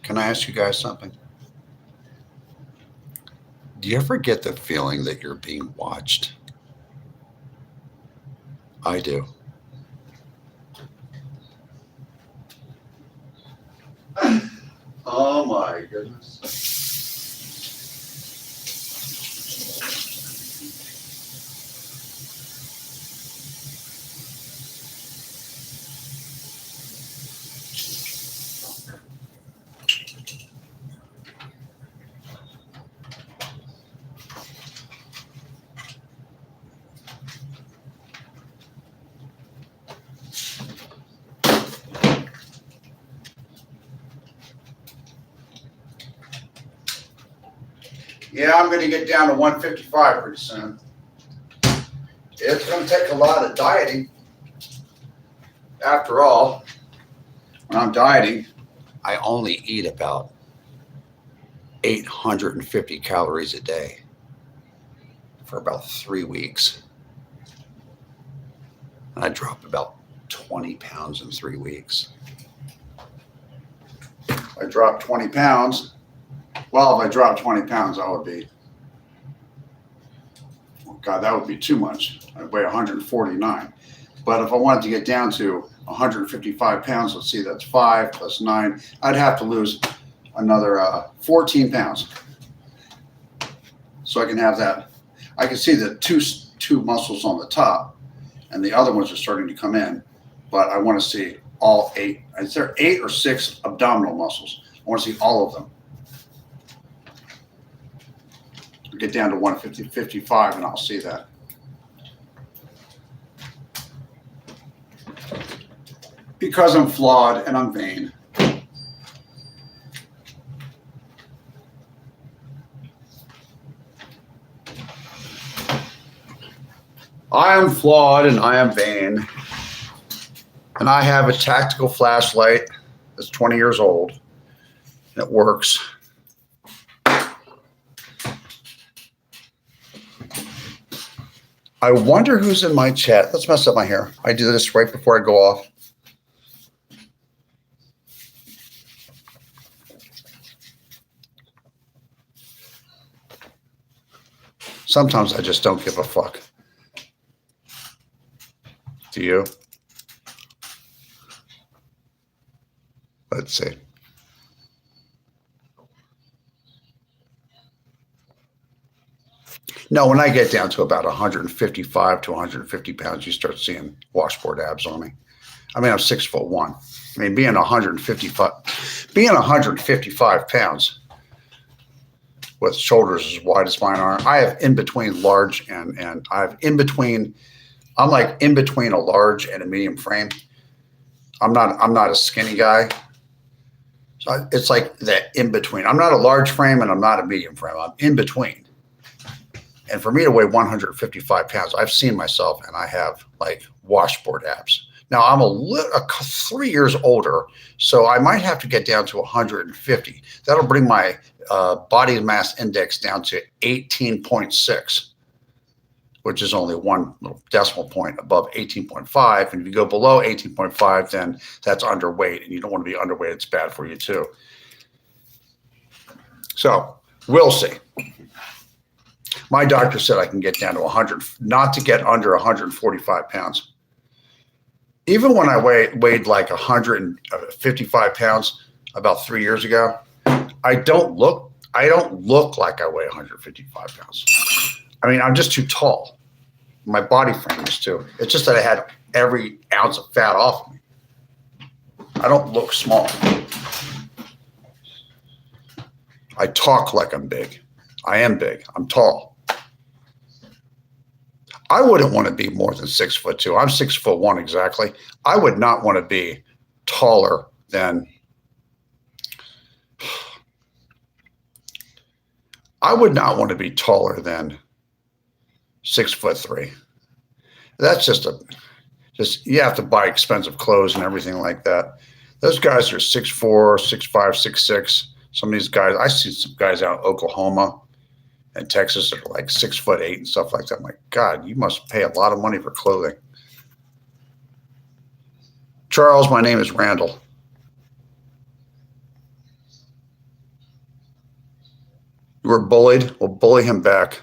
Can I ask you guys something? Do you ever get the feeling that you're being watched? I do. Oh my goodness. Yeah, I'm going to get down to 155 pretty soon. It's going to take a lot of dieting. After all, when I'm dieting, I only eat about 850 calories a day for about 3 weeks. And I dropped about 20 pounds in 3 weeks. I dropped 20 pounds. Well, if I dropped 20 pounds, I would be, oh God, that would be too much. I'd weigh 149. But if I wanted to get down to 155 pounds, let's see, that's 5 plus 9, I'd have to lose another 14 pounds. So I can have that. I can see the two muscles on the top, and the other ones are starting to come in. But I want to see all 8. Is there 8 or 6 abdominal muscles? I want to see all of them. Get down to 155 and I'll see that. Because I'm flawed and I'm vain. I am flawed and I am vain. And I have a tactical flashlight that's 20 years old. And it works. I wonder who's in my chat. Let's mess up my hair. I do this right before I go off. Sometimes I just don't give a fuck. Do you? Let's see. No, when I get down to about 155 to 150 pounds, you start seeing washboard abs on me. I mean, I'm 6'1". I mean, being 155 pounds with shoulders as wide as mine are, I have in between large and I have in between. I'm like in between a large and a medium frame. I'm not a skinny guy. So it's like that in between. I'm not a large frame and I'm not a medium frame. I'm in between. And for me to weigh 155 pounds, I've seen myself and I have like washboard abs. Now I'm a 3 years older, so I might have to get down to 150. That'll bring my body mass index down to 18.6, which is only one little decimal point above 18.5. And if you go below 18.5, then that's underweight, and you don't want to be underweight. It's bad for you too. So we'll see. My doctor said I can get down to 100, not to get under 145 pounds. Even when I weighed like 155 pounds about 3 years ago, I don't look like I weigh 155 pounds. I mean, I'm just too tall. My body frame is too. It's just that I had every ounce of fat off of me. I don't look small. I talk like I'm big. I am big. I'm tall. I wouldn't want to be more than 6'2". I'm 6'1" exactly. I would not want to be taller than. I would not want to be taller than 6'3". That's just you have to buy expensive clothes and everything like that. Those guys are 6'4", 6'5", 6'6". Some of these guys, I see some guys out in Oklahoma and Texas that are like 6'8" and stuff like that. I'm like, God, you must pay a lot of money for clothing. Charles, my name is Randall. You were bullied? Well, bully him back.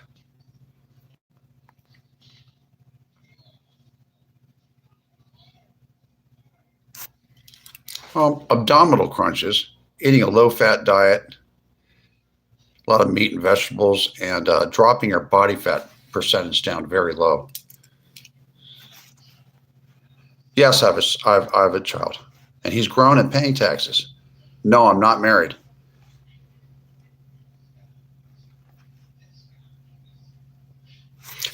Abdominal crunches, eating a low-fat diet, a lot of meat and vegetables, and dropping your body fat percentage down very low. Yes, I have a child, and he's grown and paying taxes. No, I'm not married.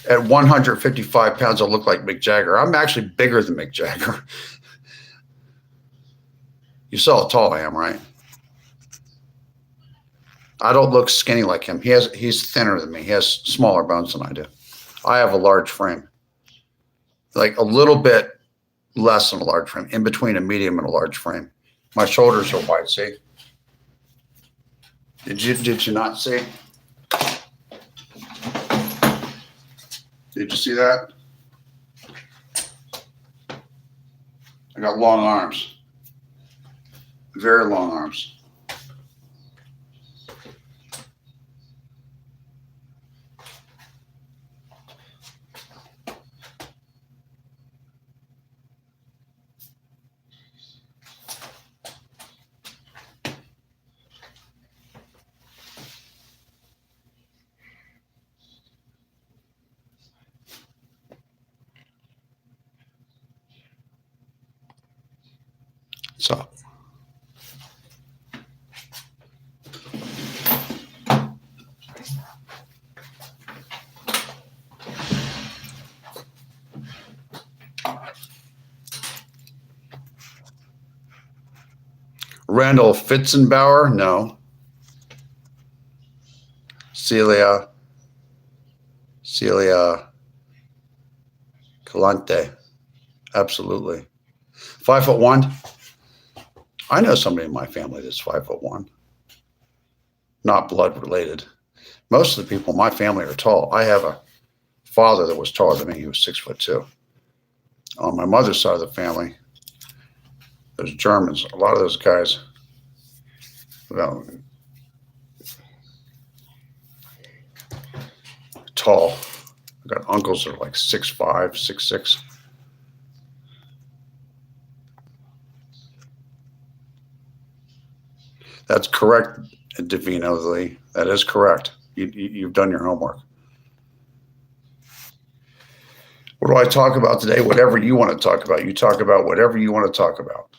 At 155 pounds, I look like Mick Jagger. I'm actually bigger than Mick Jagger. You saw how tall I am, right? I don't look skinny like him. He's thinner than me. He has smaller bones than I do. I have a large frame, like a little bit less than a large frame, in between a medium and a large frame. My shoulders are wide. See? Did you not see? Did you see that? I got long arms, very long arms. So Randall Fitzenbauer, no. Celia Calante, absolutely. 5'1". I know somebody in my family that's 5'1". Not blood related. Most of the people in my family are tall. I have a father that was taller than me. He was 6'2". On my mother's side of the family, those Germans, a lot of those guys, well, tall. I've got uncles that are like 6'5", 6'6". That's correct, Davino Lee. That is correct. You've done your homework. What do I talk about today? Whatever you want to talk about. You talk about whatever you want to talk about.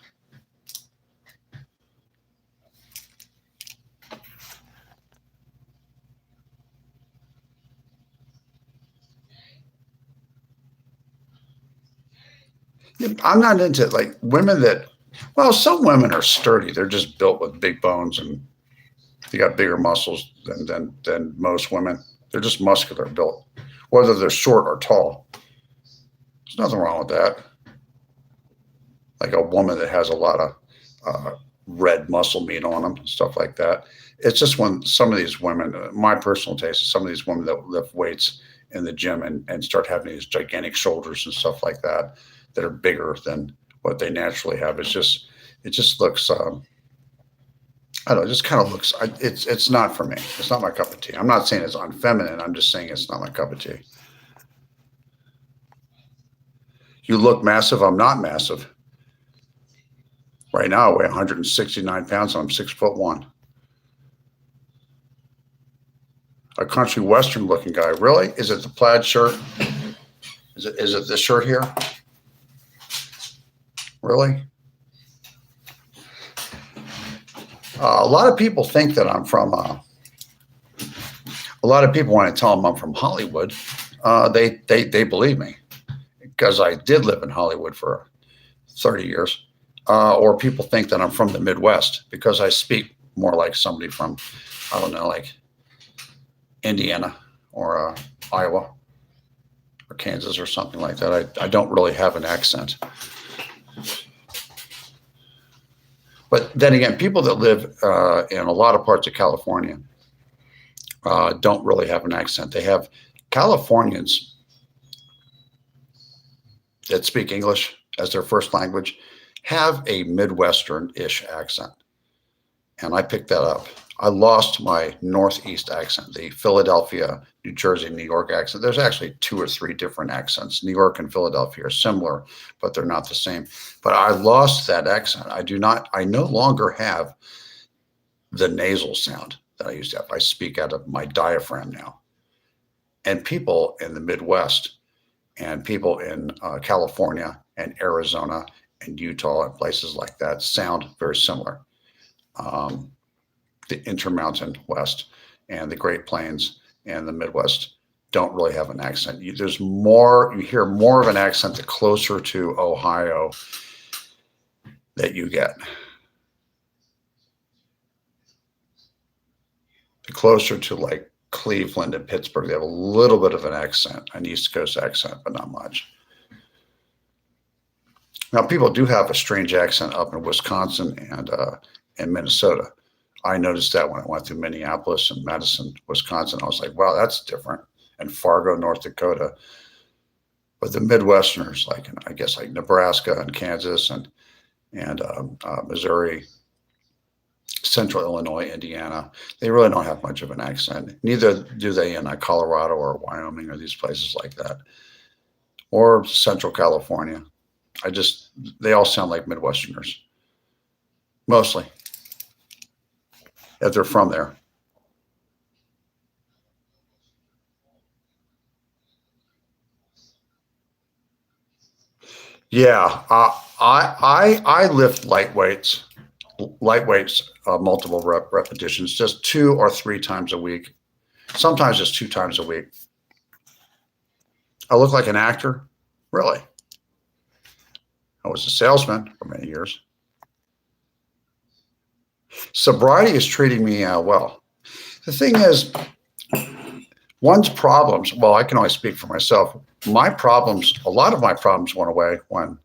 I'm not into like women that, well, some women are sturdy. They're just built with big bones and they got bigger muscles than most women. They're just muscular built, whether they're short or tall. There's nothing wrong with that. Like a woman that has a lot of red muscle meat on them, stuff like that. It's just when some of these women, my personal taste is some of these women that lift weights in the gym and start having these gigantic shoulders and stuff like that that are bigger than what they naturally have. It just looks, I don't know, it just kind of looks, it's not for me. It's not my cup of tea. I'm not saying it's unfeminine. I'm just saying it's not my cup of tea. You look massive. I'm not massive. Right now, I weigh 169 pounds and I'm 6'1". A country western looking guy. Really? Is it the plaid shirt? Is it this shirt here? Really? A lot of people think that I'm from, a lot of people, when I tell them I'm from Hollywood, they believe me because I did live in Hollywood for 30 years. Or people think that I'm from the Midwest because I speak more like somebody from, I don't know, like Indiana or Iowa or Kansas or something like that. I don't really have an accent. But then again, people that live in a lot of parts of California don't really have an accent. They have Californians that speak English as their first language have a Midwestern-ish accent. And I picked that up. I lost my Northeast accent, the Philadelphia, New Jersey, New York accent. There's actually 2 or 3 different accents. New York and Philadelphia are similar, but they're not the same. But I lost that accent. I no longer have the nasal sound that I used to have. I speak out of my diaphragm now. And people in the Midwest and people in California and Arizona and Utah and places like that sound very similar. The Intermountain West and the Great Plains and the Midwest don't really have an accent. You hear more of an accent the closer to Ohio that you get. The closer to like Cleveland and Pittsburgh, they have a little bit of an accent, an East Coast accent, but not much. Now, people do have a strange accent up in Wisconsin and Minnesota. I noticed that when I went through Minneapolis and Madison, Wisconsin. I was like, wow, that's different. And Fargo, North Dakota. But the Midwesterners, like I guess like Nebraska and Kansas and Missouri, Central Illinois, Indiana, they really don't have much of an accent. Neither do they in Colorado or Wyoming or these places like that. Or Central California. They all sound like Midwesterners. Mostly. If they're from there. Yeah, I lift lightweights, multiple repetitions, just 2 or 3 times a week. Sometimes just 2 times a week. I look like an actor, really. I was a salesman for many years. Sobriety is treating me well. The thing is, one's problems, well, I can only speak for myself. A lot of my problems went away when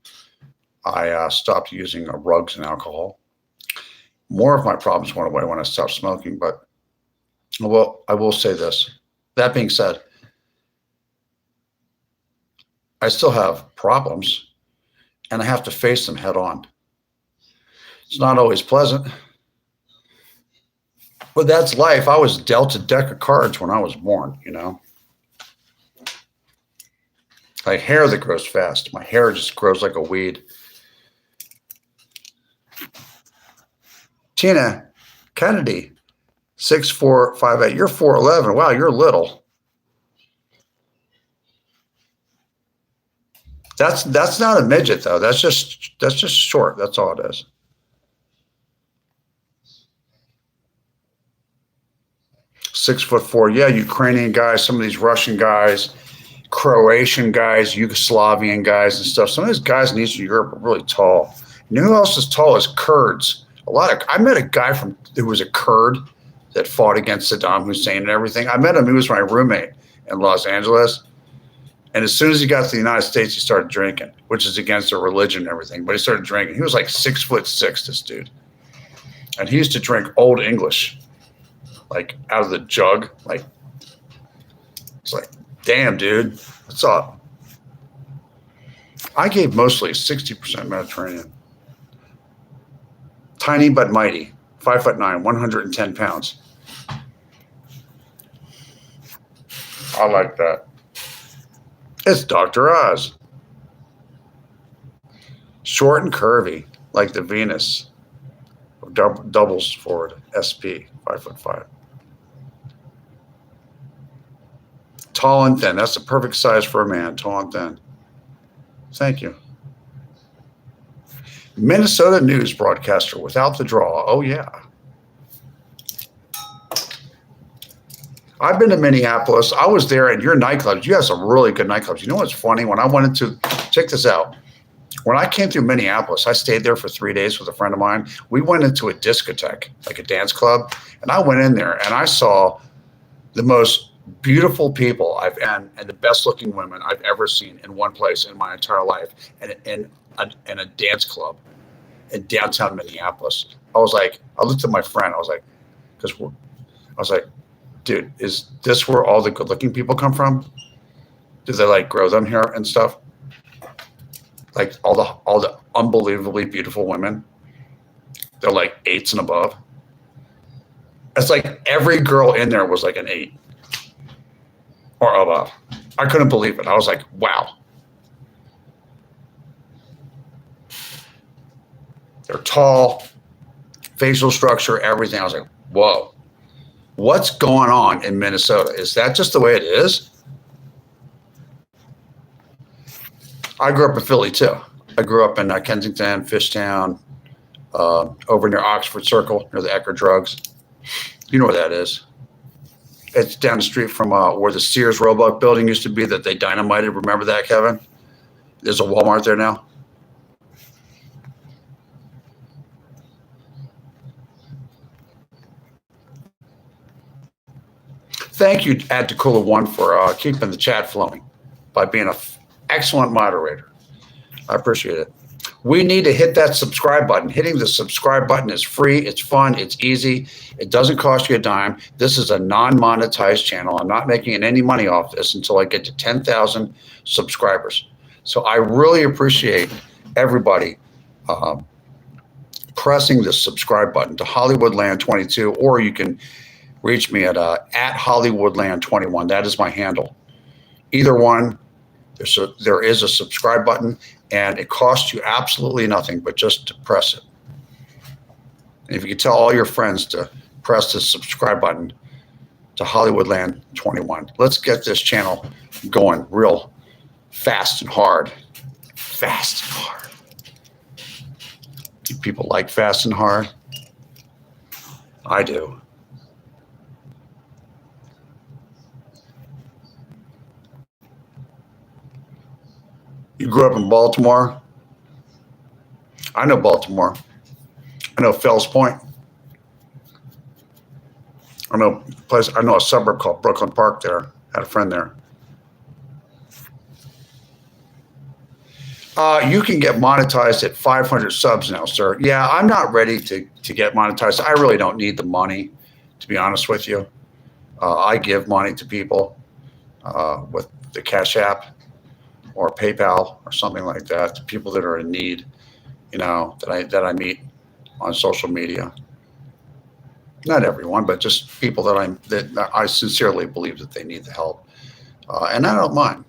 I stopped using rugs and alcohol. More of my problems went away when I stopped smoking, but well, I will say this. That being said, I still have problems and I have to face them head on. It's not always pleasant. But that's life. I was dealt a deck of cards when I was born, Like hair that grows fast. My hair just grows like a weed. Tina Kennedy, 6'4", 5'8". You're 4'11". Wow, you're little. That's not a midget though. That's just short. That's all it is. .6'4". Yeah, Ukrainian guys, some of these Russian guys, Croatian guys, Yugoslavian guys and stuff. Some of these guys in Eastern Europe are really tall. You know who else is tall? Is Kurds. I met a guy who was a Kurd that fought against Saddam Hussein and everything. I met him. He was my roommate in Los Angeles. And as soon as he got to the United States, he started drinking, which is against their religion and everything. But he started drinking. He was like 6'6", this dude. And he used to drink Old English, like out of the jug. Like, it's like, damn, dude, what's up? I gave mostly 60% Mediterranean. Tiny but mighty, 5'9", 110 pounds. I like that. It's Dr. Oz. Short and curvy, like the Venus. Doubles forward, SP, 5'5". Tall and thin. That's the perfect size for a man, tall and thin. Thank you. Minnesota news broadcaster without the draw. Oh, yeah. I've been to Minneapolis. I was there at your nightclubs. You have some really good nightclubs. You know what's funny? When I wanted to, check this out. When I came through Minneapolis, I stayed there for 3 days with a friend of mine. We went into a discotheque, like a dance club, and I went in there and I saw the most beautiful people and the best looking women I've ever seen in one place in my entire life, and in a dance club in downtown Minneapolis. I looked at my friend. I was like, dude, is this where all the good looking people come from? Do they like grow them here and stuff? Like all the unbelievably beautiful women, they're like 8s and above. It's like every girl in there was like an 8 or above. I couldn't believe it. I was like, wow. They're tall, facial structure, everything. I was like, whoa, what's going on in Minnesota? Is that just the way it is? I grew up in Philly too. I grew up in Kensington, Fishtown, over near Oxford Circle, near the Ecker Drugs. You know where that is. It's down the street from where the Sears Roebuck building used to be that they dynamited. Remember that, Kevin? There's a Walmart there now. Thank you, Adtakula1, for keeping the chat flowing by being an excellent moderator. I appreciate it. We need to hit that subscribe button. Hitting the subscribe button is free. It's fun. It's easy. It doesn't cost you a dime. This is a non-monetized channel. I'm not making any money off this until I get to 10,000 subscribers. So I really appreciate everybody pressing the subscribe button to Hollywoodland22, or you can reach me at Hollywoodland21. That is my handle. Either one, there is a subscribe button, and it costs you absolutely nothing but just to press it. And if you could tell all your friends to press the subscribe button to Hollywoodland21, let's get this channel going real fast and hard. Fast and hard. Do people like fast and hard? I do. You grew up in Baltimore? I know Baltimore. I know Fells Point. I know a suburb called Brooklyn Park there. I had a friend there. You can get monetized at 500 subs now, sir. Yeah, I'm not ready to get monetized. I really don't need the money, to be honest with you. I give money to people with the Cash App or PayPal or something like that, to people that are in need, that I meet on social media. Not everyone, but just people that I sincerely believe that they need the help, and I don't mind.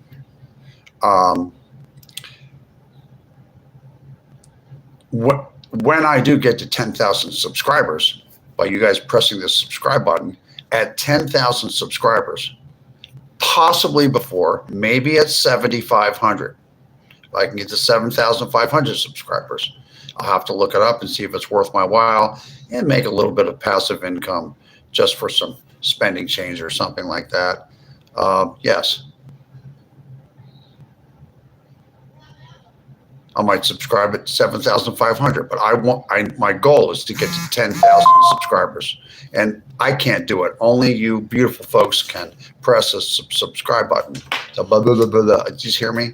When I do get to 10,000 subscribers, by you guys pressing the subscribe button, at 10,000 subscribers, possibly before, maybe at 7,500, If I can get to 7,500 subscribers, I'll have to look it up and see if it's worth my while and make a little bit of passive income just for some spending change or something like that. Yes. I might subscribe at 7,500, but my goal is to get to 10,000 subscribers, and I can't do it. Only you beautiful folks can press a subscribe button. So blah, blah, blah, blah, blah. Did you hear me?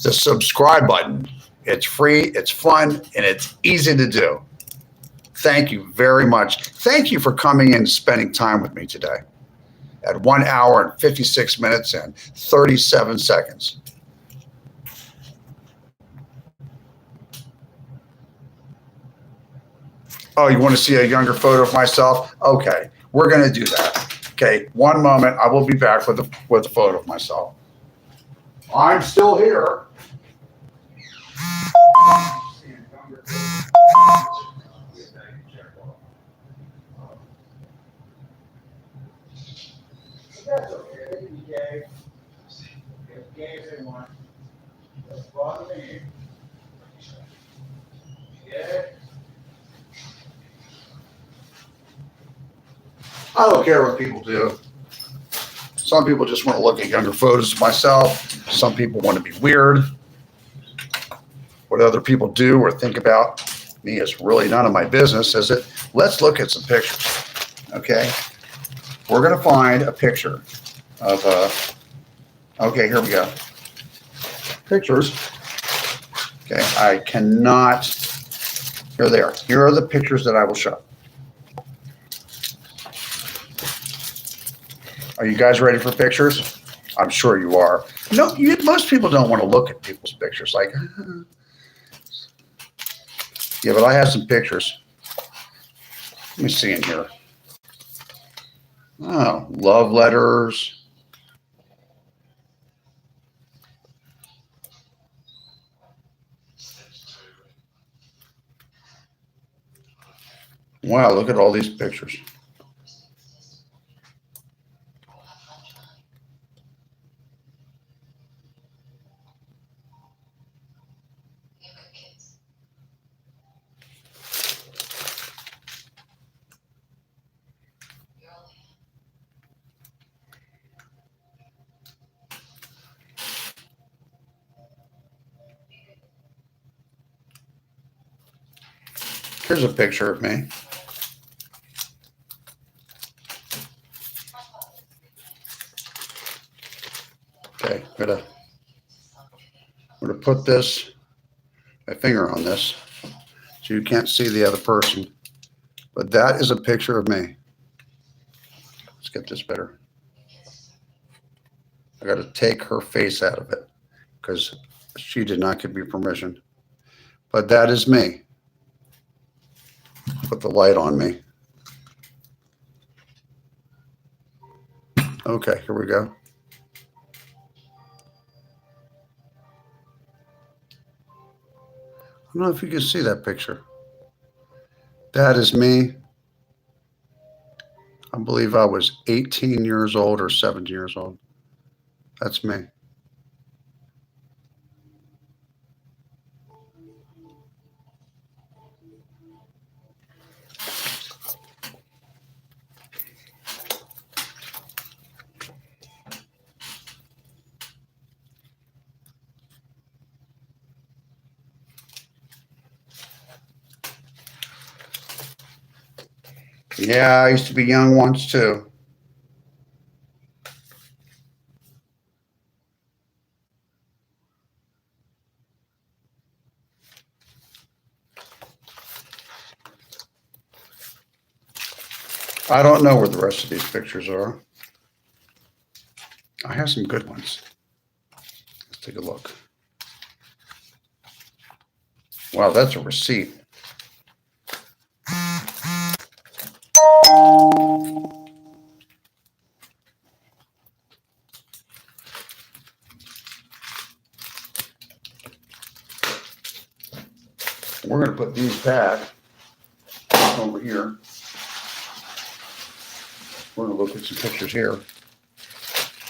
The subscribe button. It's free, it's fun, and it's easy to do. Thank you very much. Thank you for coming in and spending time with me today at 1 hour and 56 minutes and 37 seconds. Oh, you want to see a younger photo of myself? Okay, we're going to do that. Okay, one moment. I will be back with a photo of myself. I'm still here. That's okay. They can be gay. As gay as they want. Doesn't bother me. Yeah. I don't care what people do. Some people just want to look at younger photos of myself. Some people want to be weird. What other people do or think about me is really none of my business, is it? Let's look at some pictures. Okay. We're going to find a picture of, okay, here we go. Pictures. Okay. I cannot, here they are. Here are the pictures that I will show. Are you guys ready for pictures? I'm sure you are. No, most people don't want to look at people's pictures. Like, yeah, but I have some pictures. Let me see in here. Oh, love letters. Wow, look at all these pictures. Here's a picture of me. Okay, I'm gonna put my finger on this so you can't see the other person. But that is a picture of me. Let's get this better. I got to take her face out of it because she did not give me permission. But that is me. Put the light on me. Okay, here we go. I don't know if you can see that picture. That is me. I believe I was 18 years old or 17 years old. That's me. Yeah, I used to be young once too. I don't know where the rest of these pictures are. I have some good ones. Let's take a look. Wow, that's a receipt. We're going to put these back over here. We're going to look at some pictures here.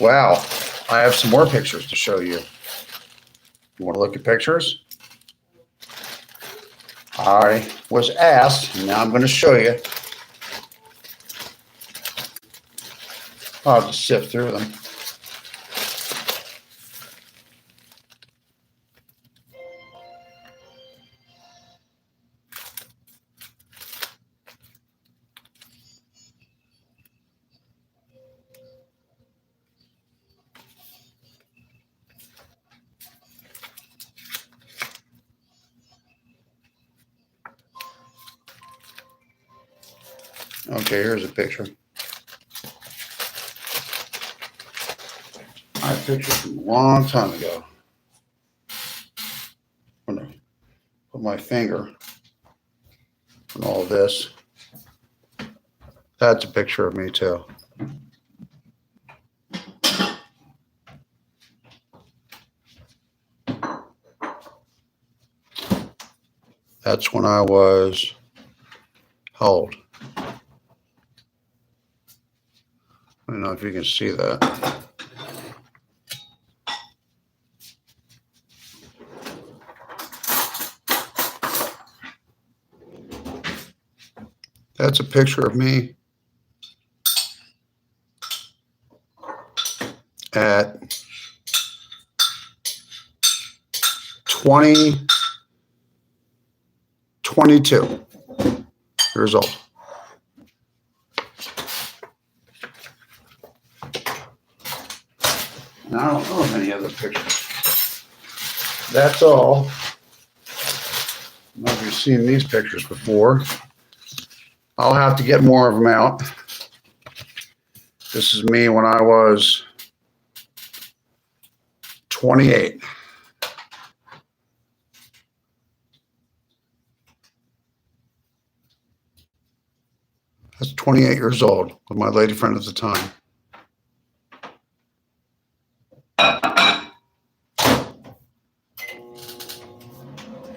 Wow, I have some more pictures to show you. You want to look at pictures? I was asked, and now I'm going to show you. I'll just sift through them. Okay, here's a picture. I pictured from a long time ago. I'm going to put my finger on all this. That's a picture of me too. That's when I was how old? I don't know if you can see that. That's a picture of me at 22 years old. And I don't know of any other pictures. That's all. I don't know if you've seen these pictures before. I'll have to get more of them out. This is me when I was 28. That's 28 years old with my lady friend at the time.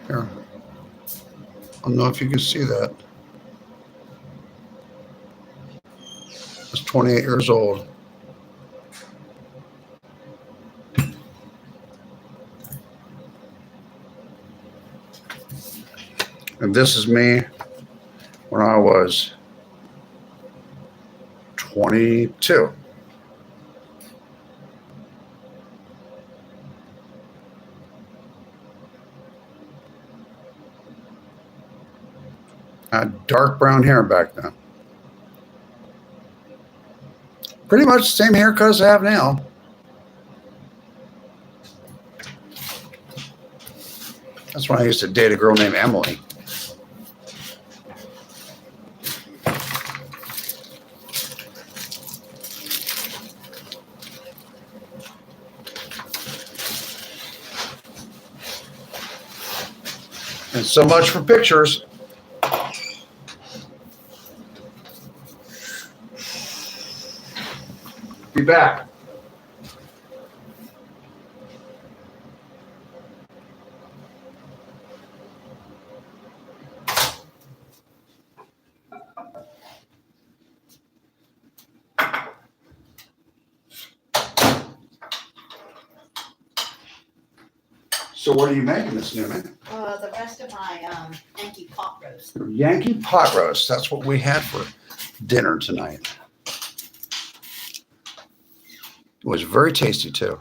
Here. I don't know if you can see that. That's 28 years old. And this is me when I was 22. I had dark brown hair back then. Pretty much the same haircut as I have now. That's when I used to date a girl named Emily. And so much for pictures. Be back. So what are you making, Miss Newman? The rest of my Yankee pot roast. Yankee pot roast. That's what we had for dinner tonight. It was very tasty too.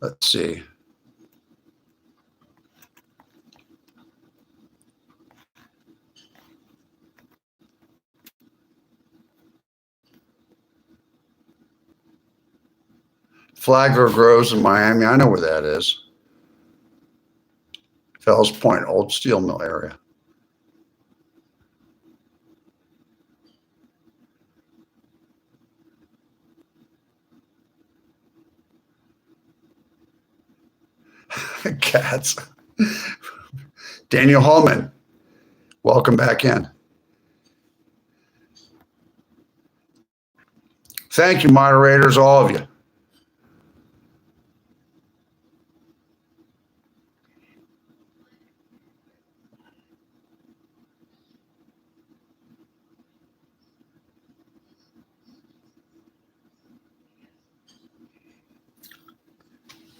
Let's see. Flagler Groves in Miami. I know where that is. Fells Point, old steel mill area. Cats. Daniel Hallman, welcome back in. Thank you, moderators, all of you.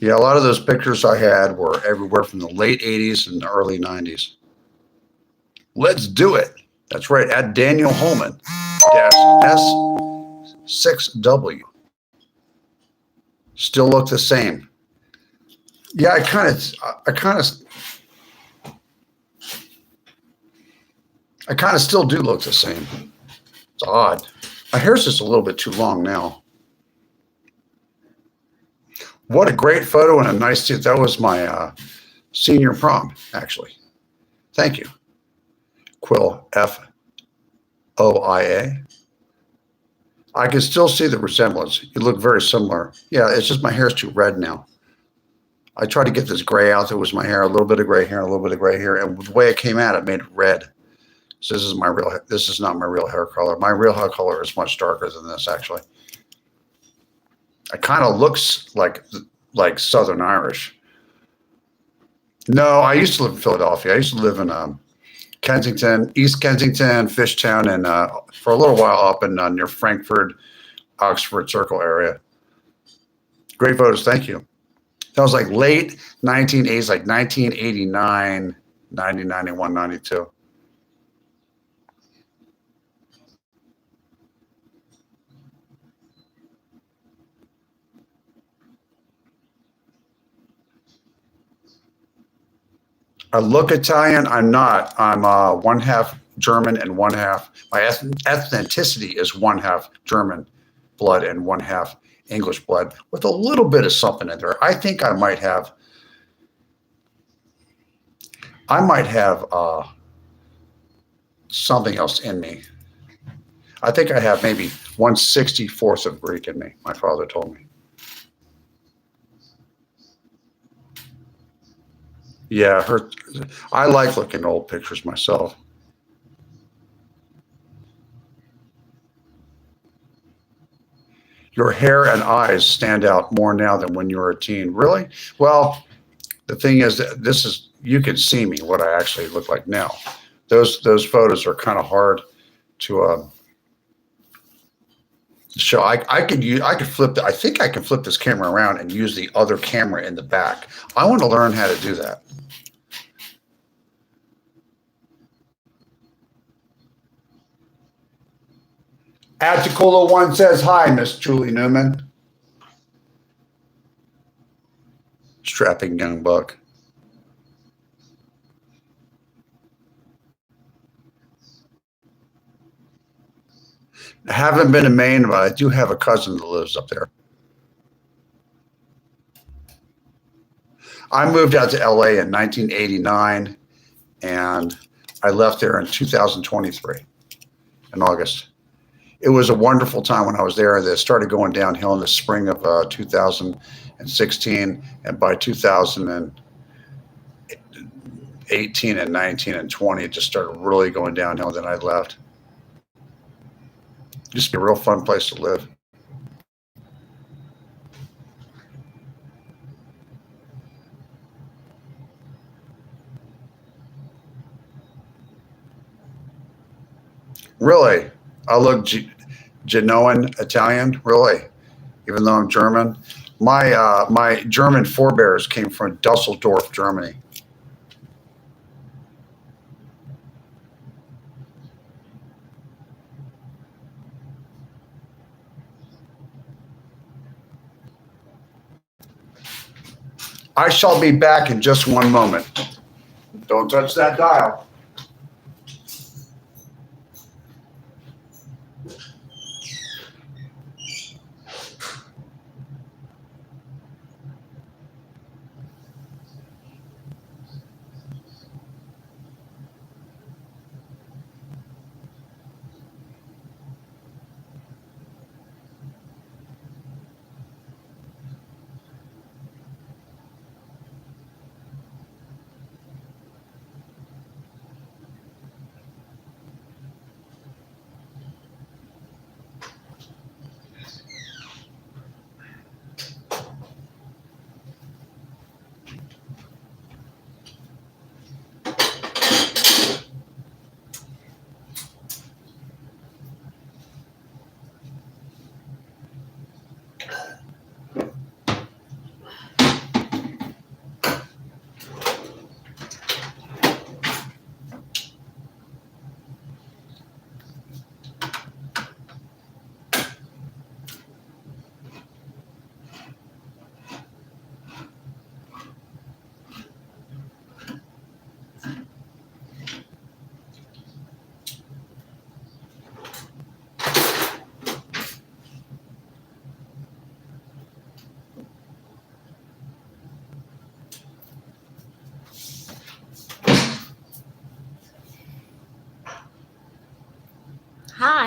Yeah, a lot of those pictures I had were everywhere from the late 80s and the early 90s. Let's do it. That's right. At Daniel Holman S6W. Still look the same. Yeah, I kind of still do look the same. It's odd. My hair's just a little bit too long now. What a great photo and a nice tooth. That was my senior prom, actually. Thank you. Quill FOIA. I can still see the resemblance. You look very similar. Yeah, it's just my hair's too red now. I tried to get this gray out. There was my hair, a little bit of gray hair, a little bit of gray hair, and the way it came out, it made it red. So this is my real. This is not my real hair color. My real hair color is much darker than this, actually. It kind of looks like Southern Irish. No, I used to live in Philadelphia. I used to live in Kensington, East Kensington, Fishtown, and for a little while up in near Frankfurt, Oxford Circle area. Great photos. Thank you. That was like late 1980s, like 1989, 90, 91, 92. I look Italian. I'm not. I'm one half German and one half. My ethnicity is one half German blood and one half English blood with a little bit of something in there. I think I might have. Something else in me. I think I have maybe 1/64th of Greek in me. My father told me. Yeah, I like looking at old pictures myself. Your hair and eyes stand out more now than when you were a teen. Really? Well, the thing is that you can see me what I actually look like now. Those photos are kind of hard to show. I could flip. I think I can flip this camera around and use the other camera in the back. I want to learn how to do that. Atticolo1 says hi, Miss Julie Newman. Strapping young buck. I haven't been to Maine, but I do have a cousin that lives up there. I moved out to LA in 1989, and I left there in 2023 in August. It was a wonderful time when I was there. They started going downhill in the spring of 2016, and by 2018 and 19 and 20, it just started really going downhill. Then I left. It used to be a real fun place to live. Really, I look Genoan Italian. Really, even though I'm German. My German forebears came from Dusseldorf, Germany. I shall be back in just one moment. Don't touch that dial.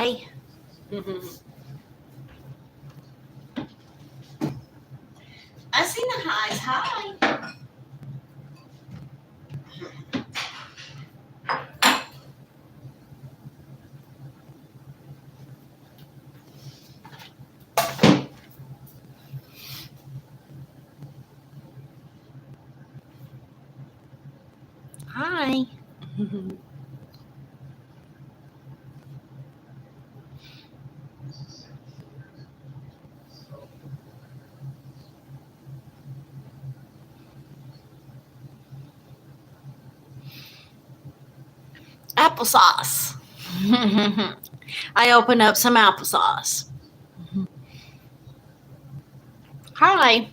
Hi. I seen the highs. Hi. Hi. Applesauce. I opened up some applesauce. Hi.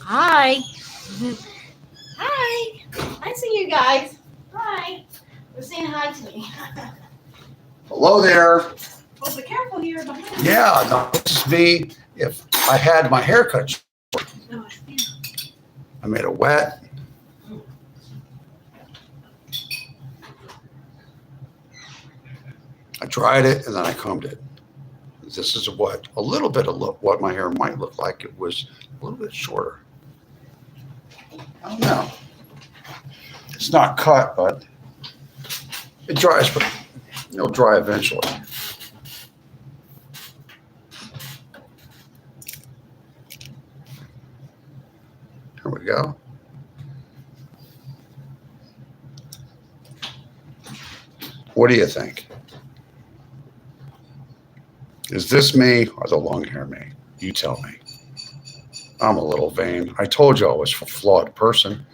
Hi. Hi. I see you guys. Hi. They're saying hi to me. Hello there. Well, be careful here behind you. Yeah, no, this is me. If I had my hair cut short, Oh, yeah. I made it wet. I dried it and then I combed it. This is what a little bit of what my hair might look like. It was a little bit shorter. I don't know. It's not cut, but it dries, but it'll dry eventually. Here we go. What do you think? Is this me or the long hair me? You tell me. I'm a little vain. I told you I was a flawed person.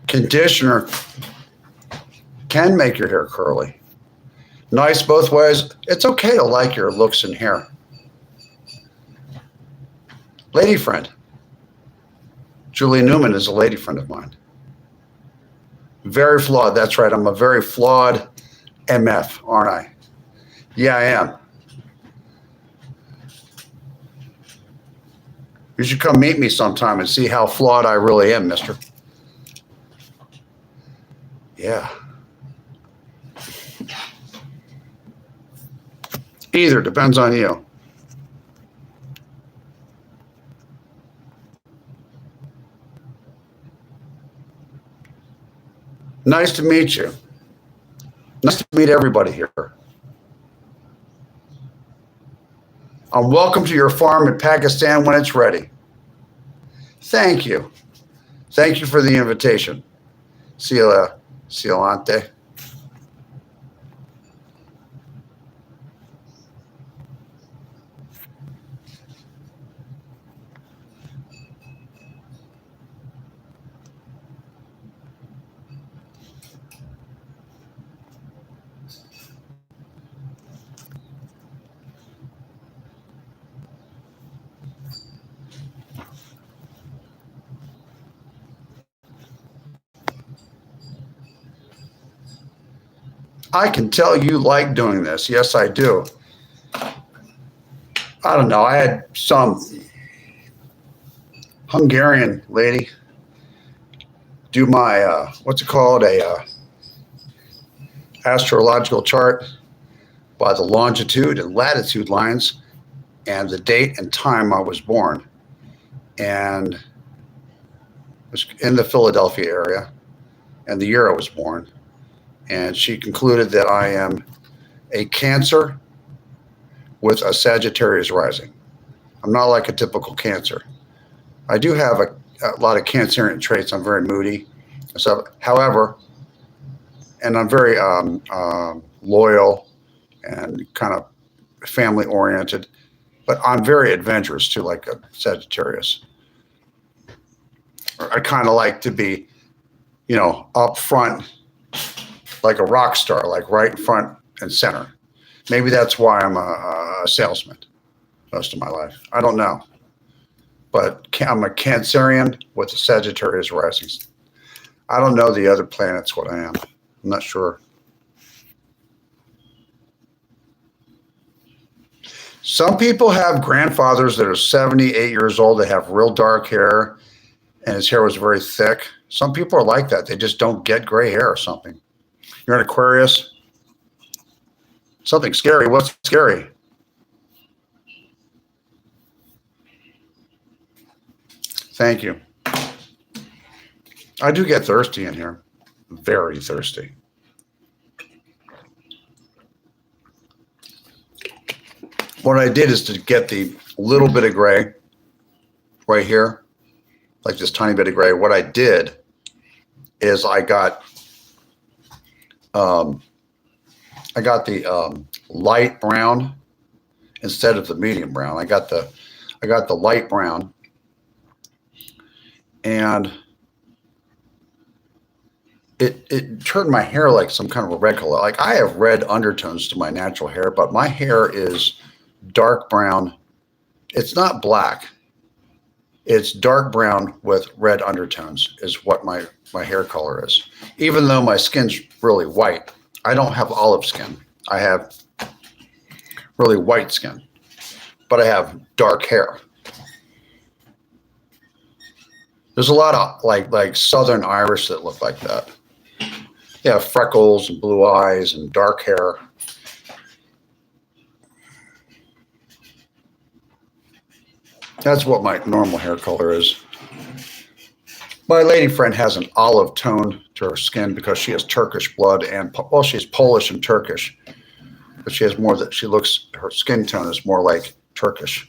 Conditioner can make your hair curly. Nice both ways. It's okay to like your looks and hair. Lady friend. Julie Newman is a lady friend of mine. Very flawed. That's right. I'm a very flawed MF, aren't I? Yeah, I am. You should come meet me sometime and see how flawed I really am, mister. Yeah. Either, depends on you. Nice to meet you. Nice to meet everybody here. Welcome to your farm in Pakistan when it's ready. Thank you. Thank you for the invitation. See you later. I can tell you like doing this. Yes, I do. I don't know. I had some Hungarian lady do my, what's it called? Astrological chart by the longitude and latitude lines and the date and time I was born. And it was in the Philadelphia area and the year I was born. And she concluded that I am a Cancer with a Sagittarius rising. I'm not like a typical Cancer. I do have a lot of Cancerian traits. I'm very moody. So, however, and I'm very loyal and kind of family oriented, but I'm very adventurous too, like a Sagittarius. I kind of like to be, up front, like a rock star, like right in front and center. Maybe that's why I'm a salesman most of my life. I don't know. But I'm a Cancerian with a Sagittarius rising. I don't know the other planets what I am. I'm not sure. Some people have grandfathers that are 78 years old. They have real dark hair and his hair was very thick. Some people are like that. They just don't get gray hair or something. You're an Aquarius. Something scary. What's scary? Thank you. I do get thirsty in here. Very thirsty. What I did is to get the little bit of gray right here, like this tiny bit of gray. What I did is I got the light brown instead of the medium brown. I got the light brown, and it turned my hair like some kind of a red color. Like I have red undertones to my natural hair, but my hair is dark brown. It's not black. It's dark brown with red undertones is what my hair color is. Even though my skin's really white, I don't have olive skin. I have really white skin, but I have dark hair. There's a lot of like Southern Irish that look like that. They have freckles and blue eyes and dark hair. That's what my normal hair color is. My lady friend has an olive tone to her skin because she has Turkish blood and, well, she's Polish and Turkish, but she has more that she looks, her skin tone is more like Turkish.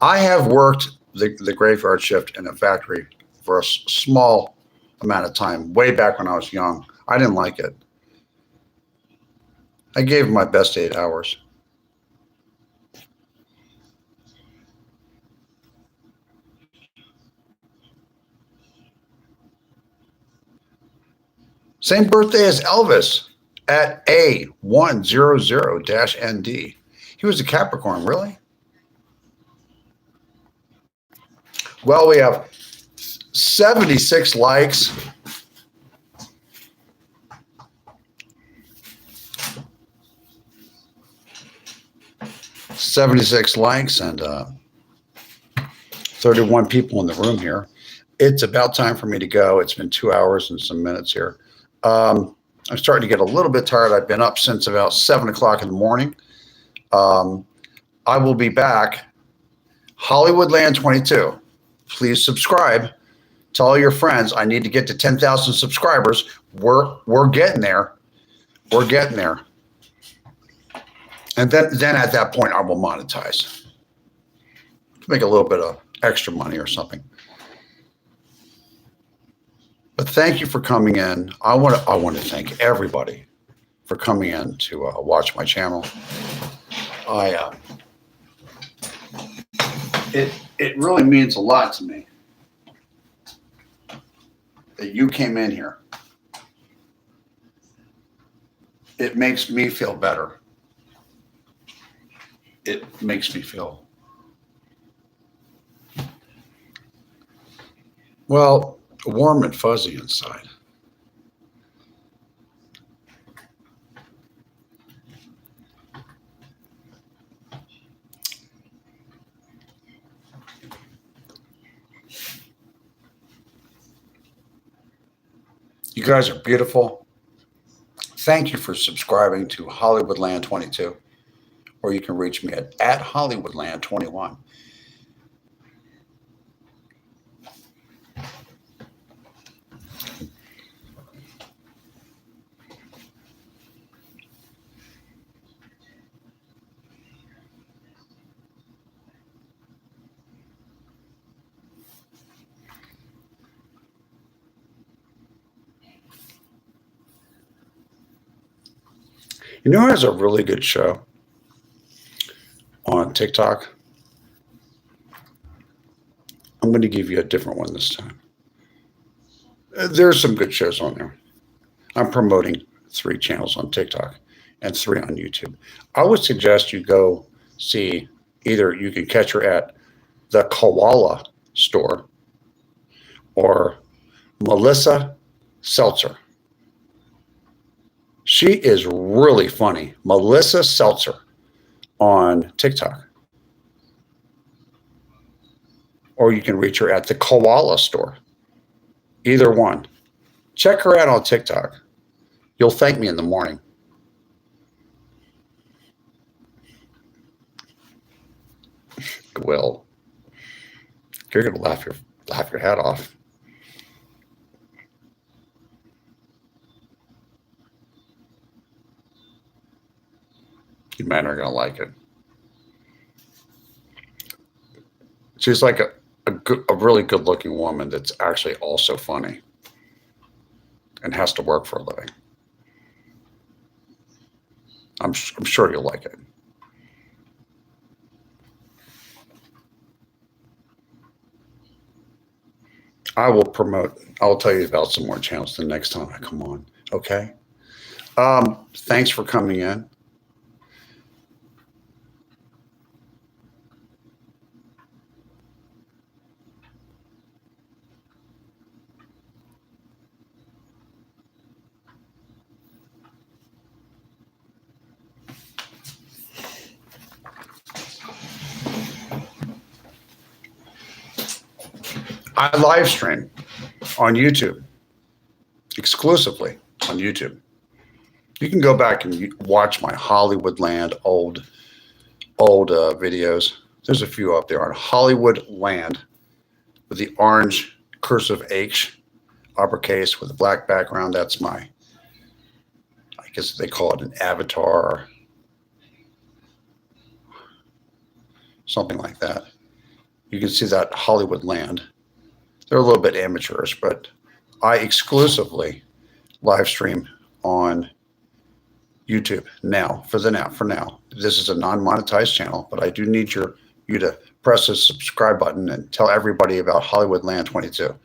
I have worked the graveyard shift in a factory for a small amount of time, way back when I was young. I didn't like it. I gave my best 8 hours. Same birthday as Elvis at A100-ND. He was a Capricorn, really? Well, we have 76 likes. And 31 people in the room here. It's about time for me to go. It's been 2 hours and some minutes here. I'm starting to get a little bit tired. I've been up since about 7 o'clock in the morning. I will be back. Hollywoodland22. Please subscribe. Tell all your friends. I need to get to 10,000 subscribers. We're getting there. We're getting there. And then at that point, I will monetize to make a little bit of extra money or something. But thank you for coming in. I want to thank everybody for coming in to watch my channel. It really means a lot to me that you came in here. It makes me feel better. It makes me feel, well, warm and fuzzy inside. You guys are beautiful. Thank you for subscribing to Hollywoodland22, or you can reach me at Hollywoodland21. You know who has a really good show on TikTok? going to give you a different one this time. There's some good shows on there. I'm promoting 3 channels on TikTok and 3 on YouTube. I would suggest you go see, either you can catch her at the Koala store or Melissa Seltzer. She is really funny. Melissa Seltzer on TikTok. Or you can reach her at the Koala store. Either one. Check her out on TikTok. You'll thank me in the morning. Will. You're going to laugh your head off. You men are going to like it. She's like a really good-looking woman that's actually also funny and has to work for a living. I'm sure you'll like it. I will tell you about some more channels the next time I come on. Okay. Thanks for coming in. I live stream on YouTube, exclusively on YouTube. You can go back and watch my Hollywoodland old videos. There's a few up there on Hollywoodland with the orange cursive H, uppercase with a black background. That's I guess they call it an avatar or something like that. You can see that Hollywoodland. They're a little bit amateurish, but I exclusively live stream on YouTube for now. This is a non-monetized channel, but I do need you to press the subscribe button and tell everybody about Hollywoodland22.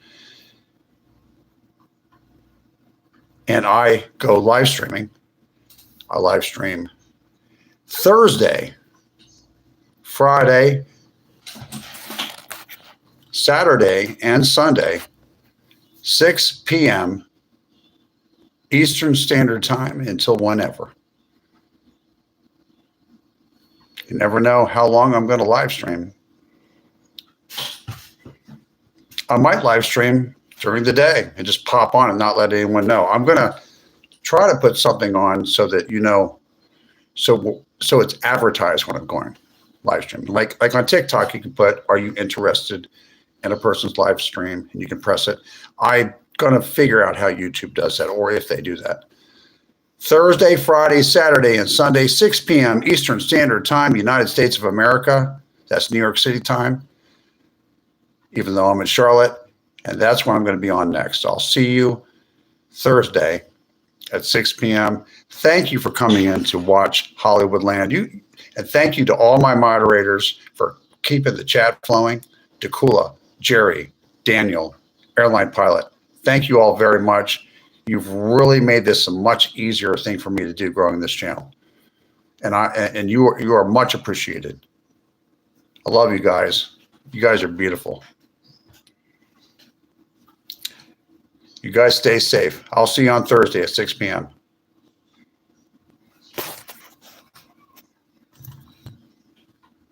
And I go live streaming. I live stream Thursday, Friday, Saturday, and Sunday, 6 p.m. Eastern Standard Time until whenever. You never know how long I'm going to live stream. I might live stream during the day and just pop on and not let anyone know. I'm going to try to put something on so that you know, so it's advertised when I'm going live stream. Like on TikTok, you can put, "Are you interested in a person's live stream?" and you can press it. I'm going to figure out how YouTube does that, or if they do that. Thursday, Friday, Saturday, and Sunday, 6 p.m. Eastern Standard Time, United States of America. That's New York City time, even though I'm in Charlotte. And that's when I'm going to be on next. I'll see you Thursday at 6 p.m. Thank you for coming in to watch Hollywoodland. And thank you to all my moderators for keeping the chat flowing. Dakula, Jerry, Daniel, Airline Pilot. Thank you all very much. You've really made this a much easier thing for me to do growing this channel. And you are much appreciated. I love you guys. You guys are beautiful. You guys stay safe. I'll see you on Thursday at 6 p.m.